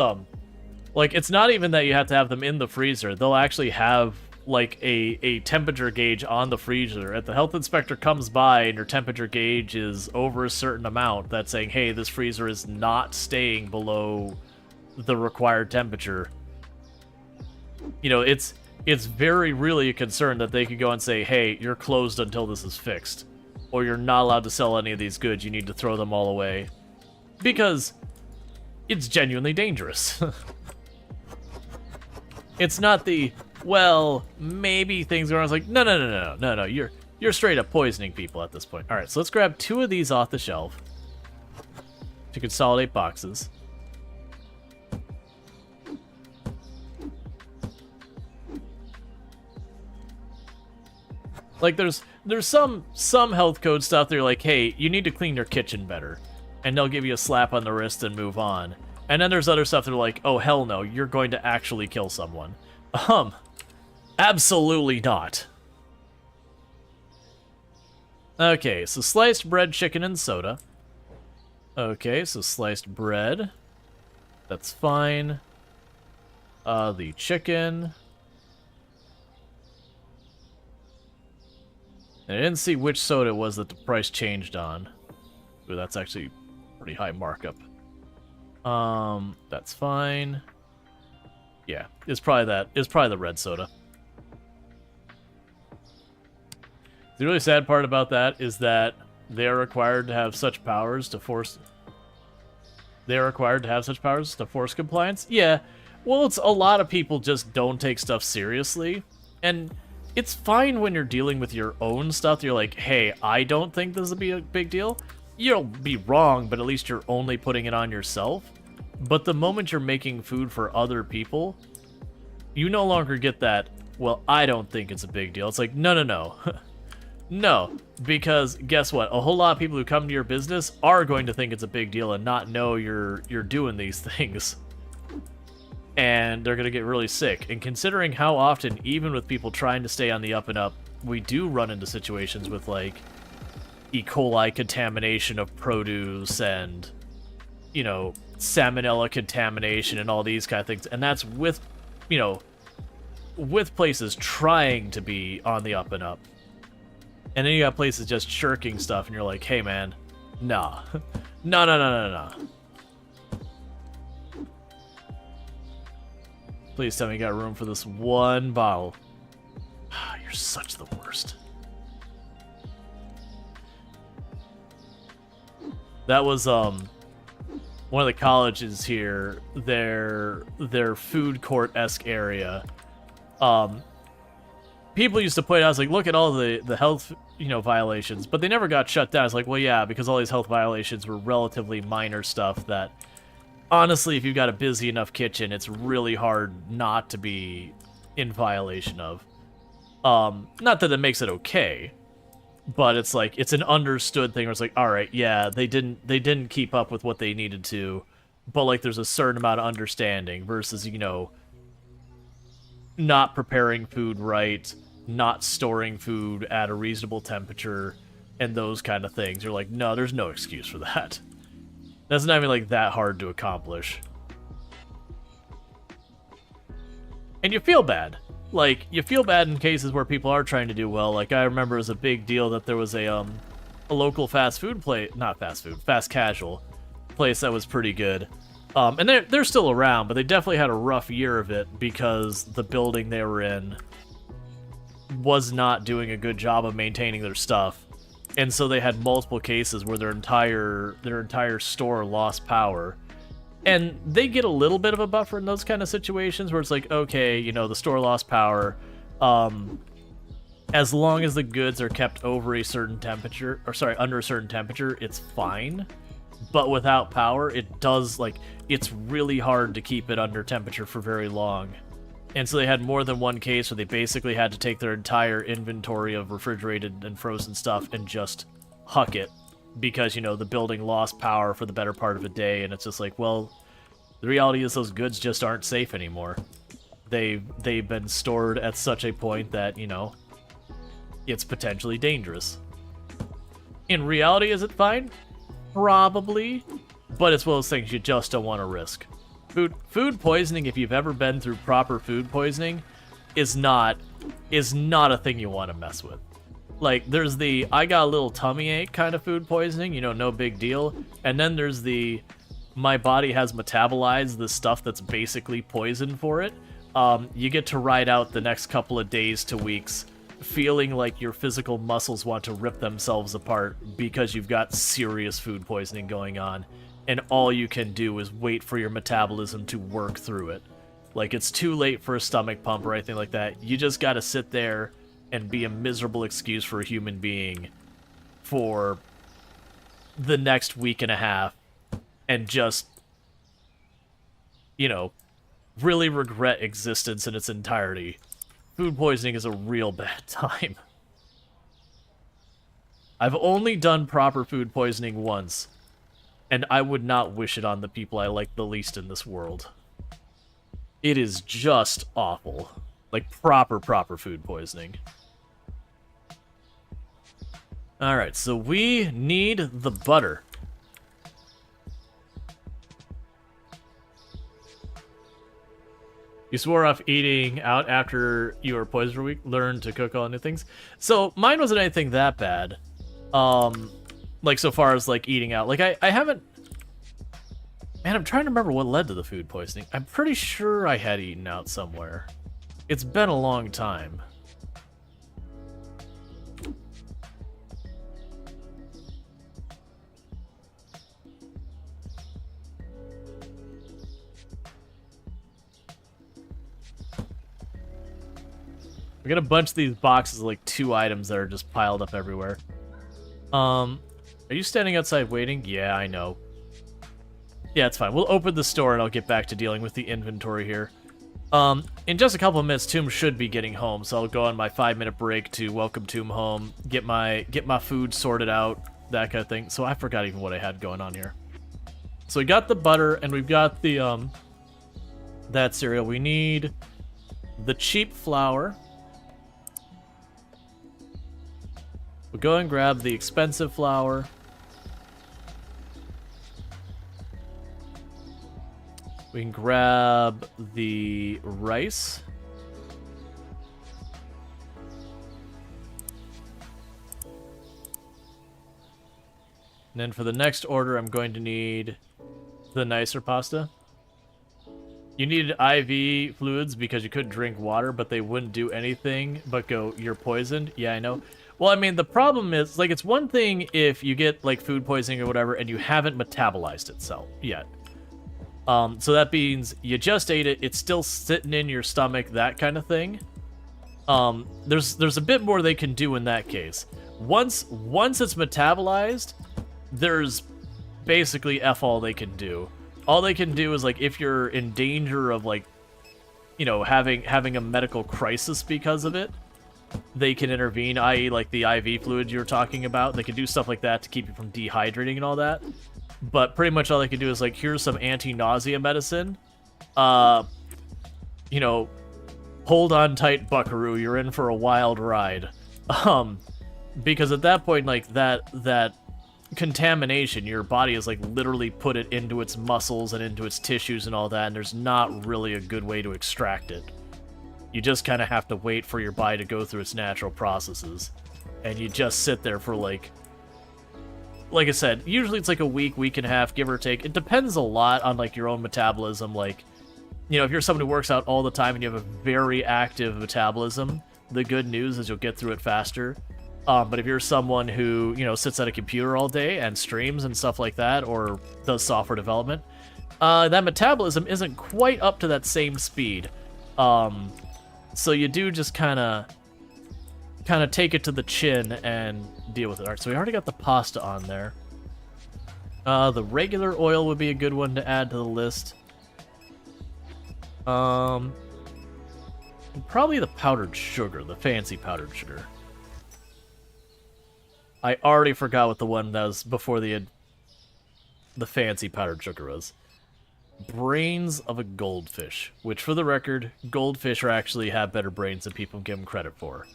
like, it's not even that you have to have them in the freezer. They'll actually have like a temperature gauge on the freezer. If the health inspector comes by and your temperature gauge is over a certain amount, that's saying, hey, this freezer is not staying below the required temperature. You know, it's very really a concern that they could go and say, hey, you're closed until this is fixed. Or you're not allowed to sell any of these goods. You need to throw them all away. Because it's genuinely dangerous. It's not the, well, maybe things are. I was like, no. You're straight up poisoning people at this point. All right, so let's grab 2 of these off the shelf to consolidate boxes. Like, there's some health code stuff that you're like, hey, you need to clean your kitchen better. And they'll give you a slap on the wrist and move on. And then there's other stuff that are like, oh, hell no, you're going to actually kill someone. Absolutely not. Okay, so sliced bread, chicken, and soda. Okay, so sliced bread. That's fine. The chicken. And I didn't see which soda it was that the price changed on. Ooh, that's actually pretty high markup. That's fine. Yeah, it's probably that. It's probably the red soda. The really sad part about that is that they are required to have such powers to force. They are required to have such powers to force compliance. Yeah, well, it's a lot of people just don't take stuff seriously, and it's fine when you're dealing with your own stuff. You're like, hey, I don't think this will be a big deal. You'll be wrong, but at least you're only putting it on yourself. But the moment you're making food for other people, you no longer get that, well, I don't think it's a big deal. It's like, no. No, because guess what? A whole lot of people who come to your business are going to think it's a big deal and not know you're doing these things. And they're going to get really sick. And considering how often, even with people trying to stay on the up and up, we do run into situations with, like, E. coli contamination of produce and, you know, salmonella contamination and all these kind of things. And that's with, you know, with places trying to be on the up and up. And then you got places just shirking stuff, and you're like, hey, man, nah. No. Please tell me you got room for this one bottle. You're such the worst. That was one of the colleges here, their food court-esque area. People used to point out, I was like, look at all the health, you know, violations, but they never got shut down. It's like, well, yeah, because all these health violations were relatively minor stuff that, honestly, if you've got a busy enough kitchen, it's really hard not to be in violation of. Not that it makes it okay, but it's like, it's an understood thing where it's like, all right, yeah, they didn't keep up with what they needed to, but like there's a certain amount of understanding versus, you know, not preparing food right, not storing food at a reasonable temperature, and those kind of things. You're like, no, there's no excuse for that. That's not even like that hard to accomplish. And you feel bad. Like, you feel bad in cases where people are trying to do well. Like, I remember it was a big deal that there was a local fast food place, not fast food, fast casual place that was pretty good. And they're still around, but they definitely had a rough year of it because the building they were in was not doing a good job of maintaining their stuff. And so they had multiple cases where their entire store lost power. And they get a little bit of a buffer in those kind of situations where it's like, okay, you know, the store lost power. As long as the goods are kept over a certain temperature, or sorry, under a certain temperature, it's fine. But without power, it does, like, it's really hard to keep it under temperature for very long. And so they had more than one case where they basically had to take their entire inventory of refrigerated and frozen stuff and just huck it. Because, you know, the building lost power for the better part of a day, and it's just like, well, the reality is those goods just aren't safe anymore. They've been stored at such a point that, you know, it's potentially dangerous. In reality, is it fine? Probably. But it's one of those things you just don't want to risk. Food poisoning, if you've ever been through proper food poisoning, is not a thing you want to mess with. Like, there's the, I got a little tummy ache kind of food poisoning, you know, no big deal. And then there's the, my body has metabolized the stuff that's basically poison for it. You get to ride out the next couple of days to weeks feeling like your physical muscles want to rip themselves apart because you've got serious food poisoning going on. And all you can do is wait for your metabolism to work through it. Like, it's too late for a stomach pump or anything like that. You just gotta sit there and be a miserable excuse for a human being for the next week and a half and just, you know, really regret existence in its entirety. Food poisoning is a real bad time. I've only done proper food poisoning once, and I would not wish it on the people I like the least in this world. It is just awful. Like, proper food poisoning. Alright, so we need the butter. You swore off eating out after you were poisoned for a week. Learn to cook all new things. So, mine wasn't anything that bad. Like, so far as, like, eating out. Like, I haven't... Man, I'm trying to remember what led to the food poisoning. I'm pretty sure I had eaten out somewhere. It's been a long time. We got a bunch of these boxes of like 2 items that are just piled up everywhere. Are you standing outside waiting? Yeah, I know. Yeah, it's fine. We'll open the store and I'll get back to dealing with the inventory here. In just a couple of minutes, Tomb should be getting home, so I'll go on my 5-minute break to welcome Tomb home, get my food sorted out, that kind of thing. So I forgot even what I had going on here. So we got the butter and we've got the that cereal. We need the cheap flour. We'll go and grab the expensive flour. We can grab the rice. And then for the next order, I'm going to need the nicer pasta. You needed IV fluids because you couldn't drink water, but they wouldn't do anything but go, you're poisoned. Yeah, I know. Well, I mean, the problem is, like, it's one thing if you get, like, food poisoning or whatever and you haven't metabolized itself yet. So that means you just ate it, it's still sitting in your stomach, that kind of thing. There's a bit more they can do in that case. Once it's metabolized, there's basically F all they can do. All they can do is, like, if you're in danger of, like, you know, having a medical crisis because of it, they can intervene, i.e. like the IV fluid you were talking about. They can do stuff like that to keep you from dehydrating and all that. But pretty much all they can do is, like, here's some anti-nausea medicine. You know, hold on tight, buckaroo, you're in for a wild ride. Because at that point, like, that contamination, your body has, like, literally put it into its muscles and into its tissues and all that, and there's not really a good way to extract it. You just kind of have to wait for your body to go through its natural processes. And you just sit there for, like I said, usually it's like a week and a half, give or take. It depends a lot on, like, your own metabolism. Like, you know, if you're someone who works out all the time and you have a very active metabolism, the good news is you'll get through it faster. But if you're someone who, you know, sits at a computer all day and streams and stuff like that, or does software development, that metabolism isn't quite up to that same speed. So you do just kind of take it to the chin and deal with it. All right, so we already got the pasta on there. The regular oil would be a good one to add to the list. Probably the powdered sugar, the fancy powdered sugar. I already forgot what the one that was before the fancy powdered sugar was. Brains of a goldfish, which, for the record, goldfish actually have better brains than people give them credit for.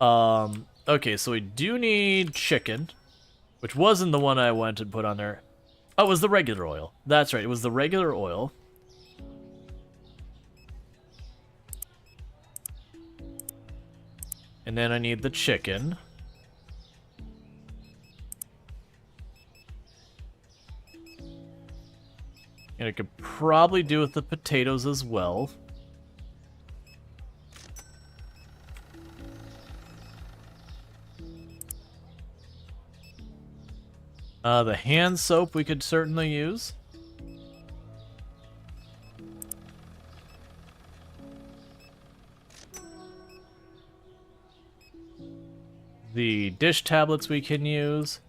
Okay, so we do need chicken, which wasn't the one I went and put on there. Oh, it was the regular oil. That's right, it was the regular oil. And then I need the chicken. And I could probably do with the potatoes as well. The hand soap we could certainly use. The dish tablets we can use.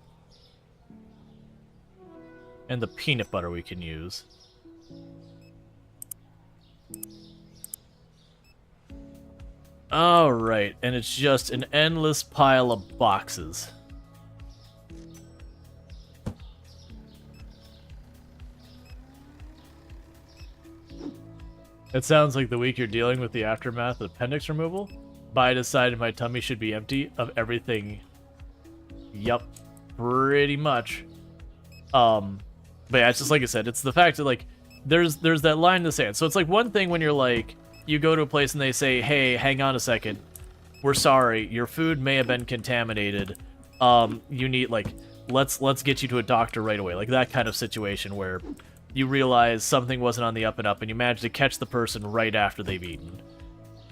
And the peanut butter we can use. Alright, and it's just an endless pile of boxes. It sounds like the week you're dealing with the aftermath of appendix removal. But I decided my tummy should be empty of everything. Yup, pretty much. But yeah, it's just like I said, it's the fact that, like, there's that line in the sand. So it's like one thing when you're like, you go to a place and they say, hey, hang on a second, we're sorry, your food may have been contaminated. You need, like, let's get you to a doctor right away. Like that kind of situation where you realize something wasn't on the up and up and you manage to catch the person right after they've eaten.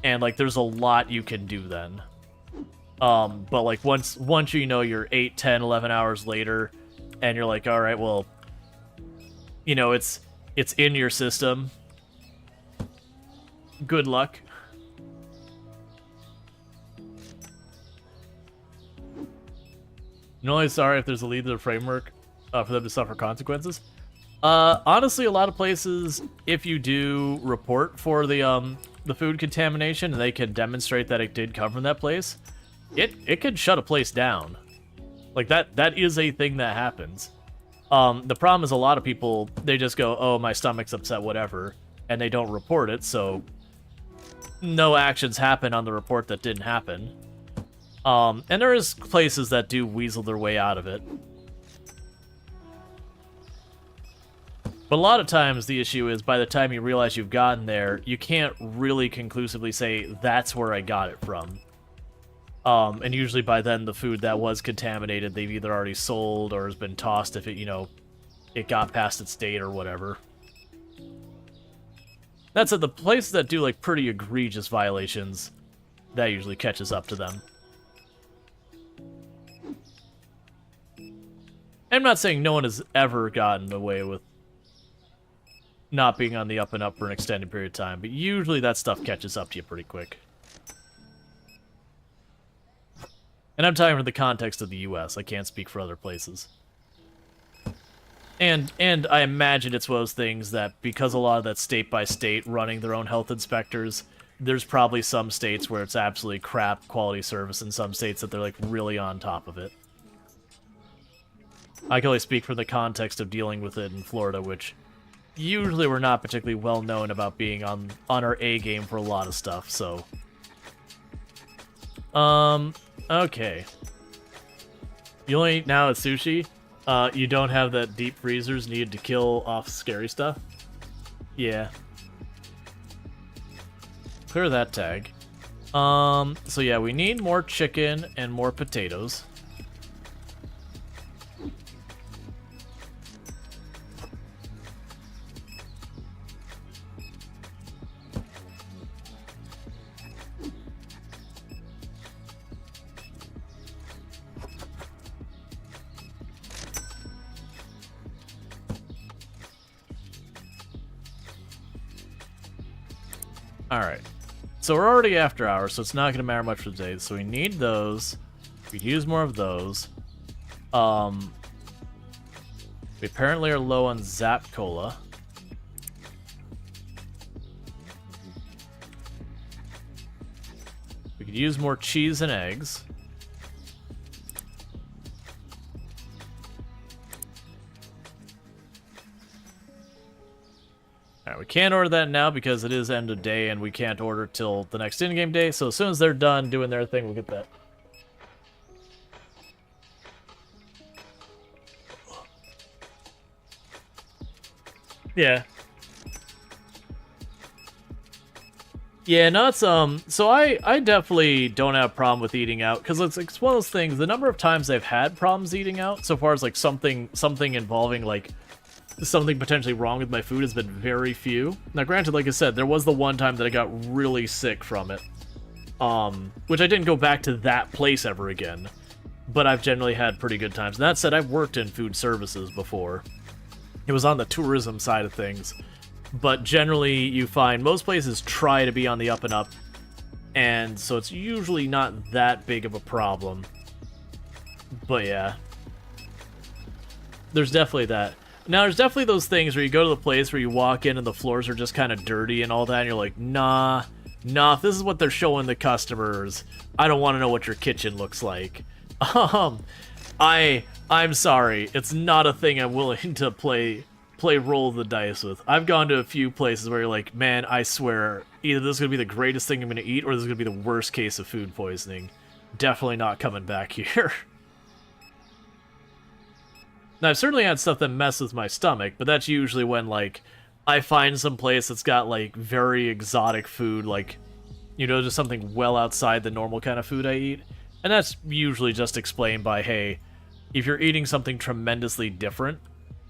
And, like, there's a lot you can do then. But, like, once you know you're 8, 10, 11 hours later and you're like, all right, well, you know, it's in your system. Good luck. You're only sorry if there's a lead to the framework for them to suffer consequences. Honestly, a lot of places, if you do report for the food contamination and they can demonstrate that it did come from that place, it could shut a place down. Like that is a thing that happens. The problem is a lot of people, they just go, oh, my stomach's upset, whatever, and they don't report it, so no actions happen on the report that didn't happen. And there is places that do weasel their way out of it. But a lot of times the issue is by the time you realize you've gotten there, you can't really conclusively say, that's where I got it from. And usually by then the food that was contaminated, they've either already sold or has been tossed if it, you know, it got past its date or whatever. That's at the places that do, like, pretty egregious violations, that usually catches up to them. I'm not saying no one has ever gotten away with not being on the up and up for an extended period of time, but usually that stuff catches up to you pretty quick. And I'm talking from the context of the US, I can't speak for other places. And I imagine it's one of those things that, because a lot of that's state by state running their own health inspectors, there's probably some states where it's absolutely crap quality service, and some states that they're, like, really on top of it. I can only speak from the context of dealing with it in Florida, which usually we're not particularly well known about being on our A game for a lot of stuff, so. Okay. You only eat now at sushi? You don't have that deep freezers needed to kill off scary stuff? Yeah. Clear that tag. So yeah, we need more chicken and more potatoes. Alright. So we're already after hours, so it's not going to matter much for today. So we need those. We use more of those. We apparently are low on Zap Cola. We could use more cheese and eggs. Alright, we can't order that now because it is end of day and we can't order till the next in-game day. So as soon as they're done doing their thing, we'll get that. Yeah. Yeah, no, it's, so I definitely don't have a problem with eating out, because it's one of those things, the number of times I've had problems eating out, so far as, like, something involving, like, something potentially wrong with my food has been very few. Now, granted, like I said, there was the one time that I got really sick from it, which I didn't go back to that place ever again, but I've generally had pretty good times. And that said, I've worked in food services before. It was on the tourism side of things. But generally, you find most places try to be on the up and up, and so it's usually not that big of a problem. But yeah. There's definitely that. Now, there's definitely those things where you go to the place where you walk in and the floors are just kind of dirty and all that, and you're like, nah, if this is what they're showing the customers, I don't want to know what your kitchen looks like. I'm sorry, it's not a thing I'm willing to play roll the dice with. I've gone to a few places where you're like, man, I swear, either this is going to be the greatest thing I'm going to eat, or this is going to be the worst case of food poisoning. Definitely not coming back here. Now, I've certainly had stuff that messes my stomach, but that's usually when, like, I find some place that's got, like, very exotic food, like, you know, just something well outside the normal kind of food I eat. And that's usually just explained by, hey, if you're eating something tremendously different,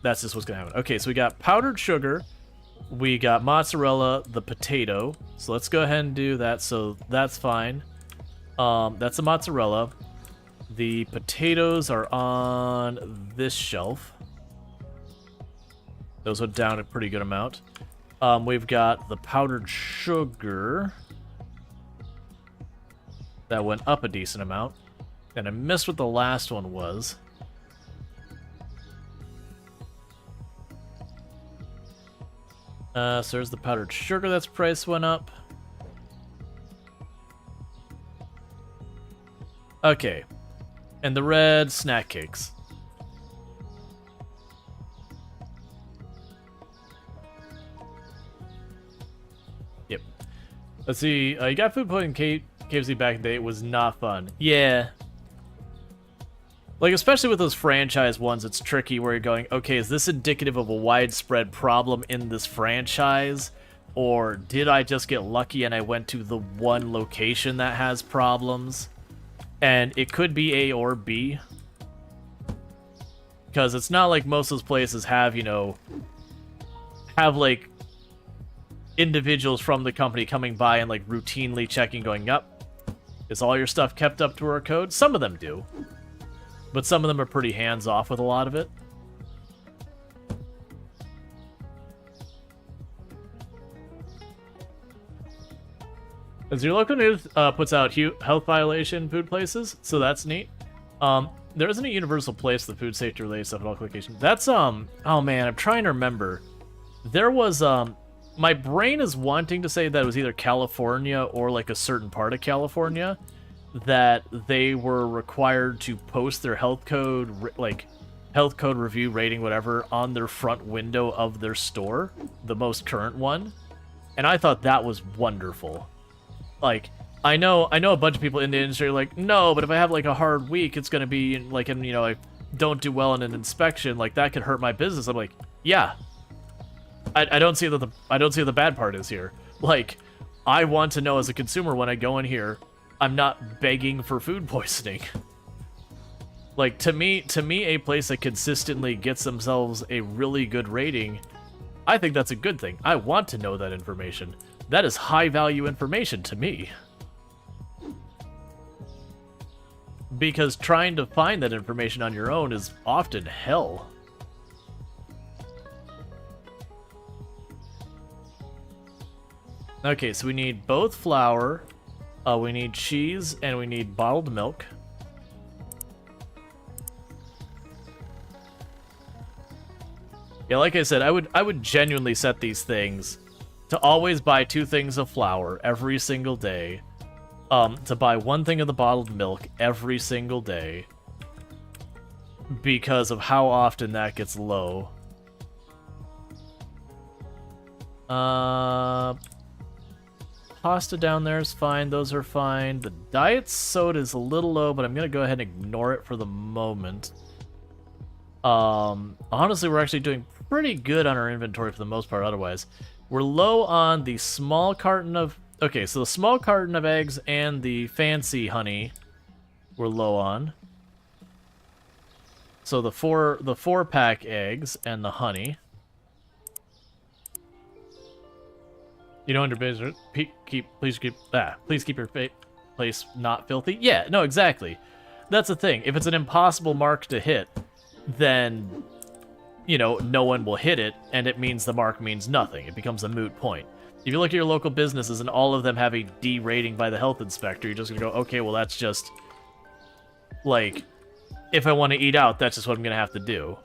that's just what's going to happen. Okay, so we got powdered sugar, we got mozzarella, the potato. So let's go ahead and do that, so that's fine. That's the mozzarella. The potatoes are on this shelf. Those went down a pretty good amount. We've got the powdered sugar. That went up a decent amount. And I missed what the last one was. So there's the powdered sugar that's price went up. Okay. And the red snack cakes. Yep. Let's see. You got food poisoning KFC back in the day. It was not fun. Yeah. Like, especially with those franchise ones, it's tricky where you're going, okay, is this indicative of a widespread problem in this franchise? Or did I just get lucky and I went to the one location that has problems? And it could be A or B. Because it's not like most of those places have, you know, like, individuals from the company coming by and, like, routinely checking, going, up, is all your stuff kept up to our code? Some of them do. But some of them are pretty hands-off with a lot of it. As your local news puts out health violation food places, so that's neat. There isn't a universal place for the food safety related stuff at all locations. That's, oh man, I'm trying to remember. There was, my brain is wanting to say that it was either California or, like, a certain part of California, that they were required to post their health health code review rating, whatever, on their front window of their store, the most current one. And I thought that was wonderful. Like, I know a bunch of people in the industry are like, no, but if I have like a hard week, it's gonna be like, and you know, I don't do well in an inspection, like that could hurt my business. I'm like, yeah. I don't see that I don't see what the bad part is here. Like, I want to know as a consumer when I go in here, I'm not begging for food poisoning. Like, to me, a place that consistently gets themselves a really good rating, I think that's a good thing. I want to know that information. That is high-value information to me. Because trying to find that information on your own is often hell. Okay, so we need both flour, we need cheese, and we need bottled milk. Yeah, like I said, I would genuinely set these things to always buy 2 things of flour every single day, to buy 1 thing of the bottled milk every single day, because of how often that gets low. Pasta down there is fine. Those are fine. The diet soda is a little low, but I'm going to go ahead and ignore it for the moment. Honestly, we're actually doing pretty good on our inventory for the most part otherwise. We're low on the small carton of... Okay, so the small carton of eggs and the fancy honey we're low on. So the 4-pack eggs and the honey. You know, under business, please keep your place not filthy. Yeah, no, exactly. That's the thing. If it's an impossible mark to hit, then, you know, no one will hit it, and it means the mark means nothing. It becomes a moot point. If you look at your local businesses and all of them have a D rating by the health inspector, you're just gonna go, okay, well, that's just, like, if I want to eat out, that's just what I'm gonna have to do.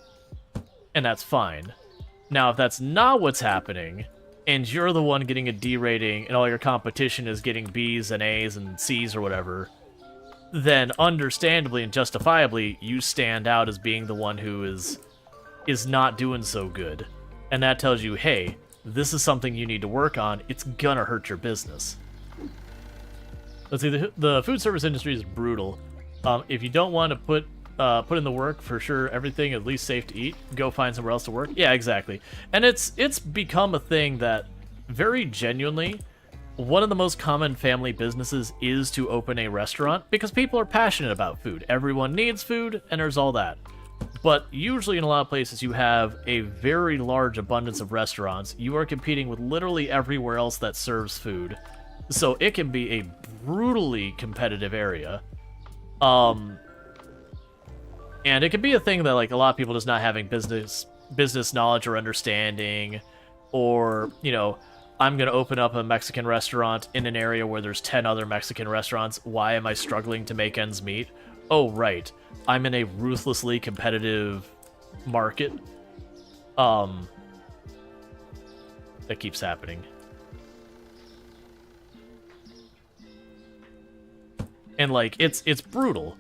And that's fine. Now, if that's not what's happening, and you're the one getting a D rating, and all your competition is getting Bs and As and Cs or whatever, then understandably and justifiably, you stand out as being the one who is not doing so good. And that tells you, hey, this is something you need to work on. It's gonna hurt your business. Let's see, the food service industry is brutal. If you don't want to put in the work, for sure, everything at least safe to eat, go find somewhere else to work. Yeah, exactly. And it's become a thing that, very genuinely, one of the most common family businesses is to open a restaurant because people are passionate about food. Everyone needs food, and there's all that. But usually in a lot of places you have a very large abundance of restaurants. You are competing with literally everywhere else that serves food. So it can be a brutally competitive area. And it can be a thing that, like, a lot of people just not having business knowledge or understanding, or, you know, I'm going to open up a Mexican restaurant in an area where there's 10 other Mexican restaurants. Why am I struggling to make ends meet? Oh, right. I'm in a ruthlessly competitive market. That keeps happening. And, like, it's brutal.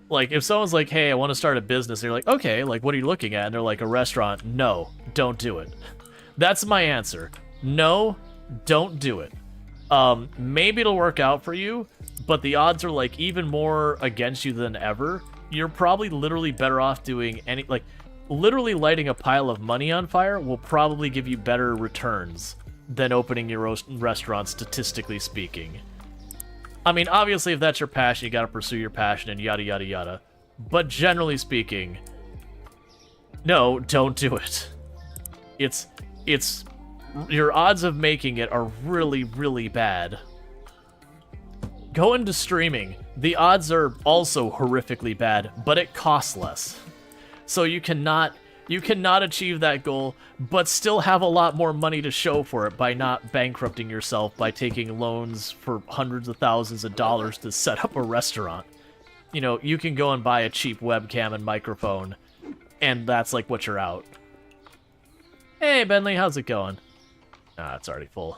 Like, if someone's like, hey, I want to start a business, they're like, okay, like, what are you looking at? And they're like, a restaurant. No, don't do it. That's my answer. No, don't do it. Maybe it'll work out for you, but the odds are, like, even more against you than ever. You're probably literally better off doing literally lighting a pile of money on fire will probably give you better returns than opening your own restaurant, statistically speaking. I mean, obviously, if that's your passion, you gotta pursue your passion and yada, yada, yada. But generally speaking, no, don't do it. Your odds of making it are really, really bad. Go into streaming. The odds are also horrifically bad, but it costs less. So you cannot achieve that goal, but still have a lot more money to show for it by not bankrupting yourself by taking loans for hundreds of thousands of dollars to set up a restaurant. You know, you can go and buy a cheap webcam and microphone, and that's like what you're out. Hey, Bentley, how's it going? Ah, it's already full.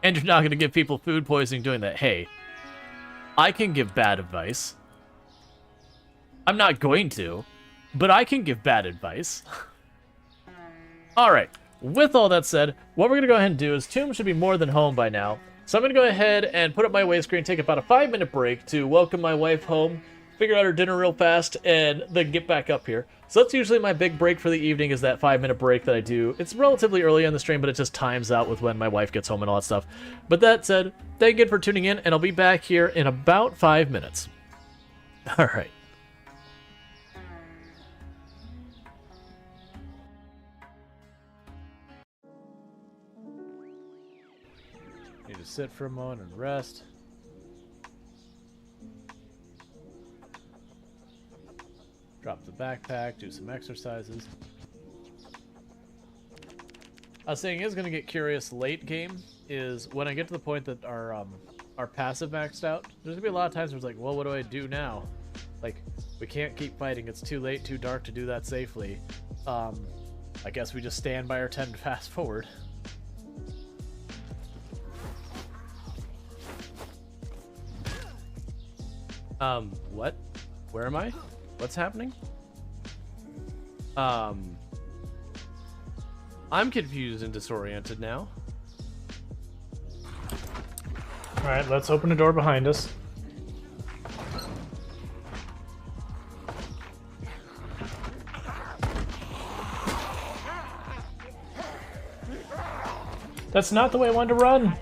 And you're not going to give people food poisoning doing that. Hey, I can give bad advice. I'm not going to, but I can give bad advice. Alright, with all that said, what we're going to go ahead and do is Tomb should be more than home by now. So I'm going to go ahead and put up my wave screen, take about a 5-minute break to welcome my wife home, figure out her dinner real fast, and then get back up here. So that's usually my big break for the evening, is that 5-minute break that I do. It's relatively early on the stream, but it just times out with when my wife gets home and all that stuff. But that said, thank you for tuning in, and I'll be back here in about 5 minutes. Alright. Need to sit for a moment and rest. Drop the backpack, do some exercises. I was saying is going to get curious late game is when I get to the point that our passive maxed out. There's going to be a lot of times where it's like, well, what do I do now? Like, we can't keep fighting. It's too late, too dark to do that safely. I guess we just stand by our 10 and fast forward. What? Where am I? What's happening? I'm confused and disoriented now. Alright, let's open the door behind us. That's not the way I wanted to run!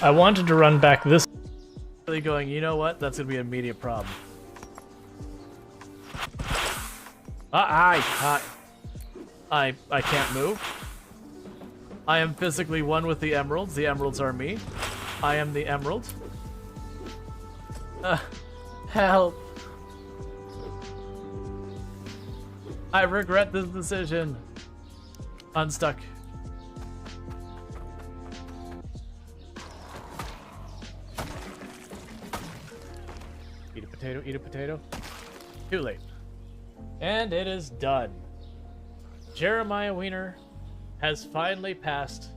I wanted to run back this. Really going, you know what? That's gonna be an immediate problem. I can't move. I am physically one with the emeralds. The emeralds are me. I am the emerald. Help. I regret this decision. Unstuck. Eat a potato, eat a potato. Too late. And it is done. Jeremiah Wiener has finally passed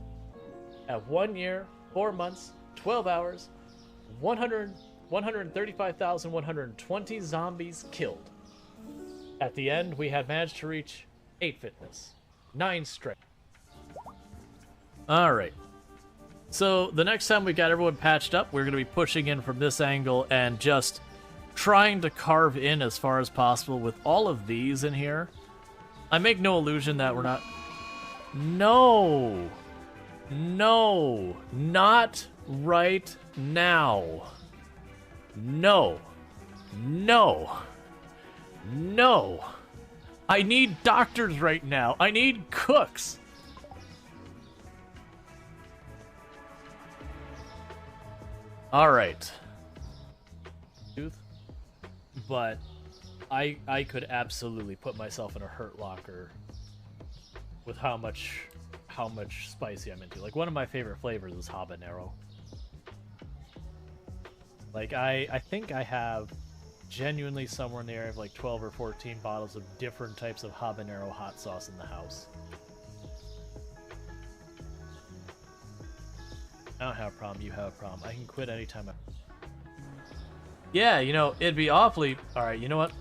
at 1 year, 4 months, 12 hours, 135,120 zombies killed. At the end, we had managed to reach 8 fitness, 9 strength. Alright. So, the next time we got everyone patched up, we're going to be pushing in from this angle and just trying to carve in as far as possible with all of these in here. I make no illusion that we're not... No! No! Not right now. No. No. No. I need doctors right now. I need cooks. Alright. But I could absolutely put myself in a hurt locker with how much spicy I'm into. Like, one of my favorite flavors is habanero. Like, I think I have genuinely somewhere in the area of like 12 or 14 bottles of different types of habanero hot sauce in the house. I don't have a problem, you have a problem. I can quit anytime I... Yeah, you know, it'd be awfully... Alright, you know what?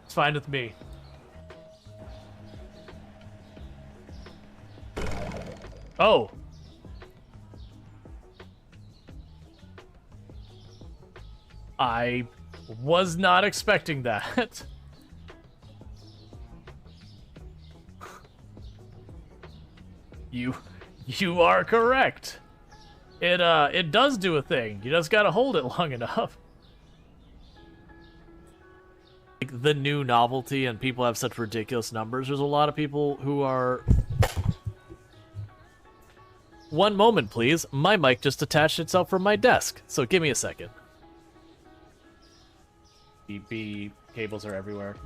It's fine with me. Oh! I was not expecting that. You are correct. It does do a thing. You just gotta hold it long enough. Like the new novelty, and people have such ridiculous numbers. There's a lot of people who are... One moment, please. My mic just detached itself from my desk, so give me a second. Beep, beep. cables are everywhere.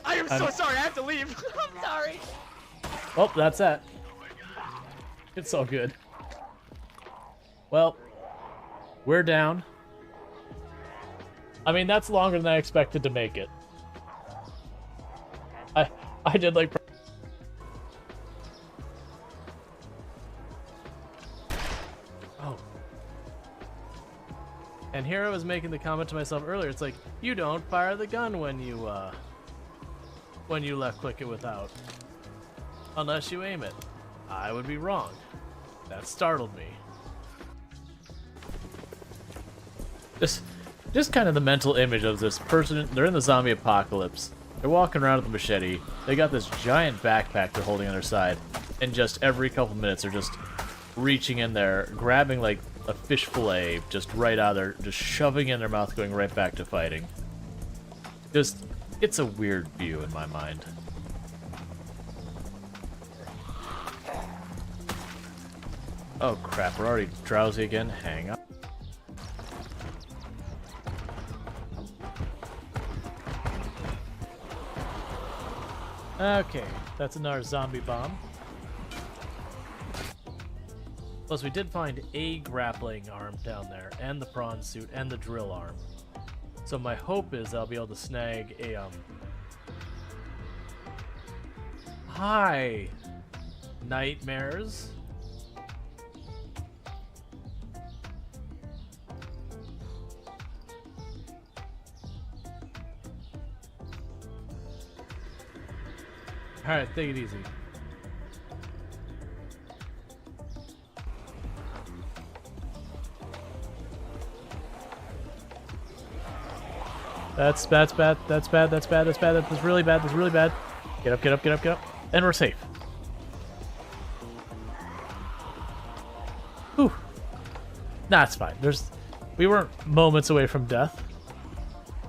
I am so sorry. I have to leave. I'm sorry. Oh, that's that. It's all good. Well, we're down. I mean, that's longer than I expected to make it. I did like... Oh. And here I was making the comment to myself earlier. It's like, you don't fire the gun when you left click it without. Unless you aim it. I would be wrong. That startled me. Just kind of the mental image of this person. They're in the zombie apocalypse. They're walking around with a machete. They got this giant backpack they're holding on their side. And just every couple minutes they're just reaching in there, grabbing like a fish fillet just right out of there, just shoving in their mouth, going right back to fighting. Just, it's a weird view in my mind. Oh crap, we're already drowsy again. Hang on. Okay, that's another zombie bomb. Plus, we did find a grappling arm down there, and the prawn suit, and the drill arm. So my hope is I'll be able to snag a, Hi! Nightmares. Alright, take it easy. That's bad, that's bad, that's bad, that's bad, that's really bad, that's really bad. Get up, get up, get up, get up. And we're safe. Whew. Nah, it's fine. We weren't moments away from death.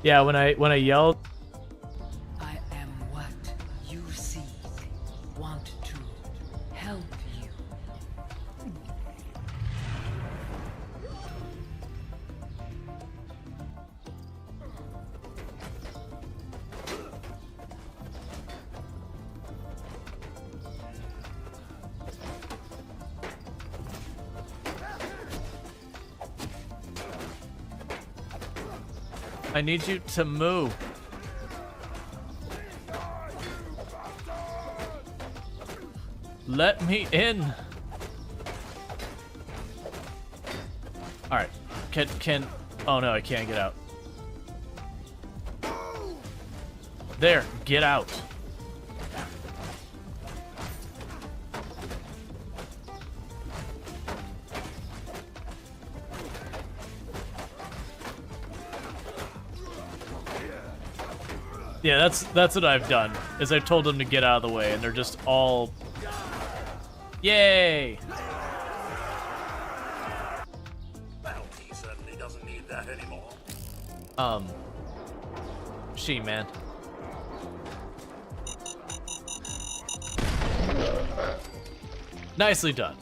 Yeah, when I yelled. I am what you seek. Want to help you. I need you to move. Let me in. All right. Can oh no, I can't get out. There, get out. Yeah, that's what I've done. Is I've told them to get out of the way, and they're just all. Yay! Well, he certainly doesn't need that anymore. She-Man. Nicely done.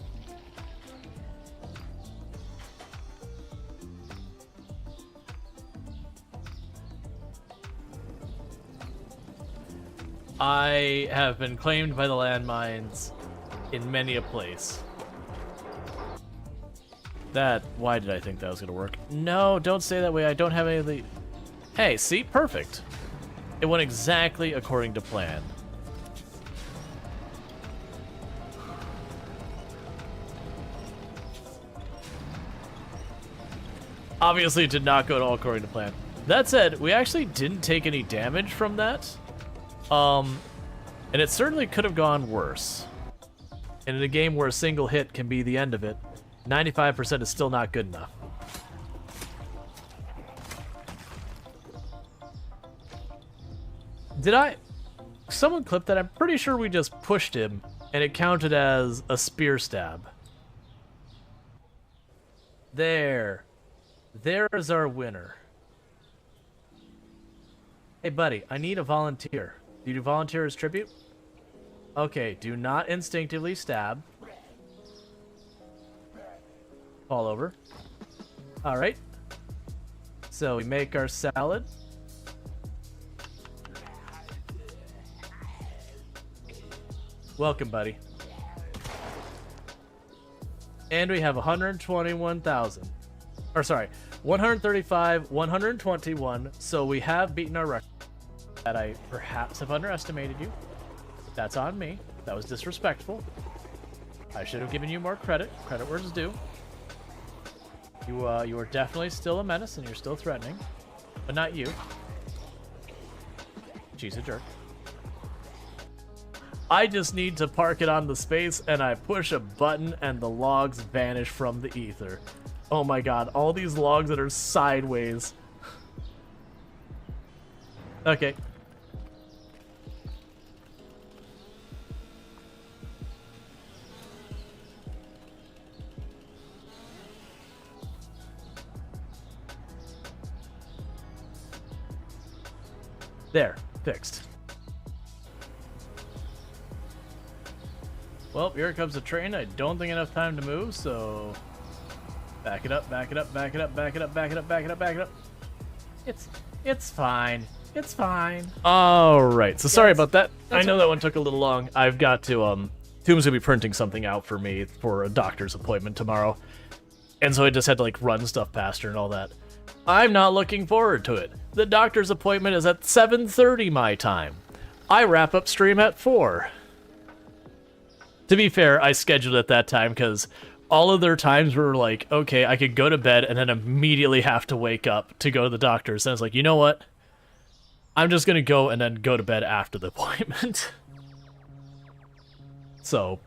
I have been claimed by the landmines in many a place. Why did I think that was gonna work? No, don't say that way. I don't have any of the... Hey, see? Perfect. It went exactly according to plan. Obviously, it did not go at all according to plan. That said, we actually didn't take any damage from that. And it certainly could have gone worse. And in a game where a single hit can be the end of it, 95% is still not good enough. Someone clipped that? I'm pretty sure we just pushed him, and it counted as a spear stab. There. There is our winner. Hey, buddy, I need a volunteer. Do you volunteer as tribute? Okay, do not instinctively stab. Fall over. All right. So we make our salad. Welcome, buddy. And we have 121,000. Or sorry, 135, 121. So we have beaten our record. That I perhaps have underestimated you. That's on me. That was disrespectful. I should have given you more credit. Credit where it's due. You are definitely still a menace and you're still threatening. But not you. She's a jerk. I just need to park it on the space and I push a button and the logs vanish from the ether. Oh my god, all these logs that are sideways. Okay. There, fixed. Well, here comes the train. I don't think enough time to move, so back it up, back it up, back it up, back it up, back it up, back it up, back it up. It's fine. It's fine. All right. So sorry about that. I know that one took a little long. I've got to Tomb's gonna be printing something out for me for a doctor's appointment tomorrow. And so I just had to like run stuff past her and all that. I'm not looking forward to it. The doctor's appointment is at 7:30 my time. I wrap up stream at 4. To be fair, I scheduled at that time because all of their times were like, okay, I could go to bed and then immediately have to wake up to go to the doctor's. And I was like, you know what? I'm just going to go and then go to bed after the appointment. So,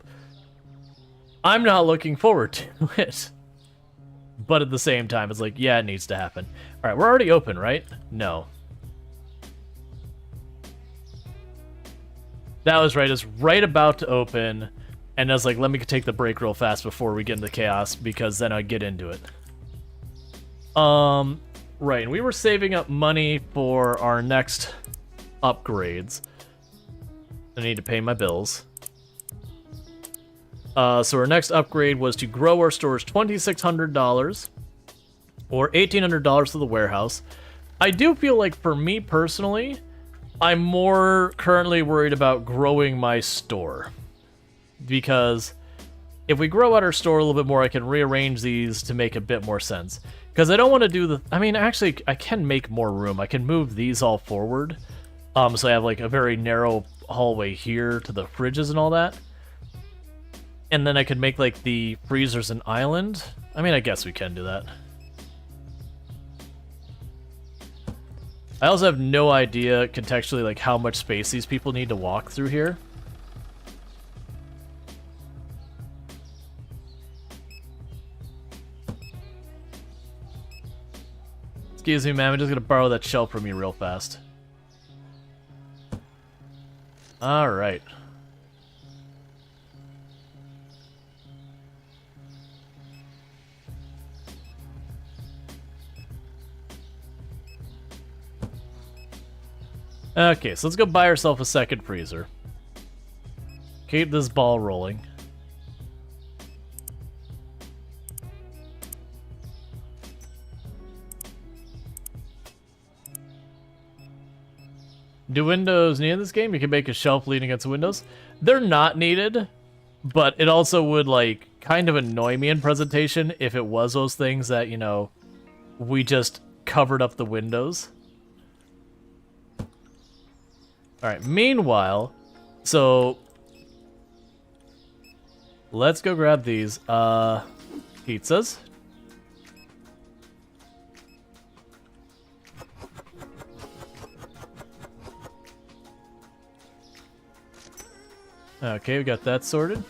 I'm not looking forward to it. But at the same time, it's like, yeah, it needs to happen. All right, we're already open, right? No. That was right. It's right about to open. And I was like, let me take the break real fast before we get into chaos, because then I'd get into it. Right, and we were saving up money for our next upgrades. I need to pay my bills. So our next upgrade was to grow our stores $2,600 or $1,800 to the warehouse. I do feel like for me personally, I'm more currently worried about growing my store. Because if we grow out our store a little bit more, I can rearrange these to make a bit more sense. Because I don't want to do the... I mean, actually, I can make more room. I can move these all forward. So I have like a very narrow hallway here to the fridges and all that. And then I could make like the freezers an island. I mean, I guess we can do that. I also have no idea contextually like how much space these people need to walk through here. Excuse me, ma'am. I'm just gonna borrow that shelf from you real fast. All right. Okay, so let's go buy ourselves a second freezer. Keep this ball rolling. Do windows need in this game? You can make a shelf leaning against the windows. They're not needed, but it also would, like, kind of annoy me in presentation if it was those things that, you know, we just covered up the windows. Alright, meanwhile, so let's go grab these pizzas. Okay, we got that sorted.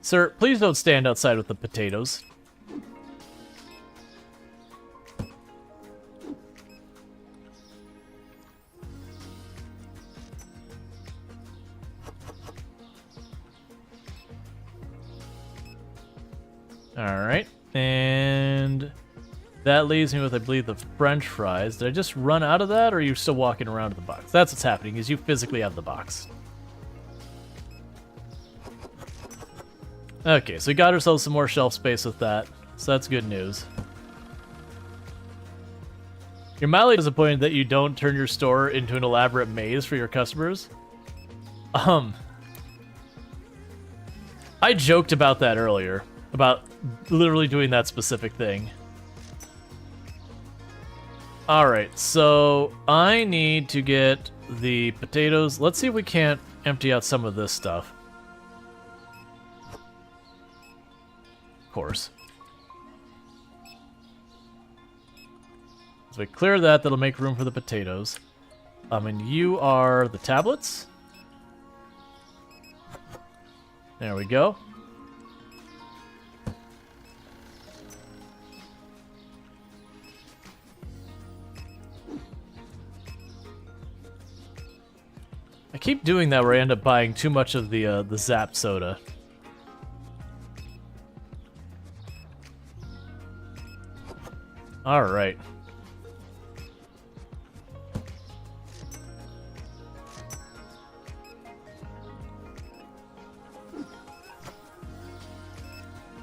Sir, please don't stand outside with the potatoes. Alright, and That leaves me with, I believe, the French fries. Did I just run out of that, or are you still walking around with the box? That's what's happening, is you physically have the box. Okay, so we got ourselves some more shelf space with that, so that's good news. You're mildly disappointed that you don't turn your store into an elaborate maze for your customers? I joked about that earlier, about literally doing that specific thing. Alright, so I need to get the potatoes. Let's see if we can't empty out some of this stuff. Of course. So we clear that, that'll make room for the potatoes. And you are the tablets. There we go. I keep doing that where I end up buying too much of the Zap soda. All right.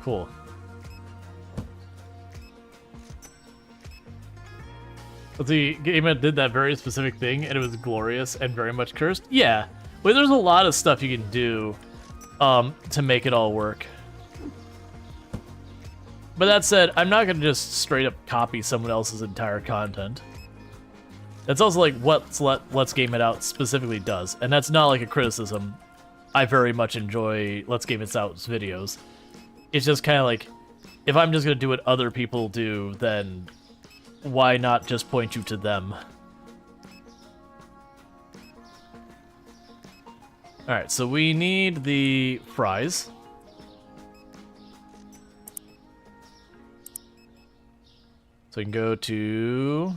Cool. The game did that very specific thing, and it was glorious and very much cursed. Yeah, well, there's a lot of stuff you can do to make it all work. But that said, I'm not going to just straight up copy someone else's entire content. That's also like what Let's Game It Out specifically does, and that's not like a criticism. I very much enjoy Let's Game It Out's videos. It's just kind of like, if I'm just going to do what other people do, then why not just point you to them? Alright, so we need the fries. So we can go to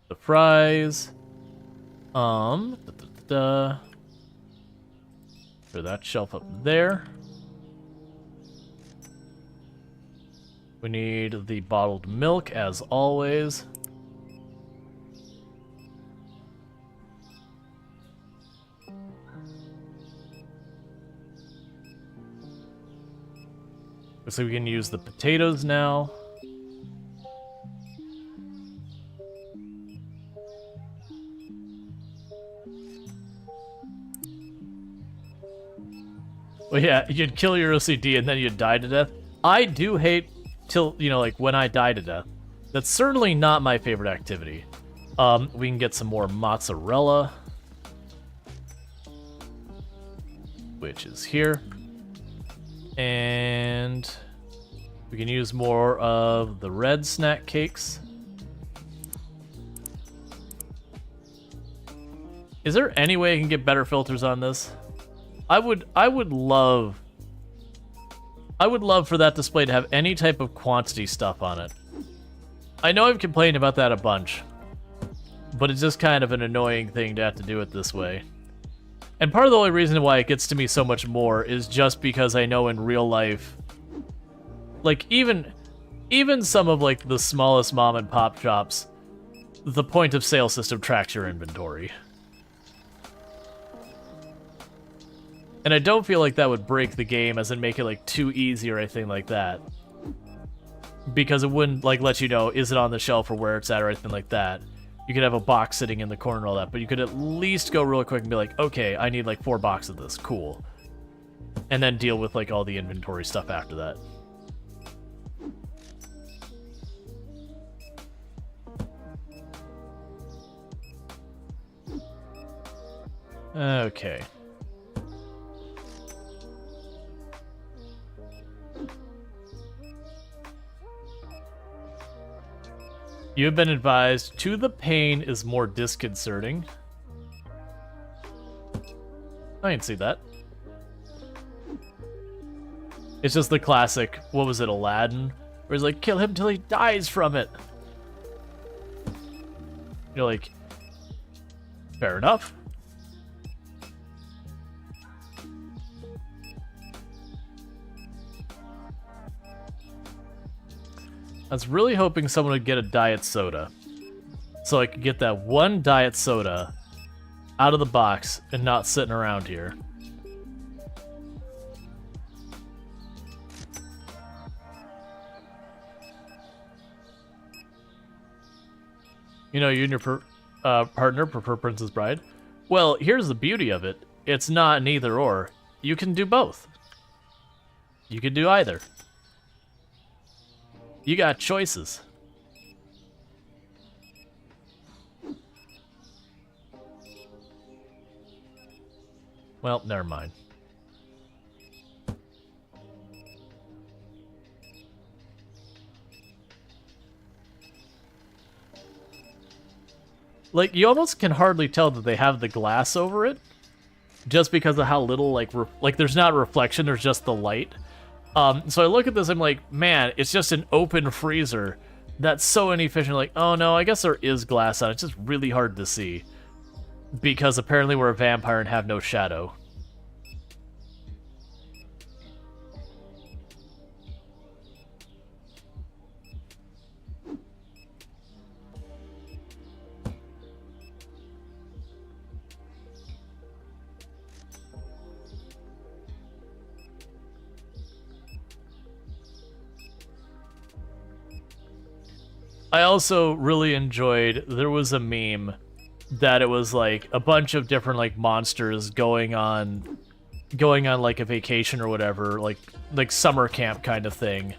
the fries. Put that shelf up there. We need the bottled milk, as always. So we can use the potatoes now. Well, yeah, you'd kill your OCD and then you'd die to death. I do hate till, you know, like when I die to death. That's certainly not my favorite activity. We can get some more mozzarella, which is here. And we can use more of the red snack cakes. Is there any way I can get better filters on this? I would love for that display to have any type of quantity stuff on it. I know I've complained about that a bunch, but it's just kind of an annoying thing to have to do it this way. And part of the only reason why it gets to me so much more is just because I know in real life, like even some of like the smallest mom and pop shops, the point of sale system tracks your inventory. And I don't feel like that would break the game as in make it like too easy or anything like that. Because it wouldn't like let you know, is it on the shelf or where it's at or anything like that. You could have a box sitting in the corner and all that, but you could at least go real quick and be like, okay, I need like 4 boxes of this, cool. And then deal with like all the inventory stuff after that. Okay. You have been advised, to the pain is more disconcerting. I can see that. It's just the classic, what was it, Aladdin? Where he's like, kill him till he dies from it. You're like, fair enough. I was really hoping someone would get a diet soda. So I could get that one diet soda out of the box and not sitting around here. You know, you and your partner prefer Princess Bride? Well, here's the beauty of it. It's not an either or. You can do both. You can do either. You got choices. Well, never mind. Like, you almost can hardly tell that they have the glass over it, just because of how little, like, there's not a reflection, there's just the light. So I look at this, I'm like, man, it's just an open freezer. That's so inefficient. Like, oh no, I guess there is glass on it. It's just really hard to see. Because apparently we're a vampire and have no shadow. I also really enjoyed, there was a meme that it was like a bunch of different like monsters going on like a vacation or whatever, like summer camp kind of thing.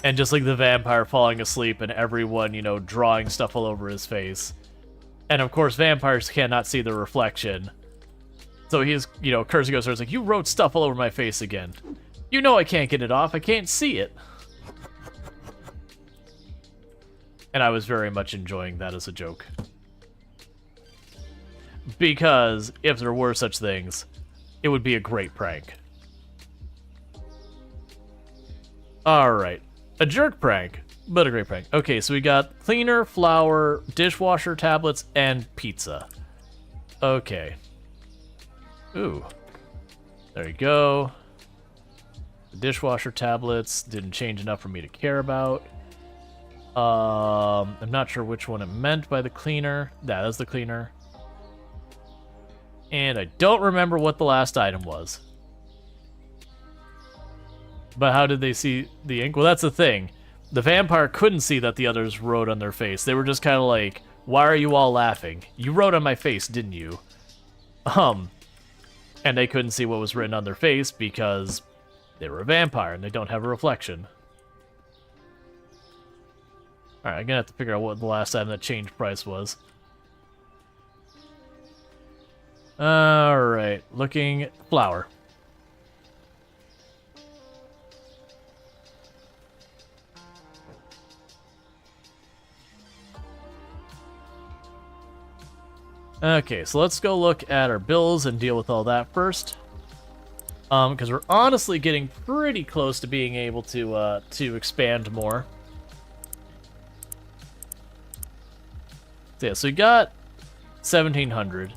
And just like the vampire falling asleep and everyone, you know, drawing stuff all over his face. And of course vampires cannot see the reflection. So he's, you know, cursing goes, like, you wrote stuff all over my face again. You know I can't get it off, I can't see it. And I was very much enjoying that as a joke. Because if there were such things, it would be a great prank. Alright. A jerk prank, but a great prank. Okay, so we got cleaner, flour, dishwasher tablets, and pizza. Okay. Ooh. There you go. The dishwasher tablets didn't change enough for me to care about. I'm not sure which one it meant by the cleaner. That's the cleaner. And I don't remember what the last item was. But how did they see the ink? Well, that's the thing. The vampire couldn't see that the others wrote on their face. They were just kind of like, why are you all laughing? You wrote on my face, didn't you? And they couldn't see what was written on their face because they were a vampire and they don't have a reflection. Alright, I'm gonna have to figure out what the last item that changed price was. Alright, looking flour. Okay, so let's go look at our bills and deal with all that first. Because we're honestly getting pretty close to being able to expand more. So yeah, so we got 1,700.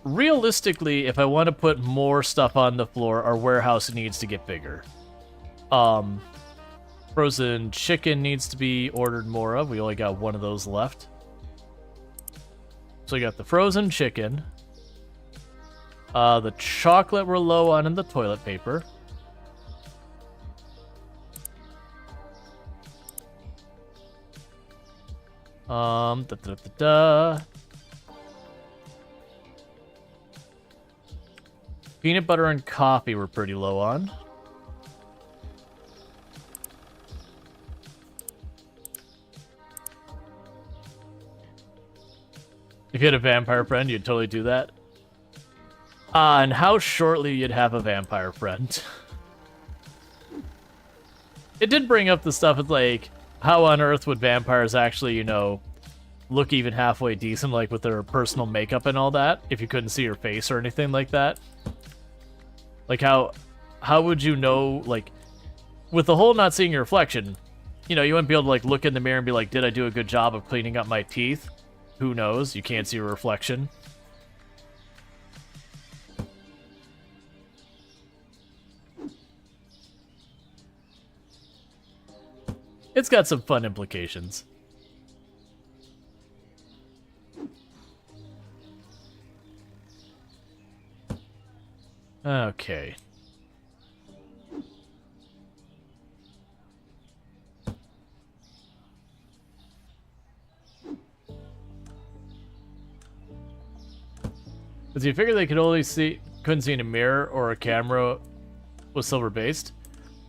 Realistically, if I want to put more stuff on the floor, our warehouse needs to get bigger. Frozen chicken needs to be ordered more of. We only got one of those left. So we got the frozen chicken. The chocolate we're low on, and the toilet paper. Peanut butter and coffee we're pretty low on. If you had a vampire friend, you'd totally do that. And how shortly you'd have a vampire friend. It did bring up the stuff with, like, how on earth would vampires actually, you know, look even halfway decent, like, with their personal makeup and all that, if you couldn't see your face or anything like that? Like, how would you know, like, with the whole not seeing your reflection, you know, you wouldn't be able to, like, look in the mirror and be like, did I do a good job of cleaning up my teeth? Who knows? You can't see a reflection. It's got some fun implications. Okay. Because you figure they could only couldn't see in a mirror or a camera was silver based.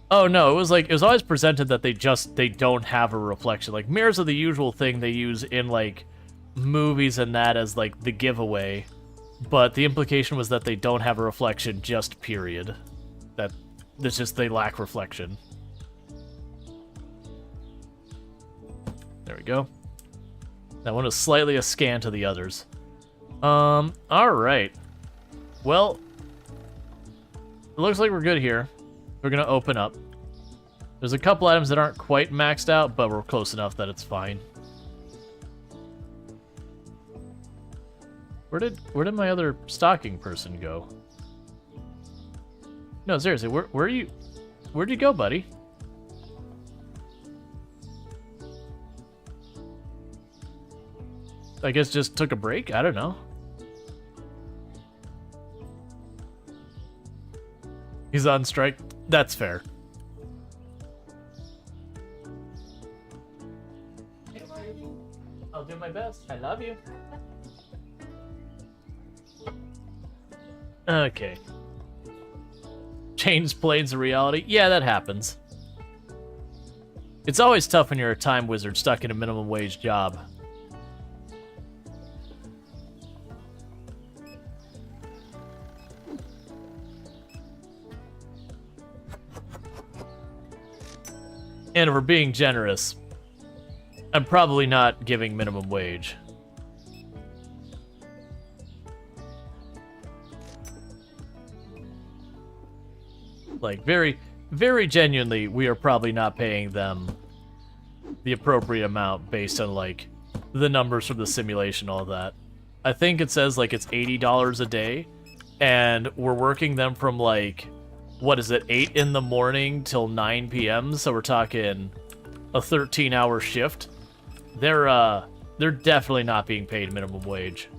Oh no, it was always presented that they don't have a reflection. Like mirrors are the usual thing they use in like movies and that as like the giveaway. But the implication was that they don't have a reflection, just period. That's just they lack reflection. There we go. That one is slightly askant to the others. Alright. Well, it looks like we're good here. We're gonna open up. There's a couple items that aren't quite maxed out, but we're close enough that it's fine. Where did my other stocking person go? No, seriously, where'd you go, buddy? I guess just took a break? I don't know. He's on strike. That's fair. I'll do my best. I love you. Okay. Change planes of reality. Yeah, that happens. It's always tough when you're a time wizard stuck in a minimum wage job. And if we're being generous, I'm probably not giving minimum wage. Like, very, very genuinely, we are probably not paying them the appropriate amount based on, like, the numbers from the simulation, all that. I think it says, like, it's $80 a day, and we're working them from, like, what is it, 8 in the morning till 9 p.m., so we're talking a 13-hour shift. They're definitely not being paid minimum wage.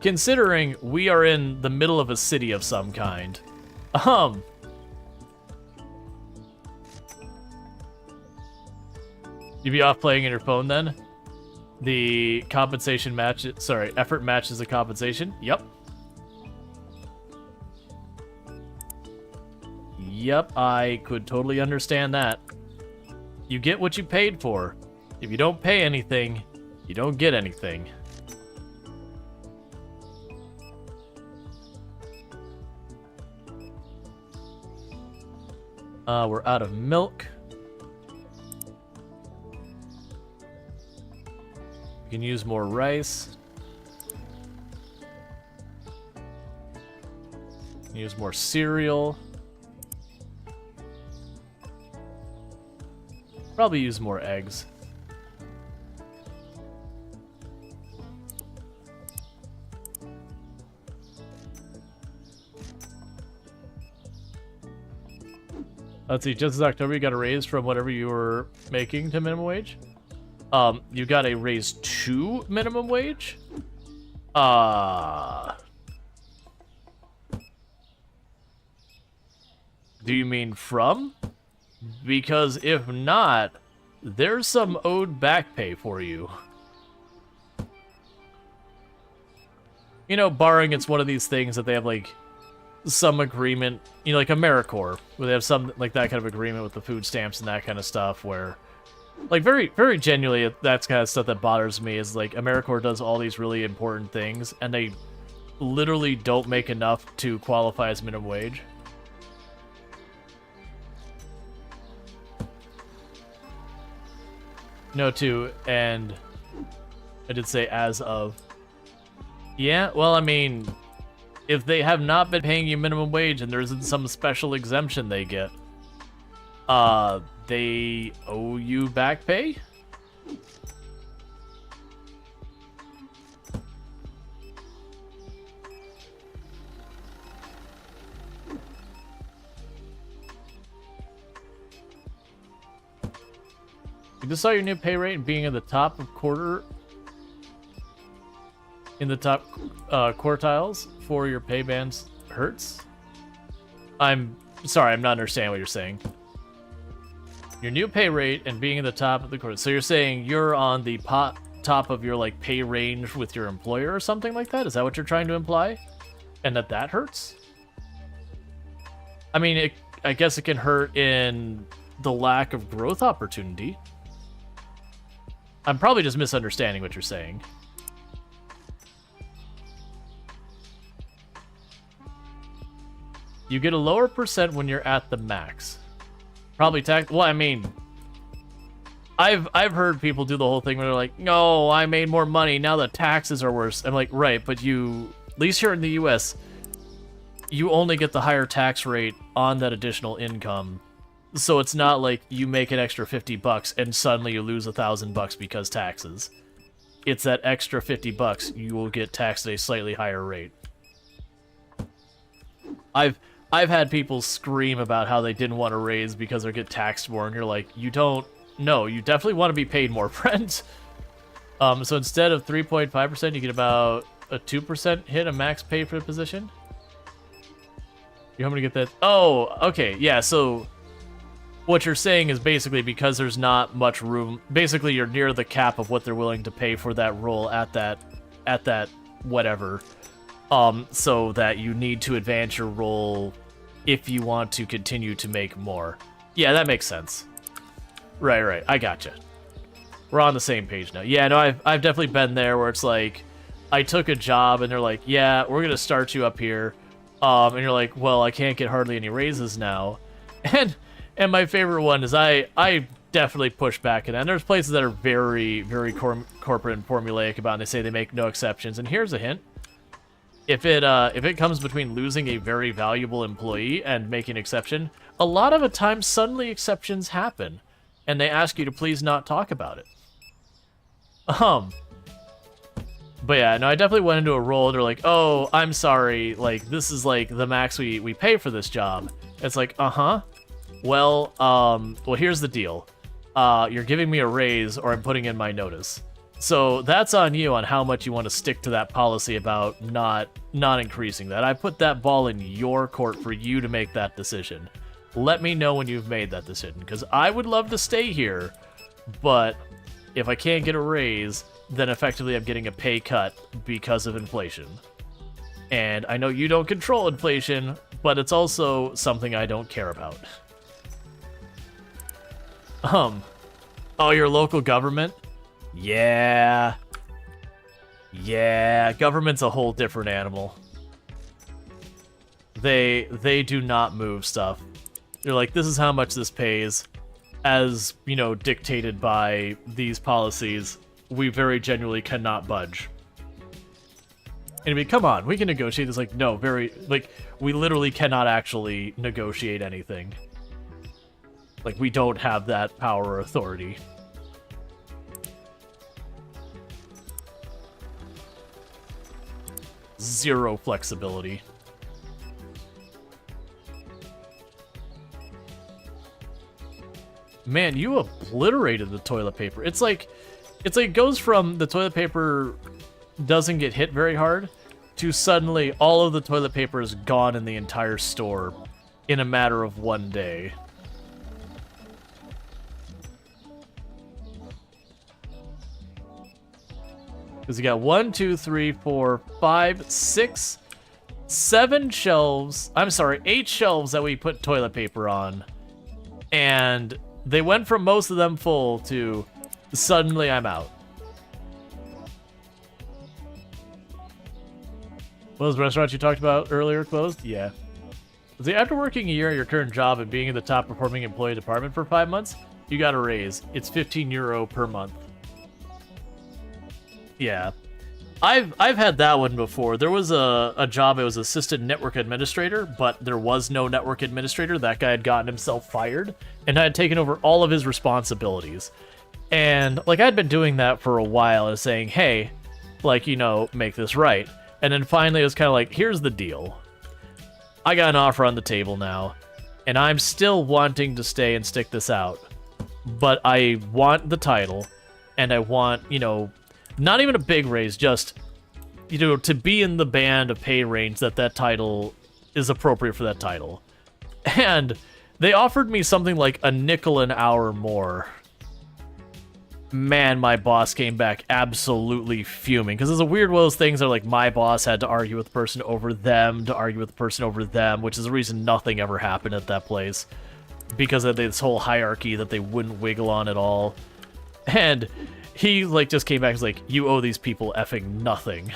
Considering we are in the middle of a city of some kind. You be off playing on your phone then? The compensation match, sorry, effort matches the compensation? Yep. Yep, I could totally understand that. You get what you paid for. If you don't pay anything, you don't get anything. We're out of milk. We can use more rice. Use more cereal. Probably use more eggs. Let's see, just as October, you got a raise from whatever you were making to minimum wage. You got a raise to minimum wage? Do you mean from? Because if not, there's some owed back pay for you. You know, barring it's one of these things that they have, like, some agreement, you know, like AmeriCorps, where they have some, like, that kind of agreement with the food stamps and that kind of stuff, where, like, very, very genuinely, that's kind of stuff that bothers me, is, like, AmeriCorps does all these really important things, and they literally don't make enough to qualify as minimum wage. No, too, and I did say as of. Yeah, well, I mean, if they have not been paying you minimum wage and there isn't some special exemption they get, they owe you back pay? This saw your new pay rate and being in the top of quarter... In the top quartiles for your pay bands hurts? I'm sorry, I'm not understanding what you're saying. Your new pay rate and being in the top of the quarter. So you're saying you're on the top of your like pay range with your employer or something like that? Is that what you're trying to imply? And that hurts? I mean, I guess it can hurt in the lack of growth opportunity. I'm probably just misunderstanding what you're saying. You get a lower percent when you're at the max. Probably tax. Well, I mean, I've heard people do the whole thing where they're like, "No, I made more money. Now the taxes are worse." I'm like, right, but you, at least here in the U.S., you only get the higher tax rate on that additional income. So it's not like you make an extra $50 and suddenly you lose $1,000 because taxes. It's that extra $50 you will get taxed at a slightly higher rate. I've had people scream about how they didn't want to raise because they get taxed more, and you're like, you don't. No, you definitely want to be paid more, friend. So instead of 3.5%, you get about a 2% hit a max pay for the position. You want me to get that? Oh, okay, yeah. So what you're saying is basically because there's not much room. Basically, you're near the cap of what they're willing to pay for that role at that whatever. So that you need to advance your role if you want to continue to make more. Yeah, that makes sense. Right, I gotcha. We're on the same page now. Yeah, no, I've definitely been there where it's like, I took a job and they're like, yeah, we're gonna start you up here. And you're like, well, I can't get hardly any raises now. And my favorite one is I definitely push back at that. And there's places that are very, very corporate and formulaic about it, and they say they make no exceptions. And here's a hint. If it comes between losing a very valuable employee and making an exception, a lot of the time suddenly exceptions happen, and they ask you to please not talk about it. But yeah, no, I definitely went into a role and they're like, oh, I'm sorry, like this is like the max we pay for this job. It's like, well, here's the deal. You're giving me a raise or I'm putting in my notice. So that's on you on how much you want to stick to that policy about not increasing that. I put that ball in your court for you to make that decision. Let me know when you've made that decision, because I would love to stay here, but if I can't get a raise, then effectively I'm getting a pay cut because of inflation. And I know you don't control inflation, but it's also something I don't care about. Oh, your local government? Yeah, government's a whole different animal. They do not move stuff. They're like, this is how much this pays, as, you know, dictated by these policies. We very genuinely cannot budge. And I mean, come on, we can negotiate. It's like, no, we literally cannot actually negotiate anything. Like, we don't have that power or authority. Zero flexibility. Man, you obliterated the toilet paper. It's like it goes from the toilet paper doesn't get hit very hard to suddenly all of the toilet paper is gone in the entire store in a matter of one day. Because you got 1, 2, 3, 4, 5, 6, 7 shelves. I'm sorry, 8 shelves that we put toilet paper on. And they went from most of them full to suddenly I'm out. What was the restaurant you talked about earlier closed? Yeah. See, after working a year at your current job and being in the top performing employee department for 5 months, you got a raise. It's €15 per month. Yeah. I've had that one before. There was a job, it was assistant network administrator, but there was no network administrator. That guy had gotten himself fired, and I had taken over all of his responsibilities. And, like, I'd been doing that for a while and saying, hey, like, you know, make this right. And then finally it was kind of like, here's the deal. I got an offer on the table now, and I'm still wanting to stay and stick this out. but I want the title, and I want, you know, not even a big raise, just, you know, to be in the band of pay range that title is appropriate for that title. And they offered me something like a nickel an hour more. Man, my boss came back absolutely fuming, because it's a weird one of those things where, like, my boss had to argue with the person over them, to argue with the person over them, which is the reason nothing ever happened at that place, because of this whole hierarchy that they wouldn't wiggle on at all. And he, like, just came back and was like, you owe these people effing nothing.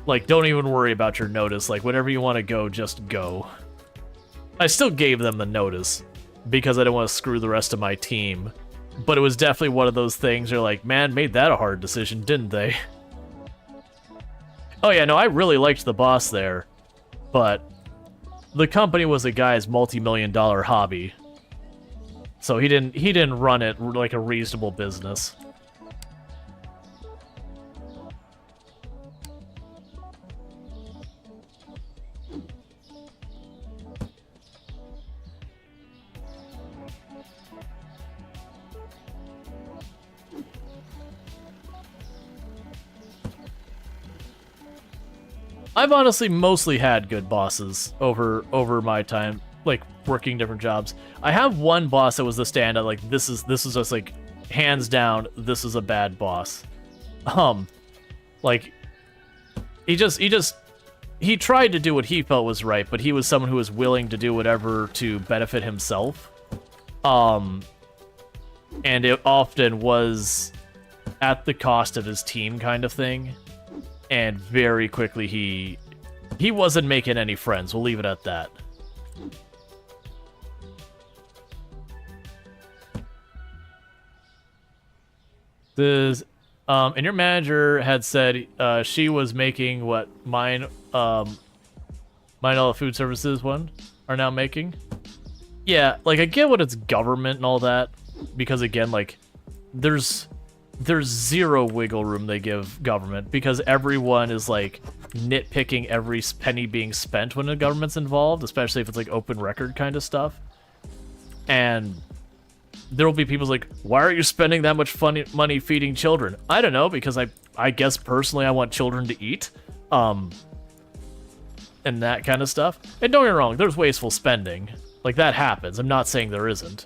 Like, don't even worry about your notice. Like, whenever you want to go, just go. I still gave them the notice, because I didn't want to screw the rest of my team. But it was definitely one of those things you're like, man, made that a hard decision, didn't they? Oh yeah, no, I really liked the boss there. But the company was a guy's multi-million-dollar hobby. So he didn't run it like a reasonable business. I've honestly mostly had good bosses over my time, like, working different jobs. I have one boss that was the standout, like, this is just, like, hands down, this is a bad boss. Like, he tried to do what he felt was right, but he was someone who was willing to do whatever to benefit himself. And it often was at the cost of his team, kind of thing. And very quickly he wasn't making any friends. We'll leave it at that. And your manager had said she was making what mine all the food services one are now making. Yeah, like, I get what it's government and all that, because again, like, there's zero wiggle room they give government, because everyone is, like, nitpicking every penny being spent when the government's involved, especially if it's, like, open record kind of stuff. And there will be people like, why are you spending that much money feeding children? I don't know, because I guess personally I want children to eat. And that kind of stuff. And don't get me wrong, there's wasteful spending. Like, that happens. I'm not saying there isn't.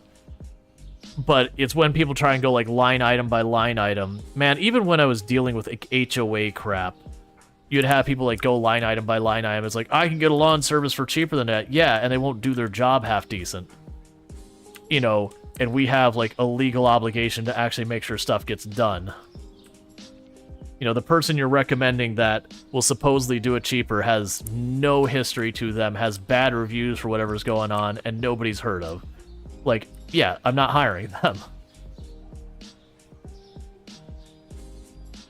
But it's when people try and go, like, line item by line item. Man, even when I was dealing with, like, HOA crap, you'd have people, like, go line item by line item. It's like, I can get a lawn service for cheaper than that. Yeah, and they won't do their job half decent. You know, and we have, like, a legal obligation to actually make sure stuff gets done. You know, the person you're recommending that will supposedly do it cheaper has no history to them, has bad reviews for whatever's going on, and nobody's heard of. Like, yeah, I'm not hiring them.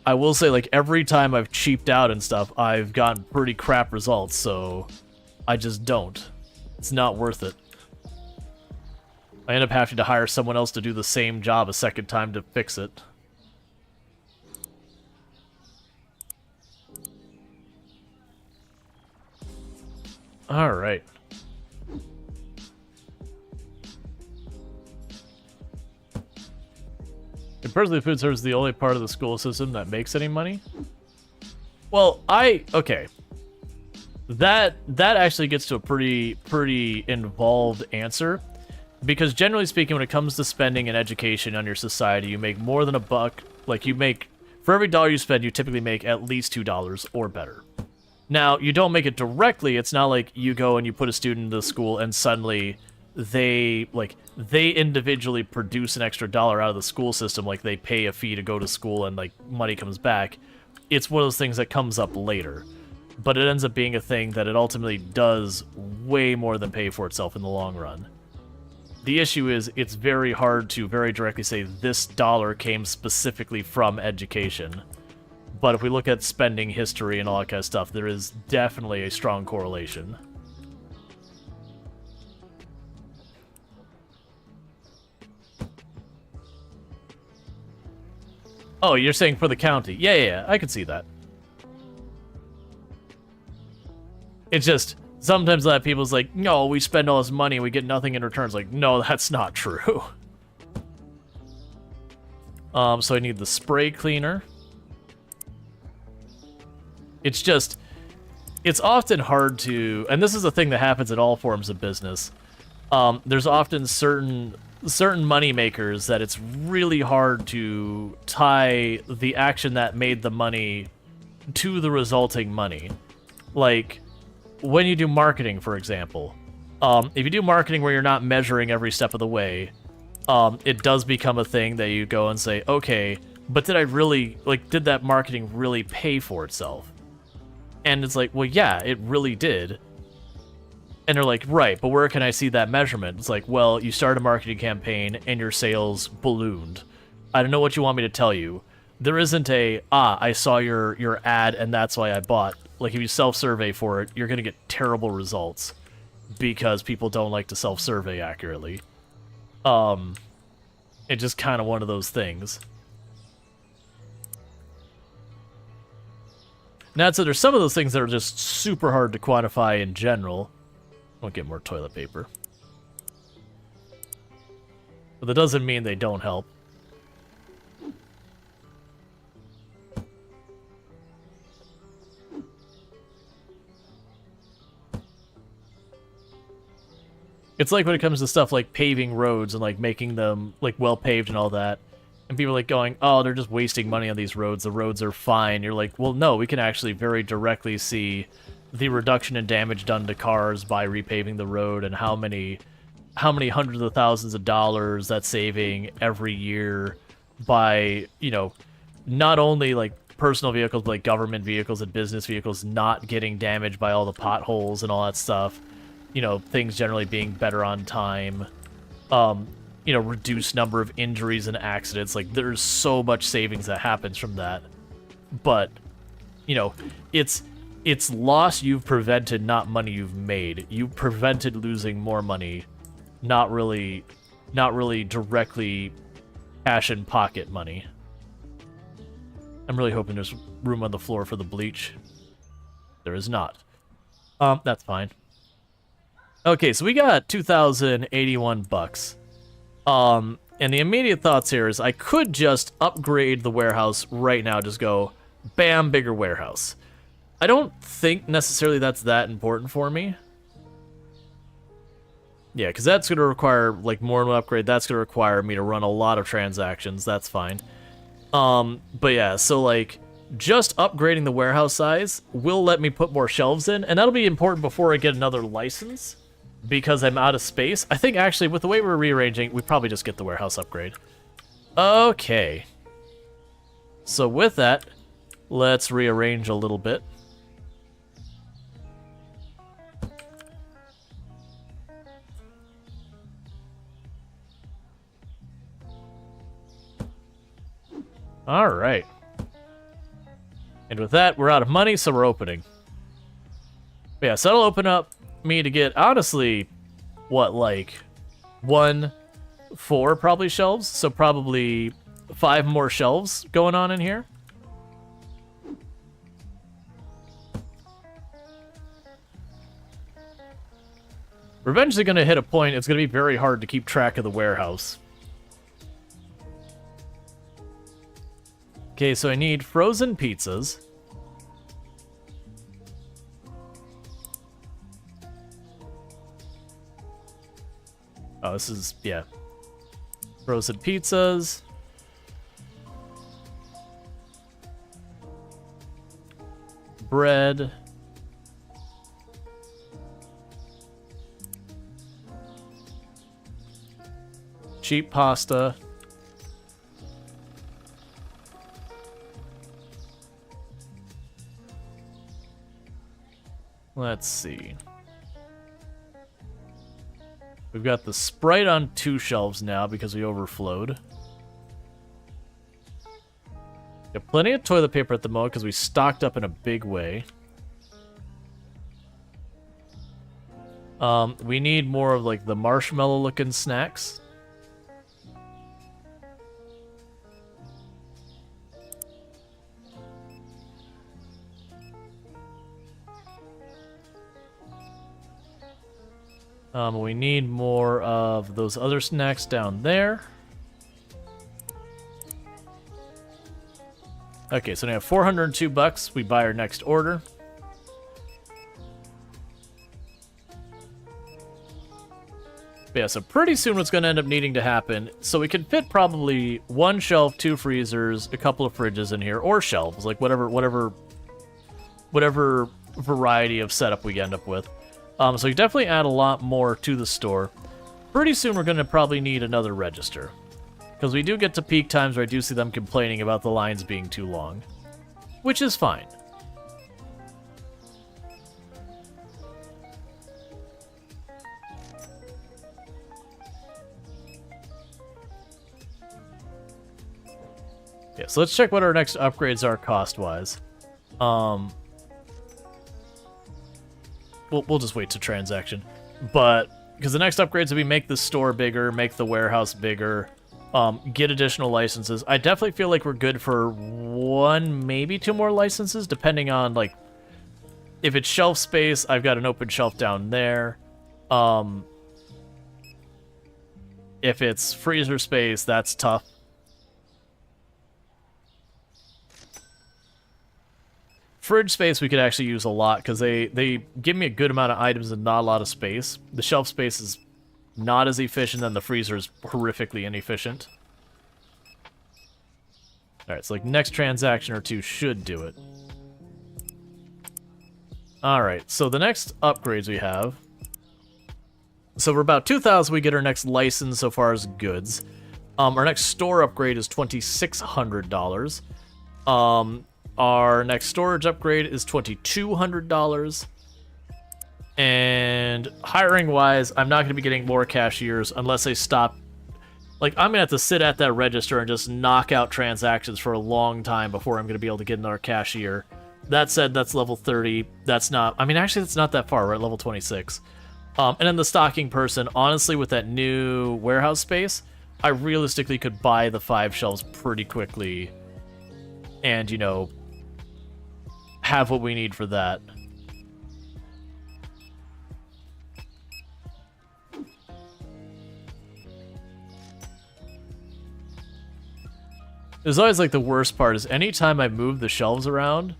I will say, like, every time I've cheaped out and stuff, I've gotten pretty crap results, so I just don't. It's not worth it. I end up having to hire someone else to do the same job a second time to fix it. Alright. Personally, food service is the only part of the school system that makes any money? Well, okay. That actually gets to a pretty involved answer. Because generally speaking, when it comes to spending and education on your society, you make more than $1. Like, you make, for every dollar you spend, you typically make at least $2 or better. Now, you don't make it directly. It's not like you go and you put a student into the school and suddenly they individually produce an extra dollar out of the school system, like they pay a fee to go to school and, like, money comes back. It's one of those things that comes up later. But it ends up being a thing that it ultimately does way more than pay for itself in the long run. The issue is, it's very hard to very directly say this dollar came specifically from education. But if we look at spending history and all that kind of stuff, there is definitely a strong correlation. Oh, you're saying for the county. Yeah, I can see that. It's just, sometimes that people's like, no, we spend all this money and we get nothing in return. It's like, no, that's not true. So I need the spray cleaner. It's just, it's often hard to, and this is a thing that happens in all forms of business. There's often certain money makers that it's really hard to tie the action that made the money to the resulting money. Like, when you do marketing, for example, if you do marketing where you're not measuring every step of the way, it does become a thing that you go and say, okay, but did I really, like, did that marketing really pay for itself? And it's like, well, yeah, it really did. And they're like, right, but where can I see that measurement? It's like, well, you started a marketing campaign and your sales ballooned. I don't know what you want me to tell you. There isn't a, I saw your ad and that's why I bought. Like, if you self-survey for it, you're going to get terrible results because people don't like to self-survey accurately. It's just kind of one of those things. Now, so there's some of those things that are just super hard to quantify in general. I'll get more toilet paper. But that doesn't mean they don't help. It's like when it comes to stuff like paving roads and like making them like well paved and all that. And people are like going, oh, they're just wasting money on these roads. The roads are fine. You're like, well, no, we can actually very directly see the reduction in damage done to cars by repaving the road and how many hundreds of thousands of dollars that's saving every year by, you know, not only like personal vehicles, but like government vehicles and business vehicles not getting damaged by all the potholes and all that stuff. You know, things generally being better on time. You know, reduced number of injuries and accidents. Like, there's so much savings that happens from that. But, you know, it's loss you've prevented, not money you've made. You've prevented losing more money, not really directly cash in pocket money. I'm really hoping there's room on the floor for the bleach. There is not. That's fine. Okay, so we got 2,081 bucks. And the immediate thoughts here is I could just upgrade the warehouse right now, just go, bam, bigger warehouse. I don't think necessarily that's that important for me. Yeah, because that's going to require, like, more of an upgrade. That's going to require me to run a lot of transactions. That's fine. But yeah, so, like, just upgrading the warehouse size will let me put more shelves in, and that'll be important before I get another license, because I'm out of space. I think, actually, with the way we're rearranging, we probably just get the warehouse upgrade. Okay. So with that, let's rearrange a little bit. All right. And with that, we're out of money, so we're opening. But yeah, so that'll open up me to get, honestly, what, like, 4 probably shelves? So probably 5 more shelves going on in here. We're eventually going to hit a point, it's going to be very hard to keep track of the warehouse. Okay, so I need frozen pizzas. Oh, this is, yeah. Frozen pizzas. Bread. Cheap pasta. Let's see. We've got the Sprite on 2 shelves now because we overflowed. Got plenty of toilet paper at the moment because we stocked up in a big way. We need more of like the marshmallow looking snacks. We need more of those other snacks down there. Okay, so now we have $402. We buy our next order. Yeah, so pretty soon what's going to end up needing to happen, so we can fit probably 1 shelf, 2 freezers, a couple of fridges in here, or shelves, like whatever variety of setup we end up with. So we definitely add a lot more to the store. Pretty soon we're going to probably need another register, because we do get to peak times where I do see them complaining about the lines being too long, which is fine. Yeah, so let's check what our next upgrades are cost-wise. We'll just wait to transaction. But, because the next upgrades will be make the store bigger, make the warehouse bigger, get additional licenses. I definitely feel like we're good for 1, maybe 2 more licenses, depending on, like, if it's shelf space, I've got an open shelf down there. If it's freezer space, that's tough. Fridge space we could actually use a lot, because they give me a good amount of items and not a lot of space. The shelf space is not as efficient, and the freezer is horrifically inefficient. Alright, so like next transaction or 2 should do it. Alright, so the next upgrades we have. So we're about 2,000, we get our next license so far as goods. Our next store upgrade is $2,600. Our next storage upgrade is $2,200. And hiring-wise, I'm not going to be getting more cashiers unless they stop. Like, I'm going to have to sit at that register and just knock out transactions for a long time before I'm going to be able to get another cashier. That said, that's level 30. That's not... I mean, actually, that's not that far, right? Level 26. And then the stocking person, honestly, with that new warehouse space, I realistically could buy the 5 shelves pretty quickly and, you know, have what we need for that. There's always, like, the worst part is anytime I move the shelves around,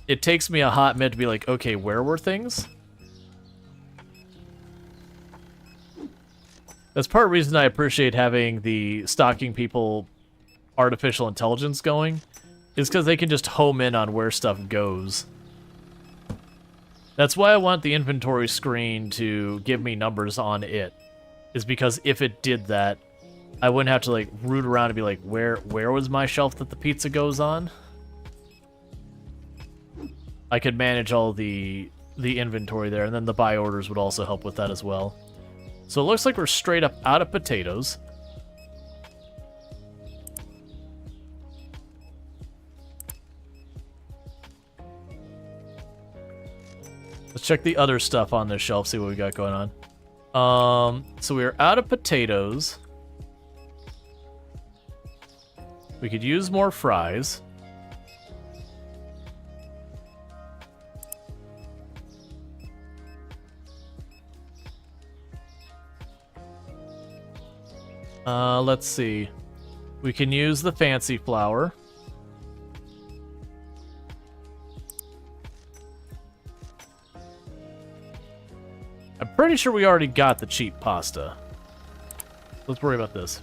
it takes me a hot minute to be like, okay, where were things? That's part of the reason I appreciate having the stocking people artificial intelligence going, is because they can just home in on where stuff goes. That's why I want the inventory screen to give me numbers on it, is because if it did that, I wouldn't have to, like, root around and be like, where was my shelf that the pizza goes on? I could manage all the inventory there, and then the buy orders would also help with that as well. So it looks like we're straight up out of potatoes. Let's check the other stuff on this shelf, see what we got going on. So we're out of potatoes. We could use more fries. Let's see. We can use the fancy flour. I'm pretty sure we already got the cheap pasta. Let's worry about this.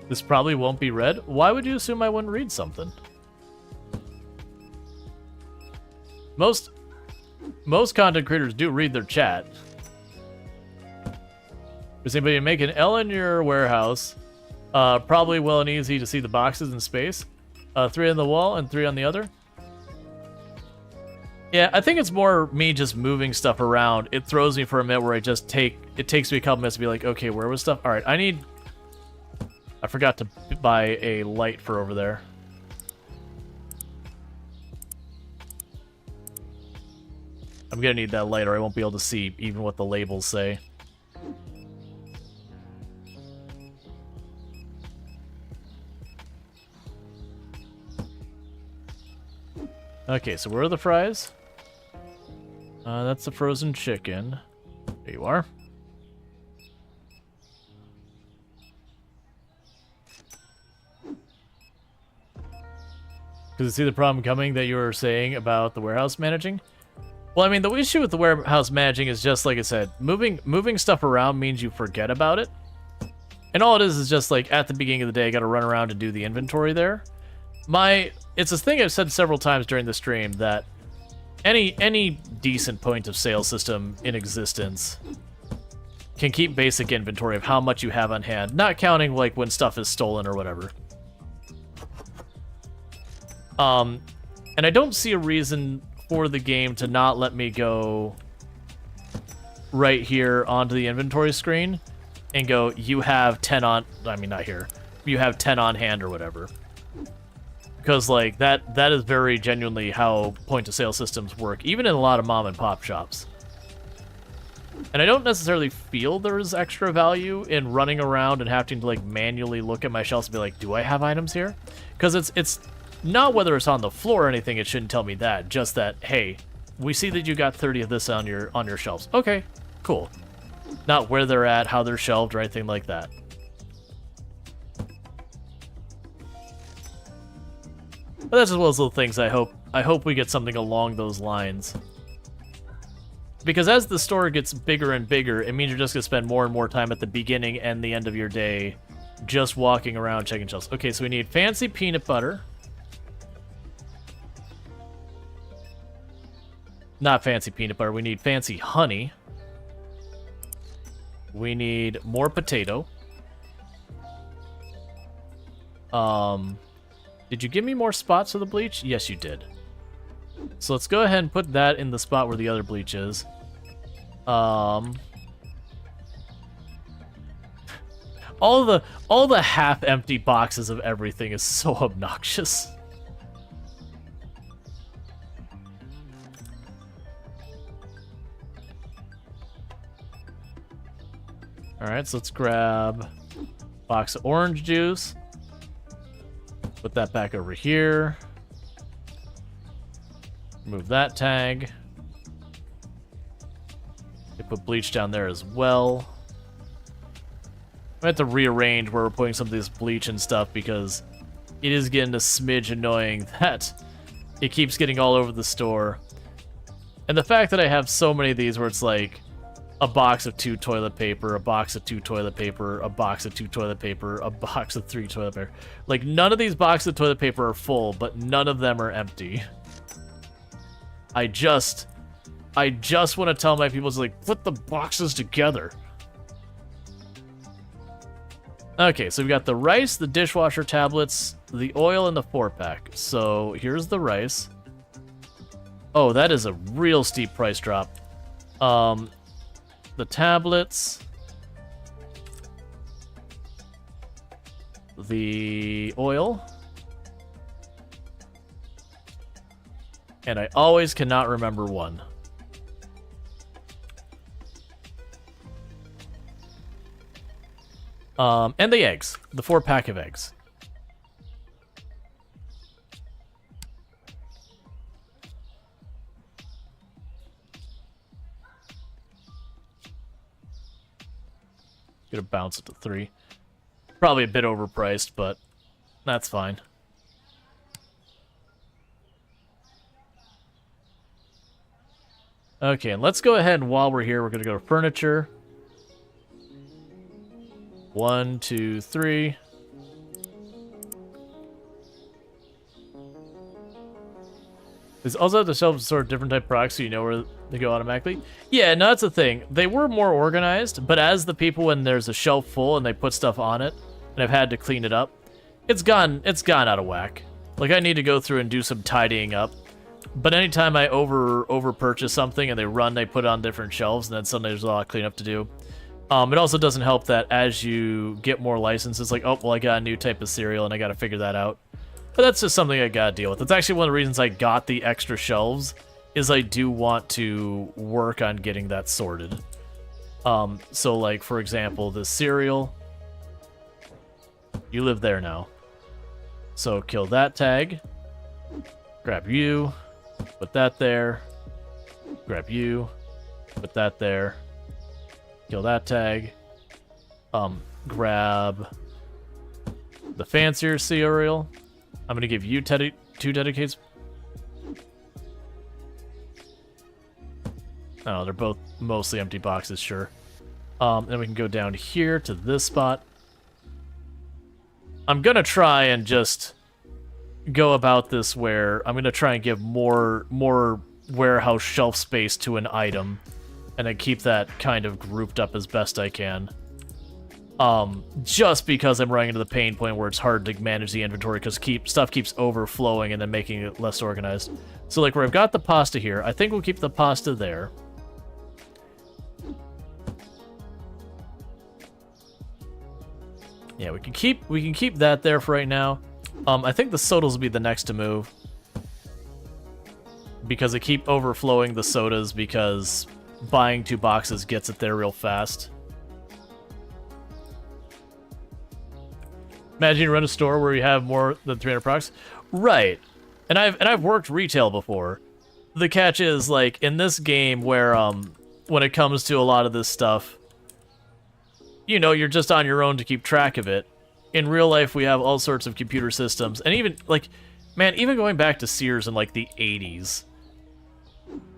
This probably won't be read. Why would you assume I wouldn't read something? Most content creators do read their chat. Is anybody make an L in your warehouse? Probably well and easy to see the boxes in space. 3 on the wall and 3 on the other. Yeah, I think it's more me just moving stuff around. It throws me for a minute where it takes me a couple minutes to be like, okay, where was stuff? All right, I forgot to buy a light for over there. I'm gonna need that light or I won't be able to see even what the labels say. Okay, so where are the fries? That's the frozen chicken. There you are. Because you see the problem coming that you were saying about the warehouse managing? Well, I mean, the issue with the warehouse managing is just, like I said, moving stuff around means you forget about it. And all it is just, like, at the beginning of the day, I gotta run around and do the inventory there. It's a thing I've said several times during the stream, that any decent point of sale system in existence can keep basic inventory of how much you have on hand, not counting, like, when stuff is stolen or whatever. And I don't see a reason for the game to not let me go right here onto the inventory screen and go, you have 10 on, I mean, not here, you have 10 on hand or whatever. Because, like, that is very genuinely how point-of-sale systems work, even in a lot of mom-and-pop shops. And I don't necessarily feel there's extra value in running around and having to, like, manually look at my shelves and be like, do I have items here? Because it's not whether it's on the floor or anything, it shouldn't tell me that. Just that, hey, we see that you got 30 of this on your shelves. Okay, cool. Not where they're at, how they're shelved, or anything like that. But that's just one of those little things I hope we get something along those lines. Because as the store gets bigger and bigger, it means you're just going to spend more and more time at the beginning and the end of your day just walking around checking shelves. Okay, so we need fancy peanut butter. Not fancy peanut butter, we need fancy honey. We need more potato. Did you give me more spots for the bleach? Yes, you did. So let's go ahead and put that in the spot where the other bleach is. All the half-empty boxes of everything is so obnoxious. Alright, so let's grab a box of orange juice. Put that back over here. Move that tag. They put bleach down there as well. I have to rearrange where we're putting some of this bleach and stuff because it is getting a smidge annoying that it keeps getting all over the store. And the fact that I have so many of these where it's like a box of 2 toilet paper, a box of 2 toilet paper, a box of 2 toilet paper, a box of 3 toilet paper. Like, none of these boxes of toilet paper are full, but none of them are empty. I just want to tell my people, it's like, put the boxes together. Okay, so we've got the rice, the dishwasher tablets, the oil, and the 4-pack. So here's the rice. Oh, that is a real steep price drop. The tablets, the oil, and I always cannot remember one. And the eggs, the 4-pack of eggs. Gonna bounce it to 3. Probably a bit overpriced, but that's fine. Okay, and let's go ahead and while we're here, we're gonna go to furniture. 1, 2, 3. There's also the shelves sort of different type of products so you know where they go automatically. Yeah, no, that's the thing. They were more organized, but as the people, when there's a shelf full and they put stuff on it, and I've had to clean it up, it's gone out of whack. Like, I need to go through and do some tidying up. But anytime I over purchase something and they put it on different shelves, and then suddenly there's a lot of cleanup to do. It also doesn't help that as you get more licenses, like, oh, well, I got a new type of cereal and I gotta figure that out. But that's just something I gotta deal with. It's actually one of the reasons I got the extra shelves, is I do want to work on getting that sorted. So, like, for example, the cereal, you live there now. So kill that tag, grab you, put that there, grab you, put that there, kill that tag, grab the fancier cereal. I'm gonna give you two dedicates. Oh, they're both mostly empty boxes, sure. Then we can go down here to this spot. I'm gonna try and just go about this where I'm gonna try and give more warehouse shelf space to an item, and then keep that kind of grouped up as best I can. Just because I'm running into the pain point where it's hard to manage the inventory because stuff keeps overflowing and then making it less organized. So like where I've got the pasta here, I think we'll keep the pasta there. Yeah, we can keep that there for right now. I think the sodas will be the next to move. Because they keep overflowing the sodas because buying 2 boxes gets it there real fast. Imagine you run a store where you have more than 300 products. Right. And I've worked retail before. The catch is like in this game where when it comes to a lot of this stuff, you know, you're just on your own to keep track of it. In real life, we have all sorts of computer systems, and even like, man, even going back to Sears in like the 80s,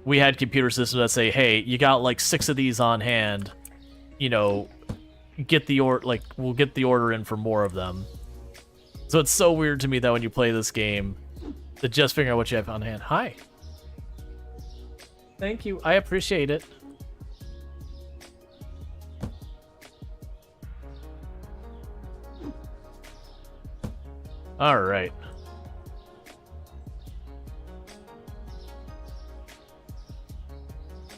we had computer systems that say, "Hey, you got like 6 of these on hand, you know, get the we'll get the order in for more of them." So it's so weird to me that when you play this game, to just figure out what you have on hand. Hi. Thank you. I appreciate it. All right.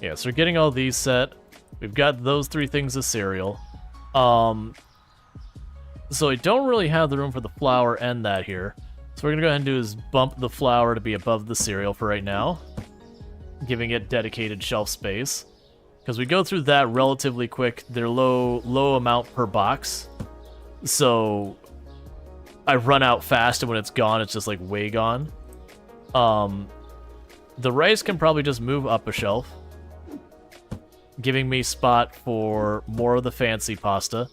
Yeah, so we're getting all these set. We've got those 3 things of cereal. So I don't really have the room for the flour and that here. So what we're gonna go ahead and do is bump the flour to be above the cereal for right now, giving it dedicated shelf space. Because we go through that relatively quick. They're low amount per box. So I run out fast, and when it's gone, it's just like way gone. The rice can probably just move up a shelf, giving me spot for more of the fancy pasta.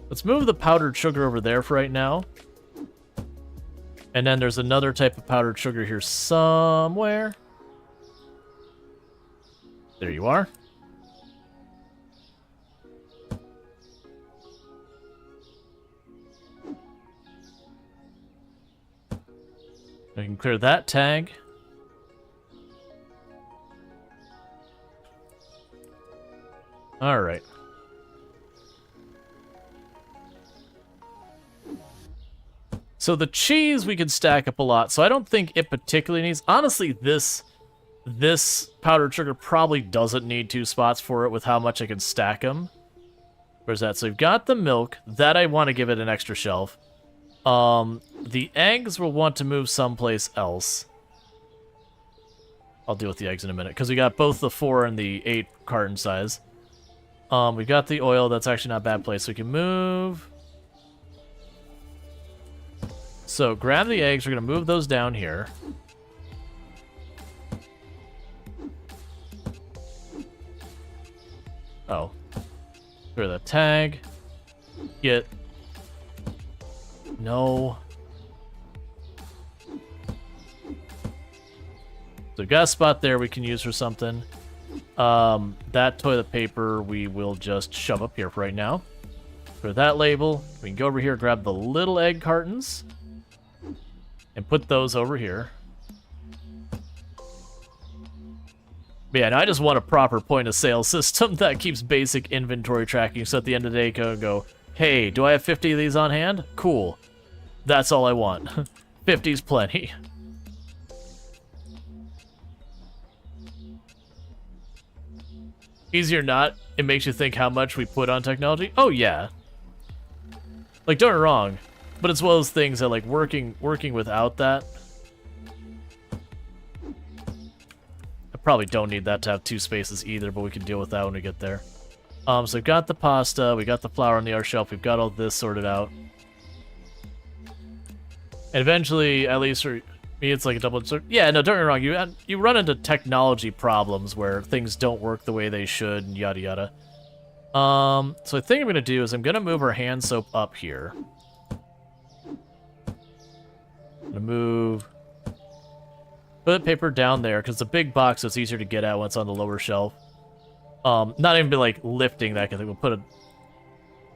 Let's move the powdered sugar over there for right now. And then there's another type of powdered sugar here somewhere. There you are. I can clear that tag. All right. So the cheese we could stack up a lot, so I don't think it particularly needs... Honestly, this powdered sugar probably doesn't need 2 spots for it with how much I can stack them. Where's that? So we've got the milk. That I want to give it an extra shelf. The eggs will want to move someplace else. I'll deal with the eggs in a minute, because we got both the 4 and the 8 carton size. We've got the oil. That's actually not a bad place. So we can move... So grab the eggs. We're going to move those down here. Oh. Clear the tag. Get... No. So we've got a spot there we can use for something. That toilet paper we will just shove up here for right now. For that label, we can go over here, grab the little egg cartons, and put those over here. But yeah, and I just want a proper point of sale system that keeps basic inventory tracking, so at the end of the day, go, hey, do I have 50 of these on hand? Cool. That's all I want. 50's plenty. Easier not, it makes you think how much we put on technology. Oh yeah. Like, don't get me wrong, but it's one of those things that, like, working without that, I probably don't need that to have 2 spaces either, but we can deal with that when we get there. So we've got the pasta, we got the flour on the art shelf, we've got all this sorted out. And eventually, at least for me, it's like a double... Yeah, no, don't get me wrong, you run into technology problems where things don't work the way they should, and yada yada. So I think I'm going to do is I'm going to move our hand soap up here. I'm gonna move toilet paper down there, because it's a big box, so it's easier to get at when it's on the lower shelf. Not even be like lifting that, because we'll put it...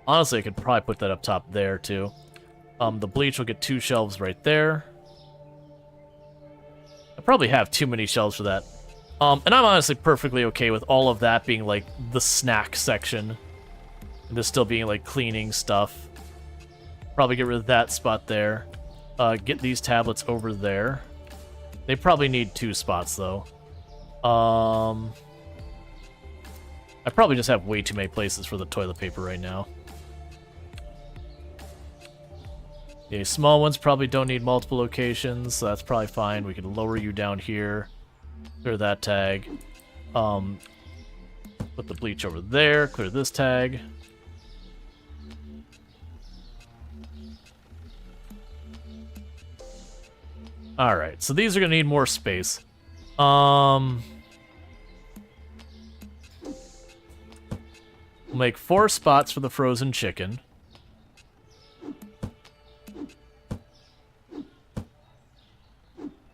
Honestly, I could probably put that up top there, too. The bleach will get 2 shelves right there. I probably have too many shelves for that. And I'm honestly perfectly okay with all of that being, like, the snack section. And this still being, like, cleaning stuff. Probably get rid of that spot there. Get these tablets over there. They probably need 2 spots, though. I probably just have way too many places for the toilet paper right now. Yeah, small ones probably don't need multiple locations, so that's probably fine. We can lower you down here. Clear that tag. Put the bleach over there. Clear this tag. Alright, so these are going to need more space. We'll make 4 spots for the frozen chicken.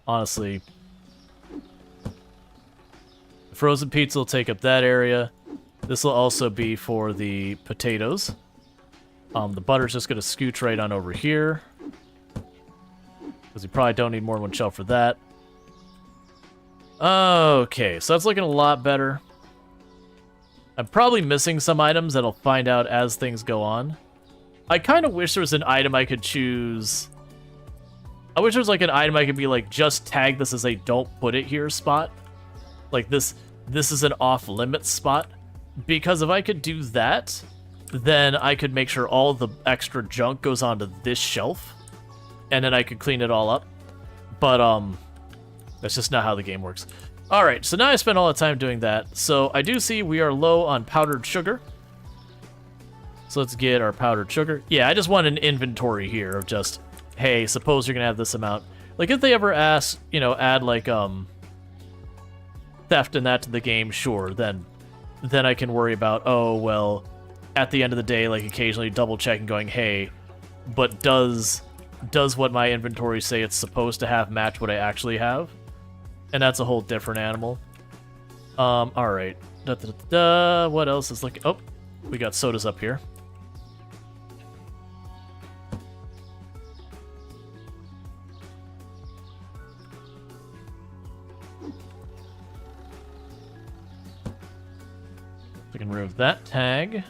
Honestly, the frozen pizza will take up that area. This will also be for the potatoes. The butter's just going to scooch right on over here, because you probably don't need more than 1 shelf for that. Okay, so that's looking a lot better. I'm probably missing some items that I'll find out as things go on. I kind of wish there was an item I could choose. I wish there was like an item I could be like, just tag this as a don't put it here spot. Like this is an off limits spot. Because if I could do that, then I could make sure all the extra junk goes onto this shelf. And then I could clean it all up. But, that's just not how the game works. Alright, so now I spent all the time doing that. So I do see we are low on powdered sugar. So let's get our powdered sugar. Yeah, I just want an inventory here of just, hey, suppose you're gonna have this amount. Like, if they ever ask, you know, add, like, theft and that to the game, sure, then I can worry about, oh, well, at the end of the day, like, occasionally double-checking going, hey, but does what my inventory say it's supposed to have match what I actually have? And that's a whole different animal. Alright. What else is looking... Oh, we got sodas up here. We can remove that tag.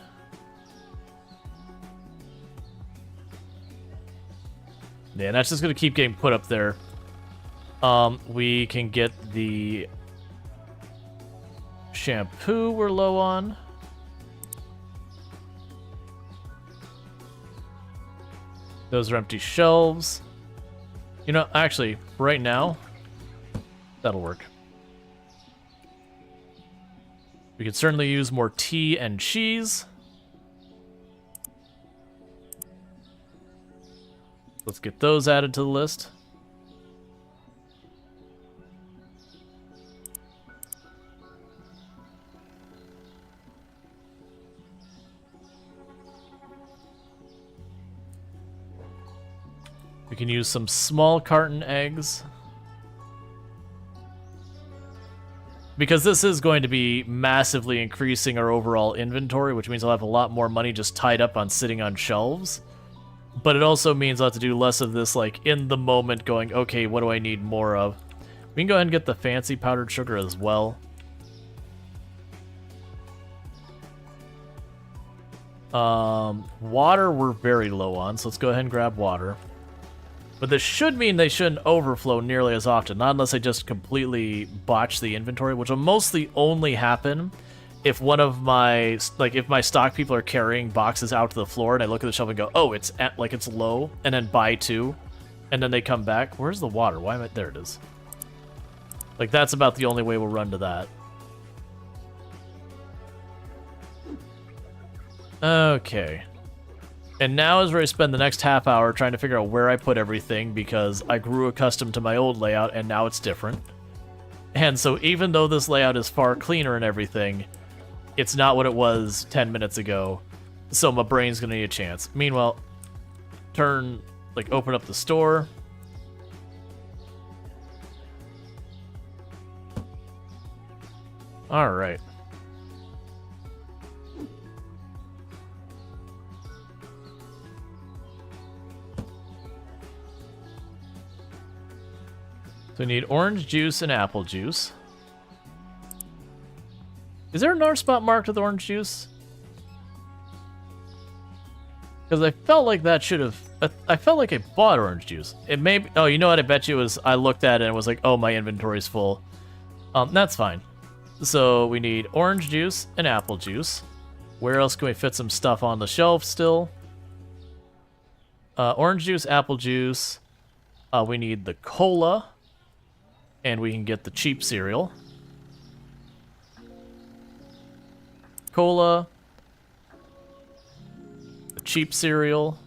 Yeah, that's just going to keep getting put up there. We can get the shampoo we're low on. Those are empty shelves. You know, actually, right now, that'll work. We could certainly use more tea and cheese. Let's get those added to the list. We can use some small carton eggs. Because this is going to be massively increasing our overall inventory, which means I'll have a lot more money just tied up on sitting on shelves. But it also means I'll have to do less of this, like, in the moment going, okay, what do I need more of? We can go ahead and get the fancy powdered sugar as well. Water we're very low on, so let's go ahead and grab water. But this should mean they shouldn't overflow nearly as often, not unless I just completely botch the inventory, which will mostly only happen if one of my, like, if my stock people are carrying boxes out to the floor and I look at the shelf and go, oh, it's at, like, it's low, and then buy 2, and then they come back. Where's the water? Why am I, there it is. Like, that's about the only way we'll run to that. Okay. And now is where I spend the next half hour trying to figure out where I put everything, because I grew accustomed to my old layout and now it's different. And so even though this layout is far cleaner and everything, it's not what it was 10 minutes ago. So my brain's gonna need a chance. Meanwhile, open up the store. All right. So we need orange juice and apple juice. Is there another spot marked with orange juice? Because I felt like that should have... I felt like I bought orange juice. It may be... Oh, you know what? I bet you it was... I looked at it and was like, oh, my inventory's full. That's fine. So we need orange juice and apple juice. Where else can we fit some stuff on the shelf still? Orange juice, apple juice. We need the cola. And we can get the cheap cereal. Cola. The cheap cereal.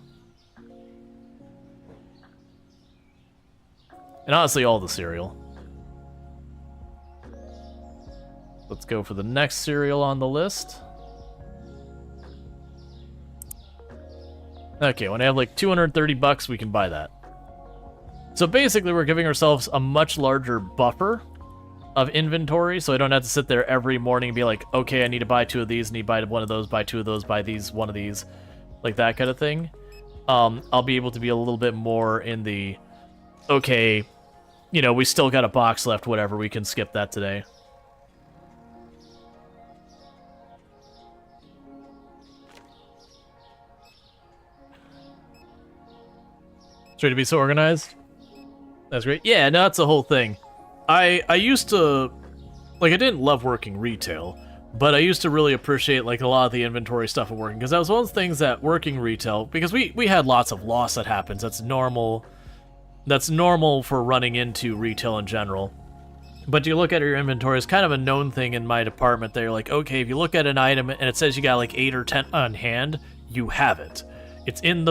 And honestly, all the cereal. Let's go for the next cereal on the list. Okay, when I have like 230 bucks, we can buy that. So basically, we're giving ourselves a much larger buffer of inventory, so I don't have to sit there every morning and be like, okay, I need to buy 2 of these, need to buy 1 of those, buy 2 of those, buy these, 1 of these, like that kind of thing. I'll be able to be a little bit more in the, okay, you know, we still got a box left, whatever, we can skip that today. Try to be so organized. That's great. Yeah, no, that's the whole thing. I used to, like, I didn't love working retail, but I used to really appreciate, like, a lot of the inventory stuff of working, because that was one of the things that working retail, because we had lots of loss that happens. That's normal. That's normal for running into retail in general. But you look at your inventory, it's kind of a known thing in my department that you're like, okay, if you look at an item and it says you got like 8 or 10 on hand, you have it. It's in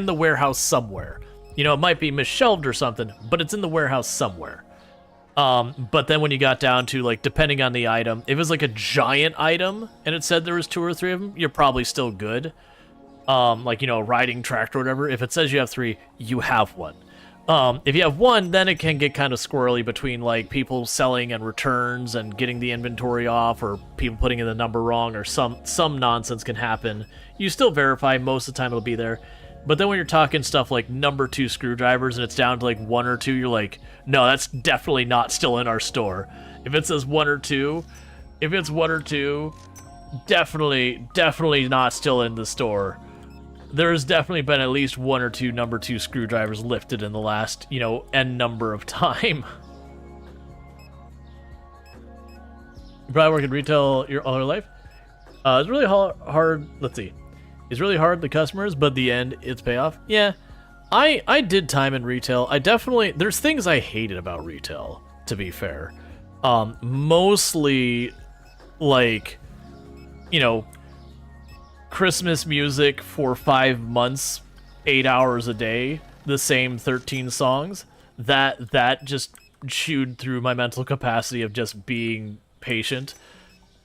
the warehouse somewhere. You know, it might be misshelved or something, but it's in the warehouse somewhere. But then when you got down to, like, depending on the item, if it was like a giant item and it said there was 2 or 3 of them, you're probably still good. Like, you know, a riding tractor or whatever. If it says you have 3, you have 1. If you have 1, then it can get kind of squirrely between, like, people selling and returns and getting the inventory off, or people putting in the number wrong, or some nonsense can happen. You still verify, most of the time it'll be there. But then when you're talking stuff like number 2 screwdrivers and it's down to like 1 or 2, you're like, no, that's definitely not still in our store. If it says 1 or 2, if it's 1 or 2, definitely not still in the store. There's definitely been at least 1 or 2 number 2 screwdrivers lifted in the last, you know, N number of time. You probably work in retail all your life? It's really hard. Let's see. It's really hard, the customers, but the end, it's payoff. Yeah, I did time in retail. I definitely, there's things I hated about retail, to be fair. Mostly, like, you know, Christmas music for 5 months, 8 hours a day, the same 13 songs. That just chewed through my mental capacity of just being patient.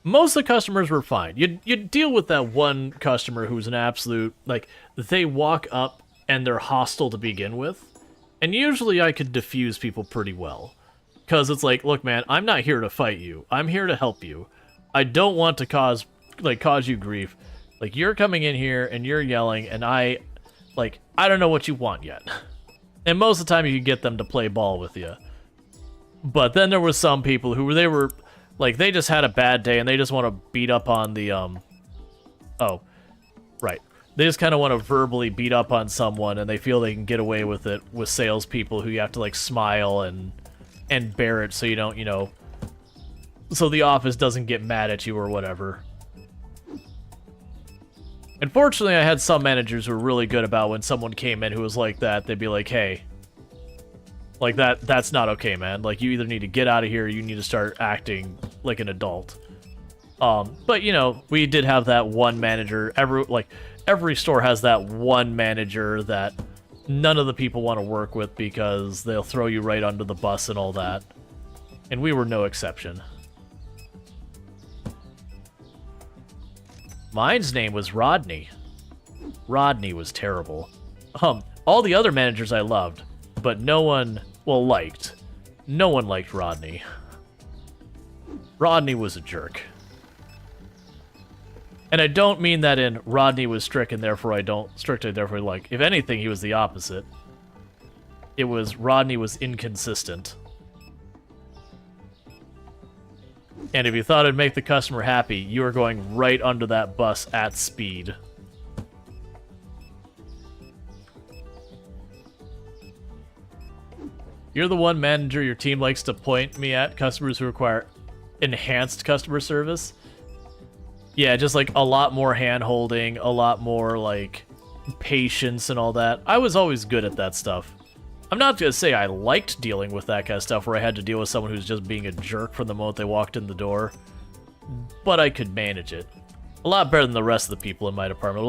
Most of the customers were fine. You'd deal with that one customer who's an absolute, like, they walk up and they're hostile to begin with. And usually I could diffuse people pretty well. Because it's like, look, man, I'm not here to fight you. I'm here to help you. I don't want to cause you grief. Like, you're coming in here and you're yelling and I don't know what you want yet. And most of the time you could get them to play ball with you. But then there was some people who they were... Like, they just had a bad day, and they just want to beat up on the, Oh, right. They just kind of want to verbally beat up on someone, and they feel they can get away with it with salespeople who you have to, like, smile and bear it so you don't, you know... So the office doesn't get mad at you or whatever. Unfortunately, I had some managers who were really good about when someone came in who was like that, they'd be like, hey... Like, that's not okay, man. Like, you either need to get out of here or you need to start acting like an adult. But, you know, we did have that one manager. Every store has that one manager that none of the people want to work with because they'll throw you right under the bus and all that. And we were no exception. Mine's name was Rodney. Rodney was terrible. All the other managers I loved. But no one, well, liked. No one liked Rodney. Rodney was a jerk. And I don't mean that in Rodney was strict and therefore I don't strictly therefore like. If anything, he was the opposite. It was Rodney was inconsistent. And if you thought it'd make the customer happy, you were going right under that bus at speed. You're the one manager your team likes to point me at customers who require enhanced customer service. Yeah, just like a lot more hand-holding, a lot more like patience and all that. I was always good at that stuff. I'm not gonna say I liked dealing with that kind of stuff where I had to deal with someone who's just being a jerk from the moment they walked in the door, but I could manage it. A lot better than the rest of the people in my department.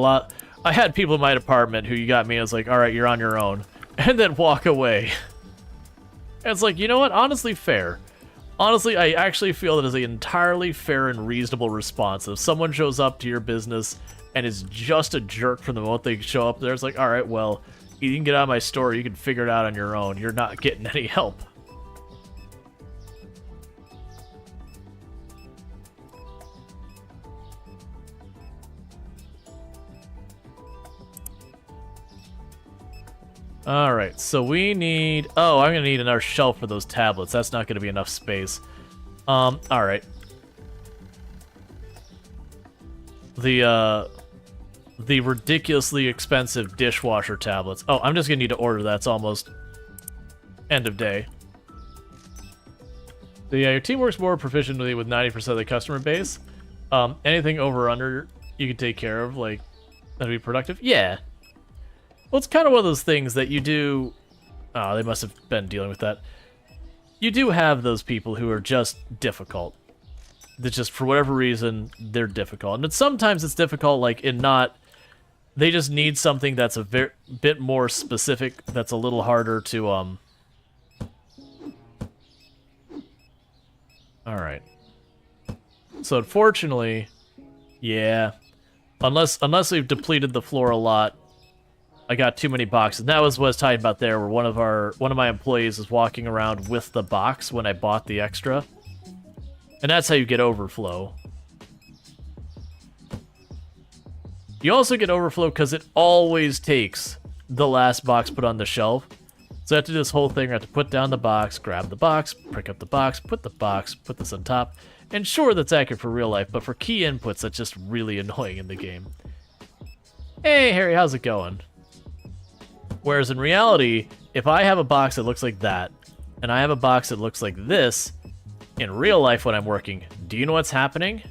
I had people in my department who you got me and it's like, alright, you're on your own, and then walk away. And it's like, you know what? Honestly, fair. Honestly, I actually feel that is an entirely fair and reasonable response. If someone shows up to your business and is just a jerk from the moment they show up there, it's like, alright, well, you can get out of my store, you can figure it out on your own. You're not getting any help. Alright, so we need... Oh, I'm gonna need another shelf for those tablets. That's not gonna be enough space. Alright. The ridiculously expensive dishwasher tablets. Oh, I'm just gonna need to order that. It's almost end of day. Your team works more proficiently with 90% of the customer base. Anything over or under you can take care of, like, that'd be productive? Yeah. Well, it's kind of one of those things that you do... Oh, they must have been dealing with that. You do have those people who are just difficult. That just, for whatever reason, they're difficult. And sometimes it's difficult, like, in not... They just need something that's a bit more specific, that's a little harder to, Alright. So, unfortunately... Yeah. Unless we've depleted the floor a lot, I got too many boxes. And that was what I was talking about there, where one of my employees was walking around with the box when I bought the extra. And that's how you get overflow. You also get overflow because it always takes the last box put on the shelf. So I have to do this whole thing. I have to put down the box, grab the box, pick up the box, put this on top. And sure, that's accurate for real life, but for key inputs, that's just really annoying in the game. Hey, Harry, how's it going? Whereas in reality, if I have a box that looks like that, and I have a box that looks like this, in real life when I'm working, do you know what's happening?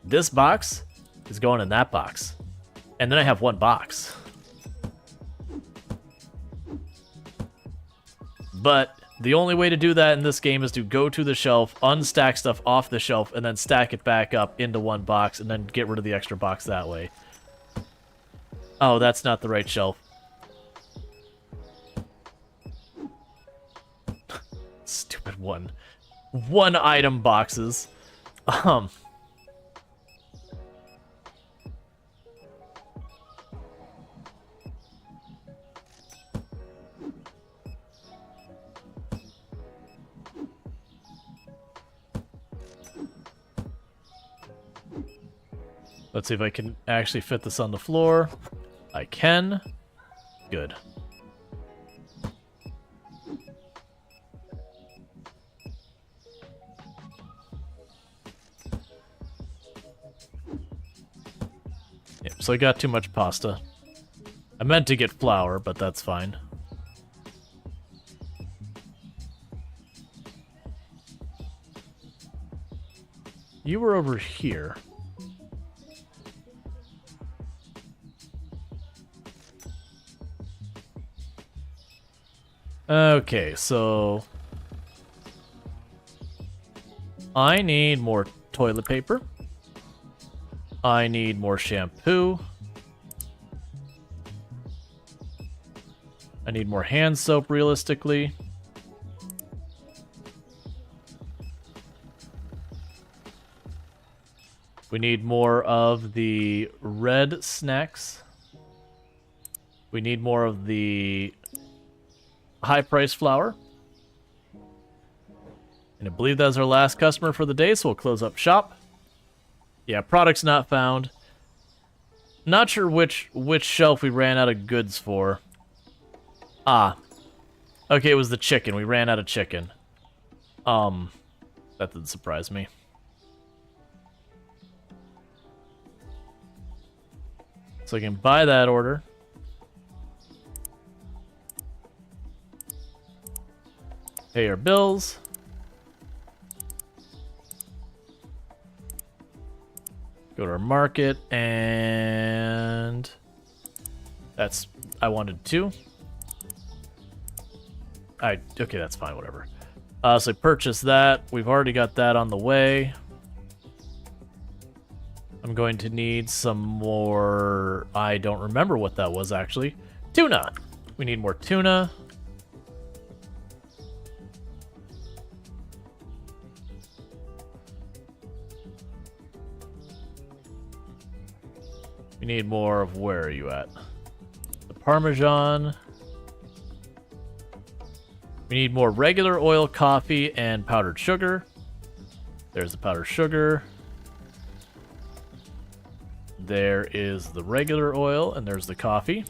This box is going in that box. And then I have one box. But the only way to do that in this game is to go to the shelf, unstack stuff off the shelf, and then stack it back up into one box, and then get rid of the extra box that way. Oh, that's not the right shelf. Stupid one item boxes. Let's see if I can actually fit this on the floor. I can. Good. Yep, so I got too much pasta. I meant to get flour, but that's fine. You were over here. Okay, so... I need more toilet paper. I need more shampoo. I need more hand soap, realistically. We need more of the red snacks. We need more of the high-priced flour. And I believe that's our last customer for the day, so we'll close up shop. Yeah, products not found. Not sure which shelf we ran out of goods for. Ah. Okay, it was the chicken. We ran out of chicken. That didn't surprise me. So I can buy that order. Pay our bills. Go to our market, and that's, I wanted 2. Okay, that's fine, whatever. So I purchased that. We've already got that on the way. I'm going to need some more, I don't remember what that was actually. Tuna! We need more tuna. We need more of, where are you at? The Parmesan. We need more regular oil, coffee, and powdered sugar. There's the powdered sugar. There is the regular oil, and there's the coffee.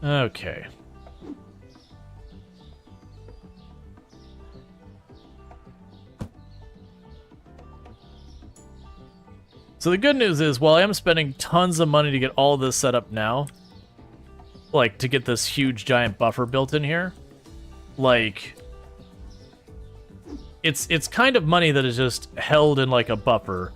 Okay. So the good news is, while I am spending tons of money to get all this set up now, like, to get this huge giant buffer built in here, like, it's kind of money that is just held in, like, a buffer.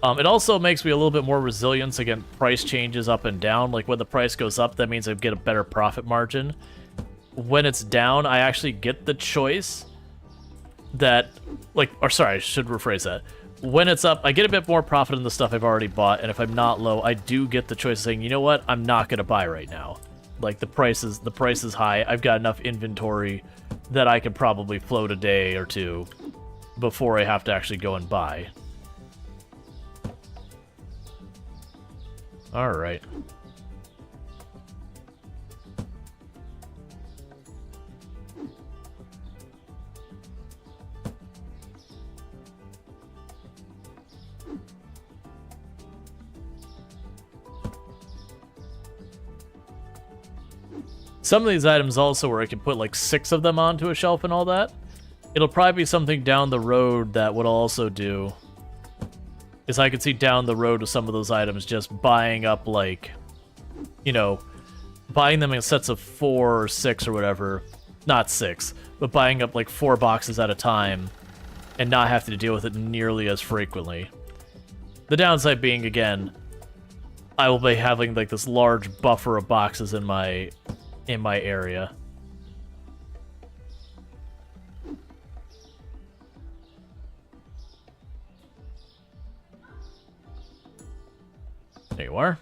It also makes me a little bit more resilient against price changes up and down. Like, when the price goes up, that means I get a better profit margin. When it's down, I actually get the choice that, like, or sorry, I should rephrase that. When it's up, I get a bit more profit in the stuff I've already bought, and if I'm not low, I do get the choice of saying, you know what, I'm not going to buy right now. Like, the price is high, I've got enough inventory that I could probably float a day or two before I have to actually go and buy. Alright. Some of these items also where I can put like 6 of them onto a shelf and all that. It'll probably be something down the road that would also do is I could see down the road with some of those items just buying up, like, you know, buying them in sets of 4 or 6 or whatever. Not 6, but buying up like 4 boxes at a time and not having to deal with it nearly as frequently. The downside being, again, I will be having like this large buffer of boxes in my area. There you are.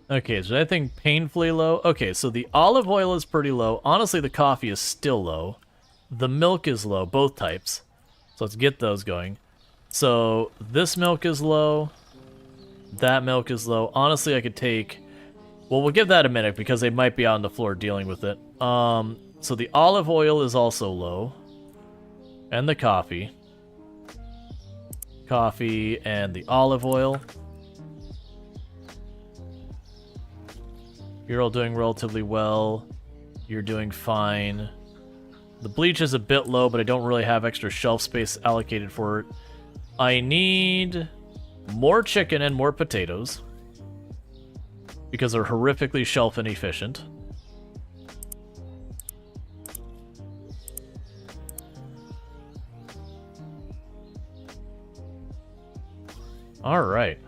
Okay, is there anything painfully low? Okay, so the olive oil is pretty low. Honestly, the coffee is still low. The milk is low, both types. So let's get those going. So this milk is low. That milk is low. Honestly, I could take... Well, we'll give that a minute because they might be on the floor dealing with it. So the olive oil is also low. And the coffee. Coffee and the olive oil. You're all doing relatively well. You're doing fine. The bleach is a bit low, but I don't really have extra shelf space allocated for it. I need more chicken and more potatoes, because they're horrifically shelf inefficient. All right.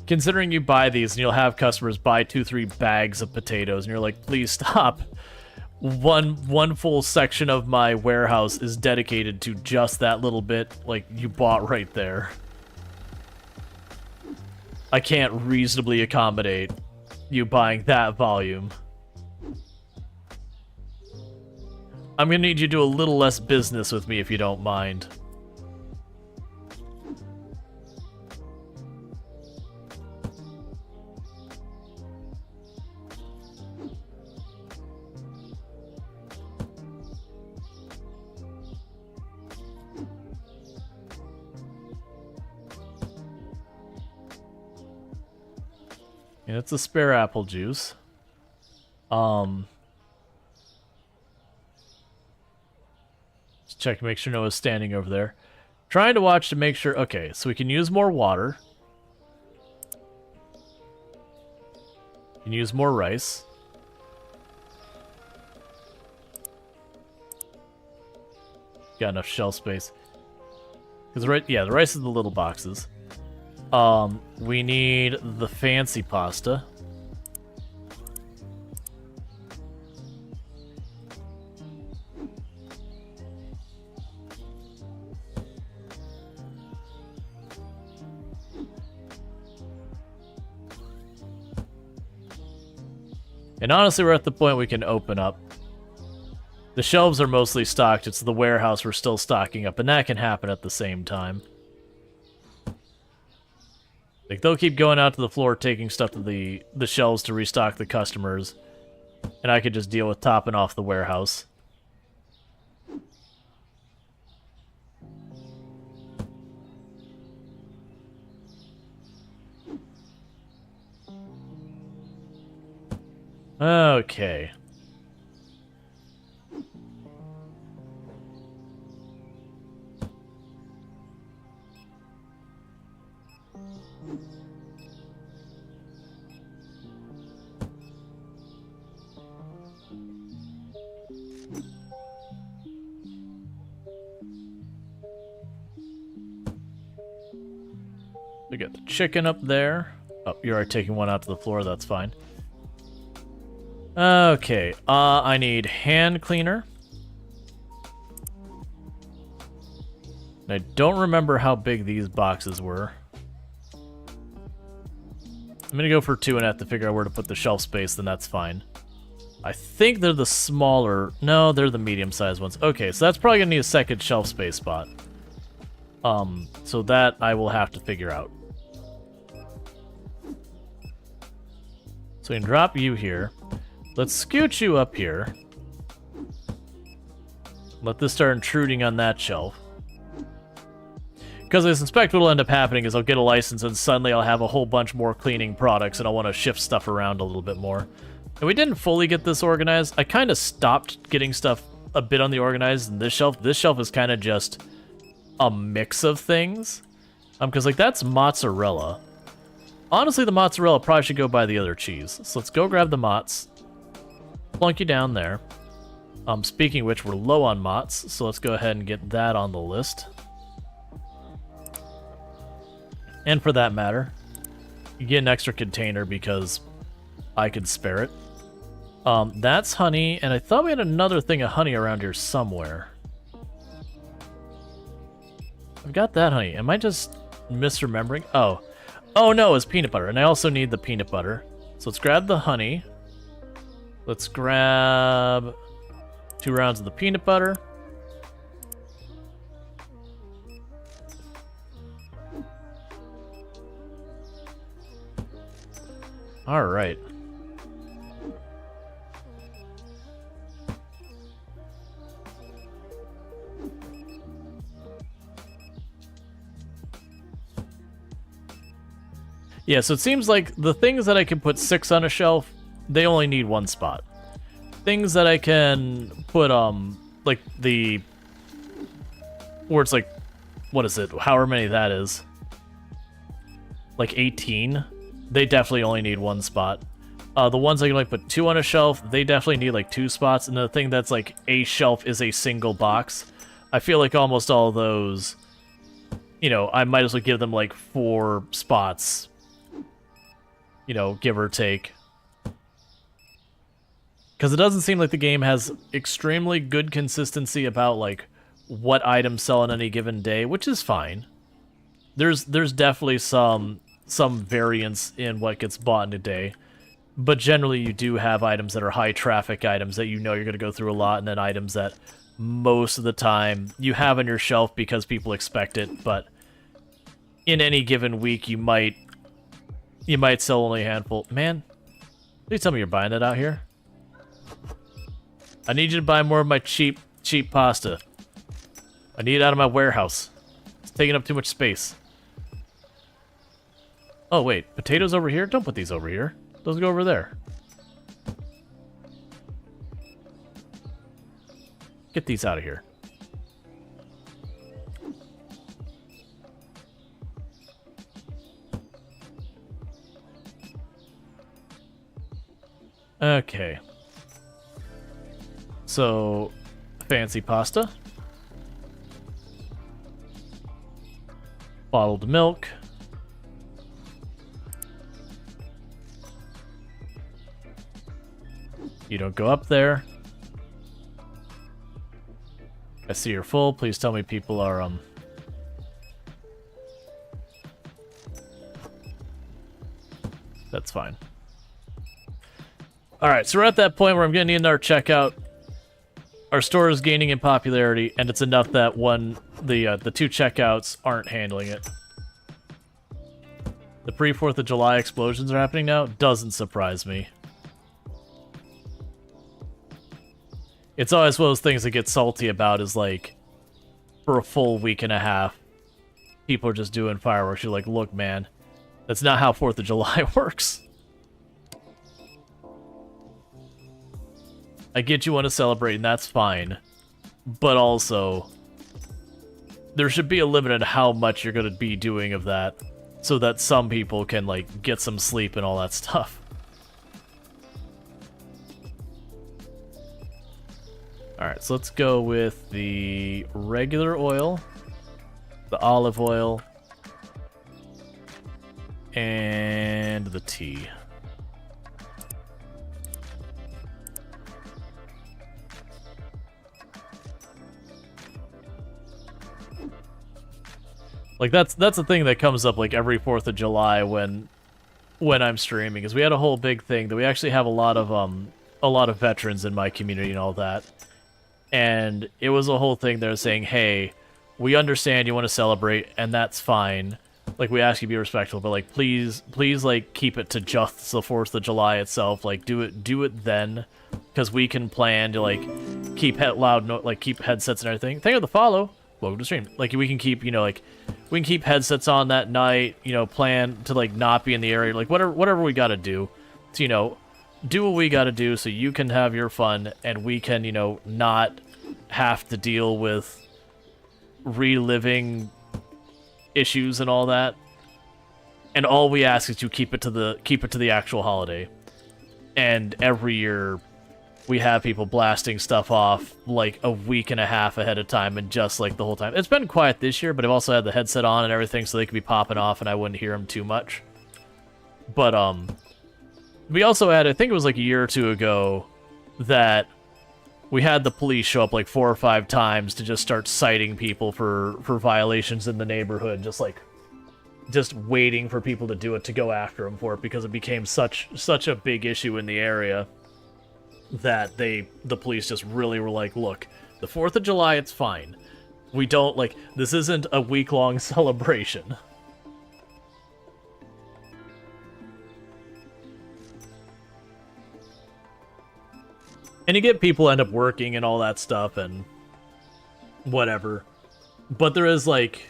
Considering you buy these and you'll have customers buy 2-3 bags of potatoes and you're like, please stop. One full section of my warehouse is dedicated to just that little bit, like, you bought right there. I can't reasonably accommodate you buying that volume. I'm gonna need you to do a little less business with me if you don't mind. Yeah, it's a spare apple juice. Just check to make sure Noah's standing over there. Trying to watch to make sure... Okay, so we can use more water. We can use more rice. Got enough shelf space. Because the rice is the little boxes. We need the fancy pasta. And honestly, we're at the point we can open up. The shelves are mostly stocked. It's the warehouse we're still stocking up, and that can happen at the same time. Like, they'll keep going out to the floor, taking stuff to the shelves to restock the customers, and I could just deal with topping off the warehouse. Okay. We got the chicken up there. Oh, you're already taking one out to the floor, that's fine. Okay, I need hand cleaner. I don't remember how big these boxes were. I'm gonna go for 2 and have to figure out where to put the shelf space, then that's fine. I think they're the smaller... No, they're the medium-sized ones. Okay, so that's probably gonna need a second shelf space spot. So that I will have to figure out. So we can drop you here. Let's scoot you up here. Let this start intruding on that shelf. Because I suspect what will end up happening is I'll get a license and suddenly I'll have a whole bunch more cleaning products and I'll want to shift stuff around a little bit more. And we didn't fully get this organized. I kind of stopped getting stuff a bit on the organized in this shelf. This shelf is kind of just a mix of things. Because like that's mozzarella. Honestly, the mozzarella probably should go by the other cheese. So let's go grab the mozz. Plunk you down there. Speaking of which, we're low on mozz, so let's go ahead and get that on the list. And for that matter, you get an extra container because I could spare it. That's honey, and I thought we had another thing of honey around here somewhere. I've got that honey. Am I just misremembering? Oh. Oh no, it's peanut butter, and I also need the peanut butter. So let's grab the honey. Let's grab 2 rounds of the peanut butter. All right. Yeah, so it seems like the things that I can put 6 on a shelf, they only need 1 spot. Things that I can put, like the... Where it's like, what is it? However many that is. Like 18. They definitely only need 1 spot. The ones I can like put 2 on a shelf, they definitely need like 2 spots. And the thing that's like a shelf is a single box. I feel like almost all of those, you know, I might as well give them like 4 spots. You know, give or take. Because it doesn't seem like the game has extremely good consistency about like what items sell on any given day, which is fine. There's definitely some variance in what gets bought in a day. But generally, you do have items that are high traffic items that you know you're going to go through a lot, and then items that most of the time you have on your shelf because people expect it, but in any given week you might sell only a handful. Man, please tell me you're buying that out here. I need you to buy more of my cheap pasta. I need it out of my warehouse. It's taking up too much space. Oh wait, potatoes over here? Don't put these over here. Those go over there. Get these out of here. Okay. So, fancy pasta. Bottled milk. You don't go up there. I see you're full. Please tell me people are, That's fine. Alright, so we're at that point where I'm going to need another checkout. Our store is gaining in popularity, and it's enough that the two checkouts aren't handling it. The pre-4th of July explosions are happening now? Doesn't surprise me. It's always one of those things that get salty about is, like, for a full week and a half, people are just doing fireworks. You're like, look, man, that's not how 4th of July works. I get you want to celebrate, and that's fine. But also, there should be a limit on how much you're going to be doing of that, so that some people can, like, get some sleep and all that stuff. Alright, so let's go with the regular oil, the olive oil, and the tea. Like, that's the thing that comes up, like, every 4th of July when I'm streaming, is we had a whole big thing that we actually have a lot of veterans in my community and all that. And it was a whole thing. They're saying, hey, we understand you want to celebrate, and that's fine. Like, we ask you to be respectful, but, like, please, like, keep it to just the 4th of July itself. Like, do it then, because we can plan to, like, keep keep headsets and everything. Thank you for the follow. Welcome to stream. Like, we can keep, we can keep headsets on that night, plan to, like, not be in the area. Like, whatever we gotta do to, do what we gotta do so you can have your fun, and we can, not have to deal with reliving issues and all that. And all we ask is you keep it to the actual holiday. And every year we have people blasting stuff off like a week and a half ahead of time, and just like the whole time. It's been quiet this year, but I've also had the headset on and everything, so they could be popping off and I wouldn't hear them too much. But we also had, I think it was like a year or two ago, that we had the police show up like 4 or 5 times to just start citing people for violations in the neighborhood, just waiting for people to do it, to go after them for it, because it became such a big issue in the area that the police just really were like, look, the 4th of July, it's fine. We don't, like, this isn't a week-long celebration. And you get people end up working and all that stuff and whatever. But there is, like,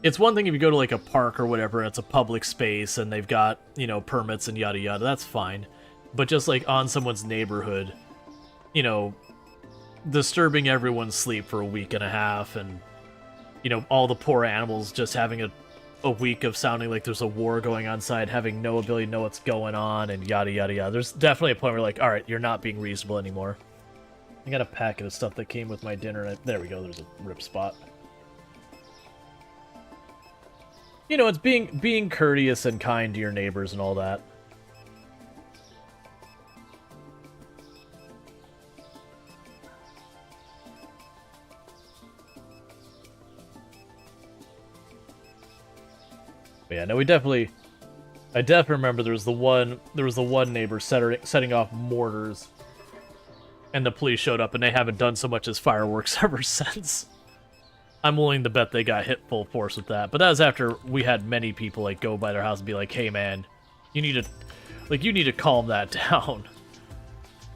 it's one thing if you go to, like, a park or whatever, and it's a public space, and they've got, permits and yada yada, that's fine. But just, like, on someone's neighborhood, disturbing everyone's sleep for a week and a half, and, all the poor animals just having a week of sounding like there's a war going on inside, having no ability to know what's going on, and yada yada yada. There's definitely a point where, like, alright, you're not being reasonable anymore. I got a packet of stuff that came with my dinner, and there we go, there's a rip spot. It's being courteous and kind to your neighbors and all that. But yeah, no, we definitely I definitely remember there was the one neighbor setting off mortars, and the police showed up, and they haven't done so much as fireworks ever since. I'm willing to bet they got hit full force with that, but that was after we had many people like go by their house and be like, "Hey man, you need to calm that down.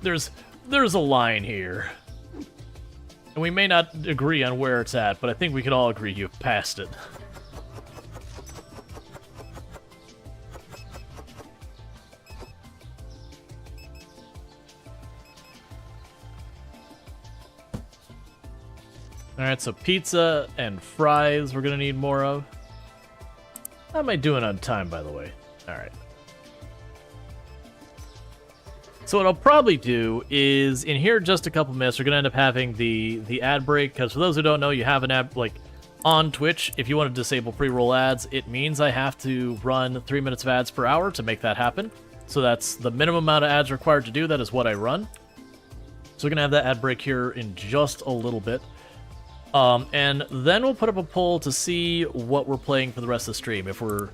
There's a line here, and we may not agree on where it's at, but I think we can all agree you've passed it." Alright, so pizza and fries we're gonna need more of. How am I doing on time, by the way? Alright. So what I'll probably do is, in here just a couple minutes, we're gonna end up having the ad break, because for those who don't know, you have an ad, like, on Twitch, if you want to disable pre-roll ads, it means I have to run 3 minutes of ads per hour to make that happen. So that's the minimum amount of ads required to do that is what I run. So we're gonna have that ad break here in just a little bit. And then we'll put up a poll to see what we're playing for the rest of the stream. If we're,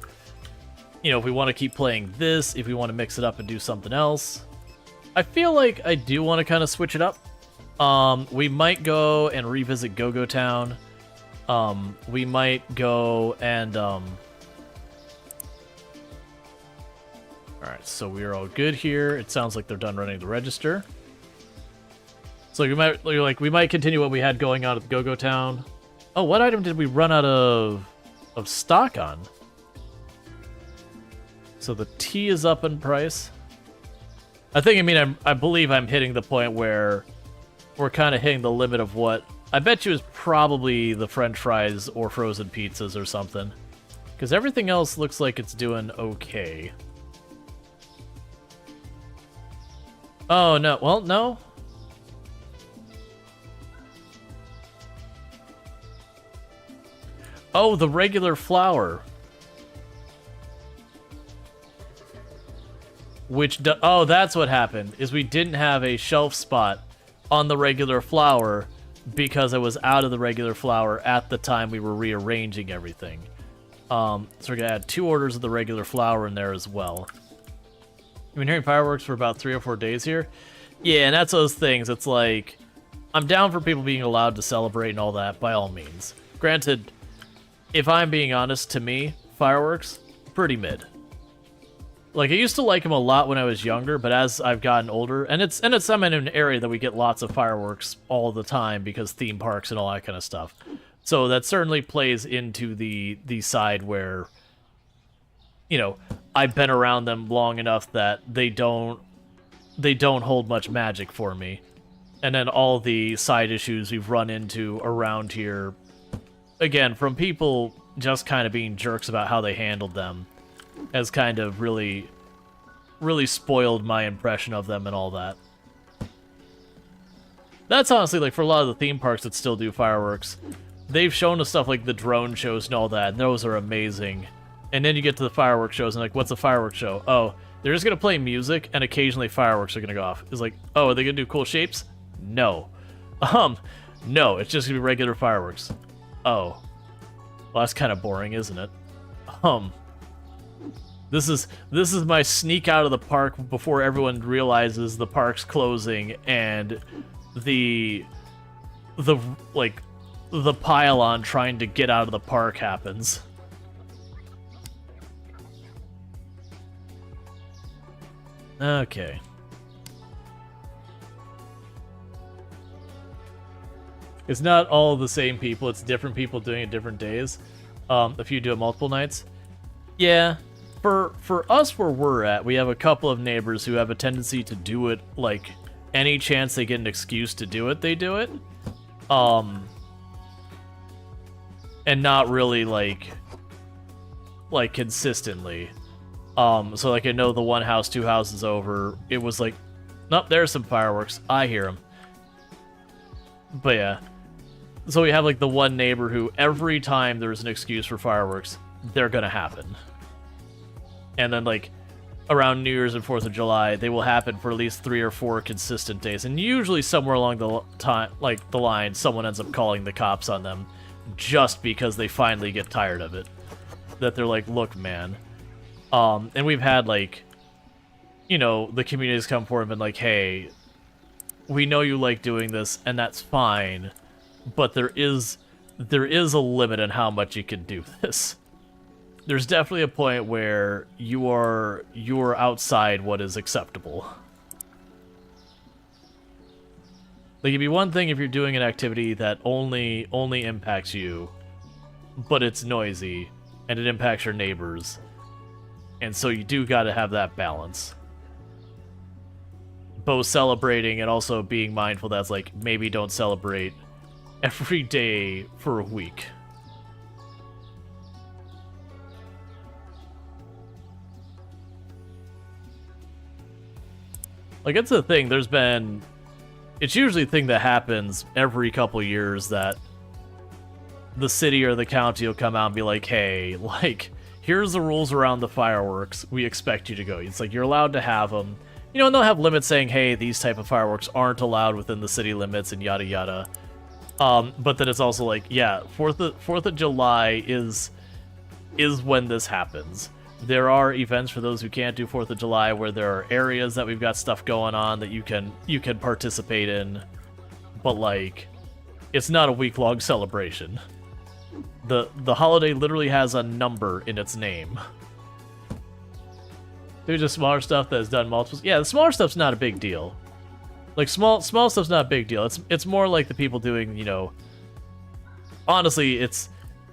if we want to keep playing this, if we want to mix it up and do something else. I feel like I do want to kind of switch it up. We might go and revisit Go-Go Town. We might go and, Alright, so we're all good here. It sounds like they're done running the register. So we might continue what we had going on at Go-Go Town. Oh, what item did we run out of stock on? So the tea is up in price. I believe I'm hitting the point where we're kind of hitting the limit of what... I bet you is probably the French fries or frozen pizzas or something. Because everything else looks like it's doing okay. Oh, no. Well, no. Oh, the regular flour. Oh, that's what happened, is we didn't have a shelf spot on the regular flour because I was out of the regular flour at the time we were rearranging everything. So we're gonna add 2 orders of the regular flour in there as well. You've been hearing fireworks for about 3 or 4 days here? Yeah, and that's those things. It's like, I'm down for people being allowed to celebrate and all that, by all means. Granted, if I'm being honest, to me, fireworks, pretty mid. Like, I used to like them a lot when I was younger, but as I've gotten older, and I'm in an area that we get lots of fireworks all the time because theme parks and all that kind of stuff. So that certainly plays into the side where, I've been around them long enough that they don't hold much magic for me. And then all the side issues we've run into around here, again, from people just kind of being jerks about how they handled them, has kind of really spoiled my impression of them and all that. That's honestly, like, for a lot of the theme parks that still do fireworks, they've shown us stuff like the drone shows and all that, and those are amazing. And then you get to the fireworks shows, and like, what's a fireworks show? Oh, they're just gonna play music, and occasionally fireworks are gonna go off. It's like, oh, are they gonna do cool shapes? No. No, it's just gonna be regular fireworks. Oh. Well, that's kind of boring, isn't it? This is my sneak out of the park before everyone realizes the park's closing and the pile-on trying to get out of the park happens. Okay. It's not all the same people, it's different people doing it different days. If you do it multiple nights. Yeah. For us where we're at, we have a couple of neighbors who have a tendency to do it, like, any chance they get an excuse to do it, they do it. And not really, like consistently. So, like, I know the one house 2 houses over, it was like, nope, there's some fireworks. I hear them. But yeah. So we have, like, the one neighbor who, every time there's an excuse for fireworks, they're gonna happen. And then, like, around New Year's and 4th of July, they will happen for at least 3 or 4 consistent days. And usually somewhere along the line, someone ends up calling the cops on them just because they finally get tired of it. That they're like, look, man. And we've had, like, you know, the communities come forward and been like, hey, we know you like doing this, and that's fine, but there is a limit on how much you can do this. There's definitely a point where you are outside what is acceptable. Like, it'd be one thing if you're doing an activity that only impacts you, but it's noisy, and it impacts your neighbors. And so you do gotta have that balance. Both celebrating and also being mindful that's like, maybe don't celebrate every day for a week. Like, it's a thing, it's usually a thing that happens every couple years that the city or the county will come out and be like, hey, like, here's the rules around the fireworks, we expect you to go. It's like, you're allowed to have them. You know, and they'll have limits saying, hey, these type of fireworks aren't allowed within the city limits and yada yada. But then it's also like, yeah, 4th of July is when this happens. There are events for those who can't do 4th of July where there are areas that we've got stuff going on that you can participate in, but like, it's not a week-long celebration. The holiday literally has a number in its name. There's just smaller stuff that has done multiple. Yeah, the smaller stuff's not a big deal. Like, small stuff's not a big deal. It's more like the people doing, you know. Honestly, it's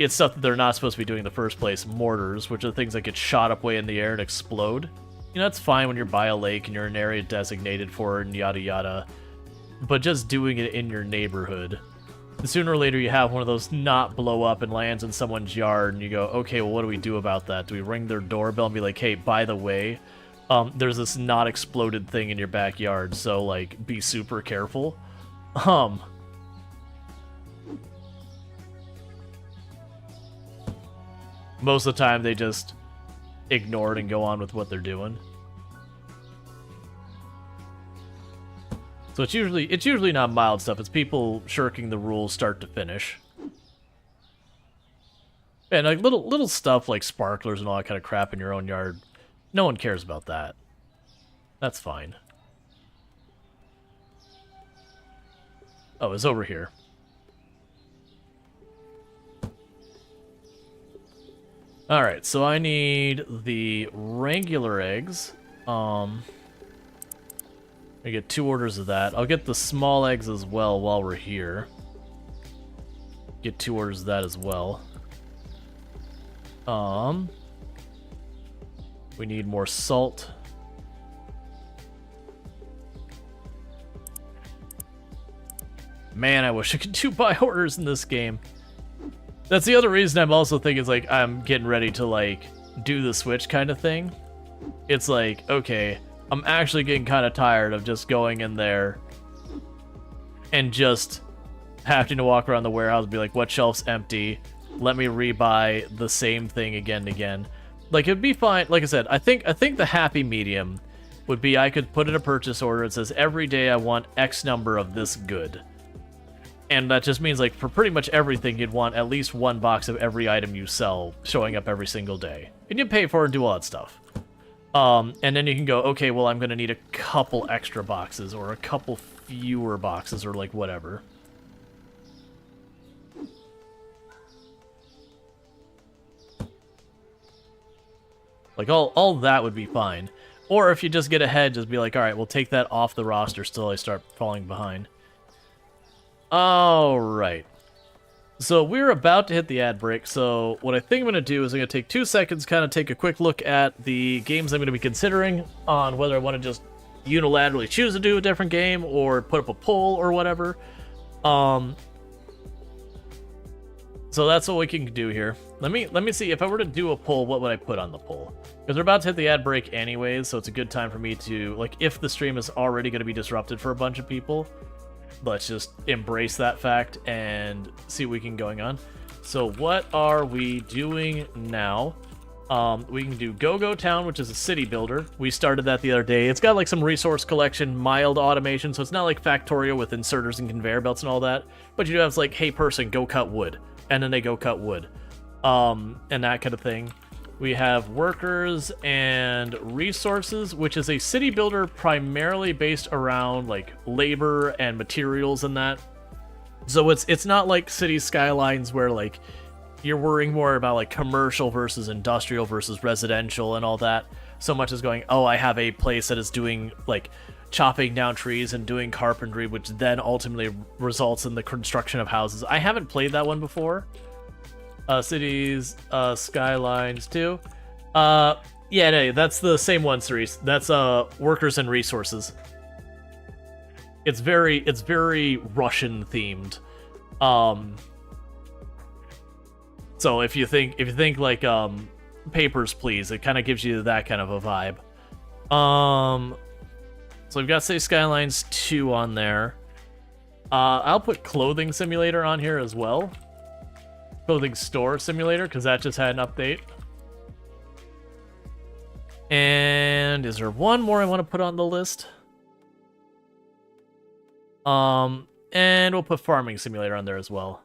stuff that they're not supposed to be doing in the first place. Mortars, which are things that get shot up way in the air and explode. You know, that's fine when you're by a lake and you're in an area designated for it and yada yada. But just doing it in your neighborhood. Sooner or later you have one of those not blow up and lands in someone's yard, and you go, okay, well, what do we do about that? Do we ring their doorbell and be like, hey, by the way, there's this not exploded thing in your backyard, so, like, be super careful? Most of the time they just ignore it and go on with what they're doing. So it's usually not mild stuff. It's people shirking the rules start to finish. And like little stuff like sparklers and all that kind of crap in your own yard, no one cares about that. That's fine. Oh, it's over here. Alright, so I need the regular eggs. I get 2 orders of that. I'll get the small eggs as well while we're here. Get 2 orders of that as well. We need more salt. Man, I wish I could do buy orders in this game. That's the other reason I'm also thinking, is like, I'm getting ready to, like, do the Switch kind of thing. It's like, okay, I'm actually getting kind of tired of just going in there and just having to walk around the warehouse and be like, what shelf's empty? Let me rebuy the same thing again and again. Like, it'd be fine. Like I said, I think the happy medium would be I could put in a purchase order. It says every day I want X number of this good. And that just means, like, for pretty much everything, you'd want at least 1 box of every item you sell showing up every single day. And you pay for it and do all that stuff. And then you can go, okay, well, I'm going to need a couple extra boxes or a couple fewer boxes or, like, whatever. Like, all that would be fine. Or if you just get ahead, just be like, alright, we'll take that off the roster till I start falling behind. Alright. So we're about to hit the ad break, so what I think I'm going to do is I'm going to take 2 seconds, kind of take a quick look at the games I'm going to be considering on whether I want to just unilaterally choose to do a different game or put up a poll or whatever. So that's what we can do here. Let me see, if I were to do a poll, what would I put on the poll? Because we're about to hit the ad break anyways, so it's a good time for me to, like, if the stream is already going to be disrupted for a bunch of people, let's just embrace that fact and see what we can going on. So what are we doing now? We can do Go-Go Town, which is a city builder. We started that the other day. It's got like some resource collection, mild automation, so it's not like Factorio with inserters and conveyor belts and all that. But you do have like, hey person, go cut wood. And then they go cut wood. And that kind of thing. We have workers and resources, which is a city builder primarily based around like labor and materials and that. So it's not like City Skylines where like you're worrying more about like commercial versus industrial versus residential and all that. So much as going, oh, I have a place that is doing like chopping down trees and doing carpentry, which then ultimately results in the construction of houses. I haven't played that one before. Cities, Skylines too. Yeah, no, that's the same one, Cerise. That's workers and resources. It's very Russian themed. So if you think like Papers, Please, it kind of gives you that kind of a vibe. So we've got City Skylines 2 on there. I'll put Clothing Simulator on here as well. Clothing Store Simulator, because that just had an update. And is there one more I want to put on the list? And we'll put Farming Simulator on there as well.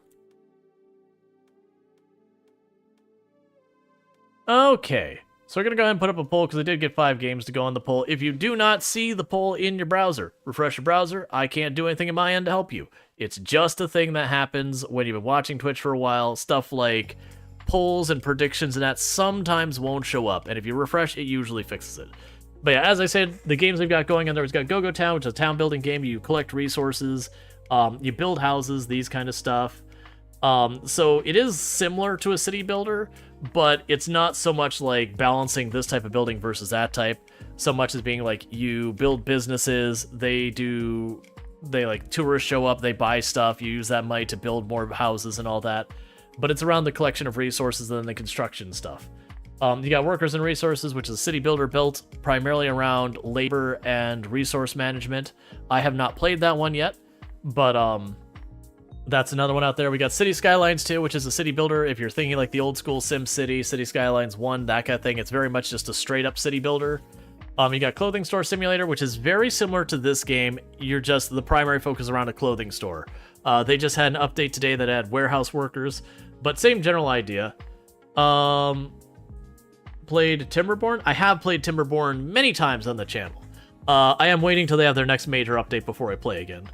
Okay, so we're going to go ahead and put up a poll because I did get 5 games to go on the poll. If you do not see the poll in your browser, refresh your browser. I can't do anything on my end to help you. It's just a thing that happens when you've been watching Twitch for a while. Stuff like polls and predictions and that sometimes won't show up. And if you refresh, it usually fixes it. But yeah, as I said, the games we've got going on there, we've got Go-Go Town, which is a town building game. You collect resources, you build houses, these kind of stuff. So it is similar to a city builder, but it's not so much like balancing this type of building versus that type, so much as being like you build businesses, they like tourists show up, they buy stuff, you use that money to build more houses and all that. But it's around the collection of resources and then the construction stuff. You got Workers and Resources, which is a city builder built primarily around labor and resource management. I have not played that one yet, but that's another one out there. We got City Skylines 2, which is a city builder. If you're thinking like the old school Sim City, City Skylines 1, that kind of thing, it's very much just a straight up city builder. You got Clothing Store Simulator, which is very similar to this game. You're just the primary focus around a clothing store. They just had an update today that had warehouse workers, but same general idea. Played Timberborn? I have played Timberborn many times on the channel. I am waiting till they have their next major update before I play again.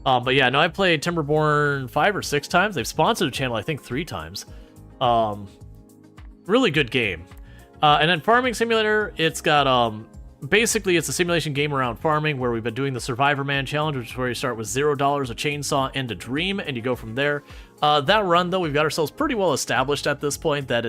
But yeah, no, I played Timberborn 5 or 6 times. They've sponsored the channel, I think, 3 times. Really good game. And then Farming Simulator, it's got, basically it's a simulation game around farming where we've been doing the Survivor Man Challenge, which is where you start with $0, a chainsaw, and a dream, and you go from there. That run, though, we've got ourselves pretty well established at this point that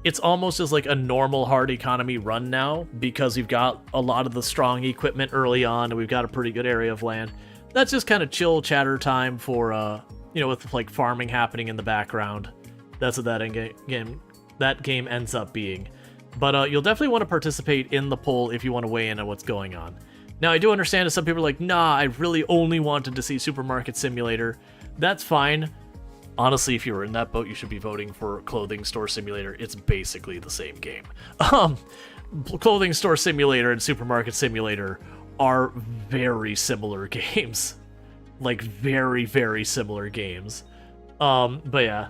it's almost as like a normal hard economy run now, because we've got a lot of the strong equipment early on, and we've got a pretty good area of land. That's just kind of chill chatter time for, with like farming happening in the background. That's what that game ends up being. But you'll definitely want to participate in the poll if you want to weigh in on what's going on. Now, I do understand that some people are like, nah, I really only wanted to see Supermarket Simulator. That's fine. Honestly, if you were in that boat, you should be voting for Clothing Store Simulator. It's basically the same game. Clothing Store Simulator and Supermarket Simulator are very similar games. Like, very, very similar games. But yeah.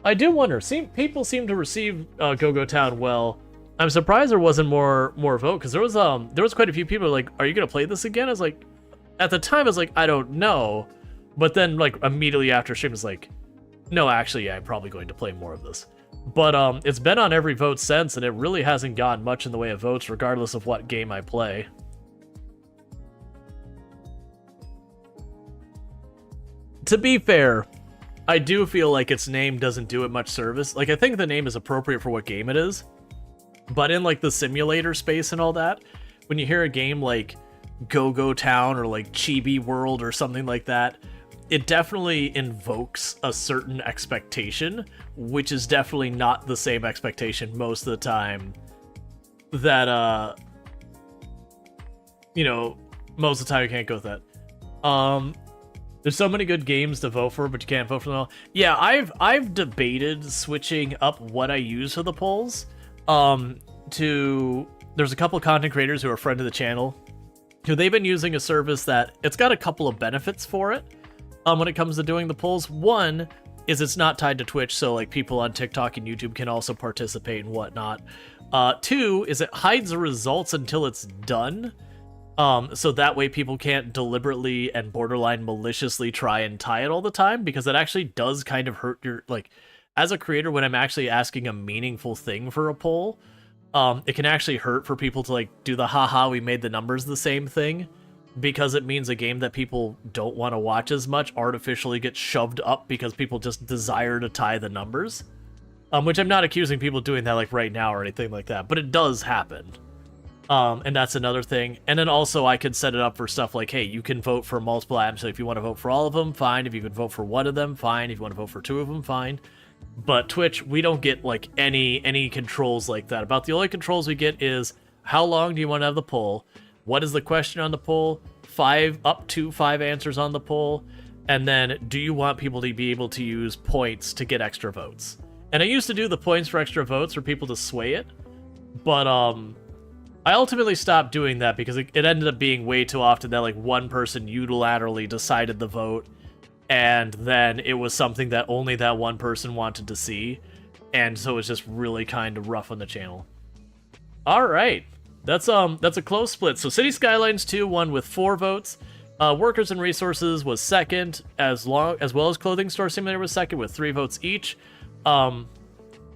I do wonder, people seem to receive Go-Go Town well. I'm surprised there wasn't more vote, because there was quite a few people like, are you gonna play this again? I was like, at the time I was like, I don't know. But then like immediately after stream, I was like, no, actually, yeah, I'm probably going to play more of this. But it's been on every vote since, and it really hasn't gotten much in the way of votes, regardless of what game I play. To be fair, I do feel like its name doesn't do it much service. Like, I think the name is appropriate for what game it is. But in, like, the simulator space and all that, when you hear a game like Go-Go Town or, like, Chibi World or something like that, it definitely invokes a certain expectation, which is definitely not the same expectation most of the time that, most of the time you can't go with that. There's so many good games to vote for, but you can't vote for them all. Yeah, I've debated switching up what I use for the polls. There's a couple content creators who are a friend of the channel, who they've been using a service that it's got a couple of benefits for it. When it comes to doing the polls, one, is it's not tied to Twitch, so like people on TikTok and YouTube can also participate and whatnot. 2 is it hides the results until it's done. So that way people can't deliberately and borderline maliciously try and tie it all the time, because that actually does kind of hurt your, like, as a creator, when I'm actually asking a meaningful thing for a poll, it can actually hurt for people to like do the haha, we made the numbers the same thing, because it means a game that people don't want to watch as much artificially gets shoved up because people just desire to tie the numbers. Which I'm not accusing people doing that like right now or anything like that, but it does happen. And that's another thing. And then also I could set it up for stuff like, hey, you can vote for multiple items. So if you want to vote for all of them, fine. If you could vote for one of them, fine. If you want to vote for 2 of them, fine. But Twitch, we don't get like any controls like that. About the only controls we get is how long do you want to have the poll? What is the question on the poll? Up to 5 answers on the poll. And then do you want people to be able to use points to get extra votes? And I used to do the points for extra votes for people to sway it. But I ultimately stopped doing that because it ended up being way too often that like one person unilaterally decided the vote, and then it was something that only that one person wanted to see, and so it was just really kind of rough on the channel. All right, that's a close split. So City Skylines 2 won with 4 votes. Workers and Resources was second, as well as Clothing Store Simulator was second with 3 votes each. And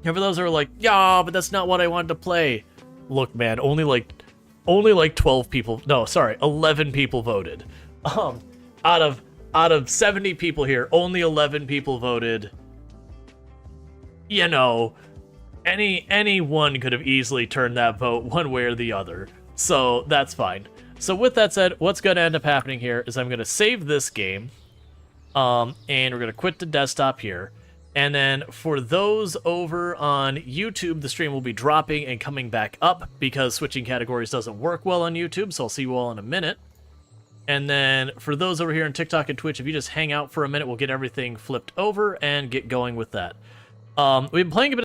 for those who are like, yeah, but that's not what I wanted to play. Look, man, only like 12 people, no, sorry, 11 people voted. Out of 70 people here, only 11 people voted. You know, anyone could have easily turned that vote one way or the other. So that's fine. So with that said, what's going to end up happening here is I'm going to save this game, and we're going to quit the desktop here. And then for those over on YouTube, the stream will be dropping and coming back up because switching categories doesn't work well on YouTube, so I'll see you all in a minute. And then for those over here on TikTok and Twitch, if you just hang out for a minute, we'll get everything flipped over and get going with that. We've been playing a bit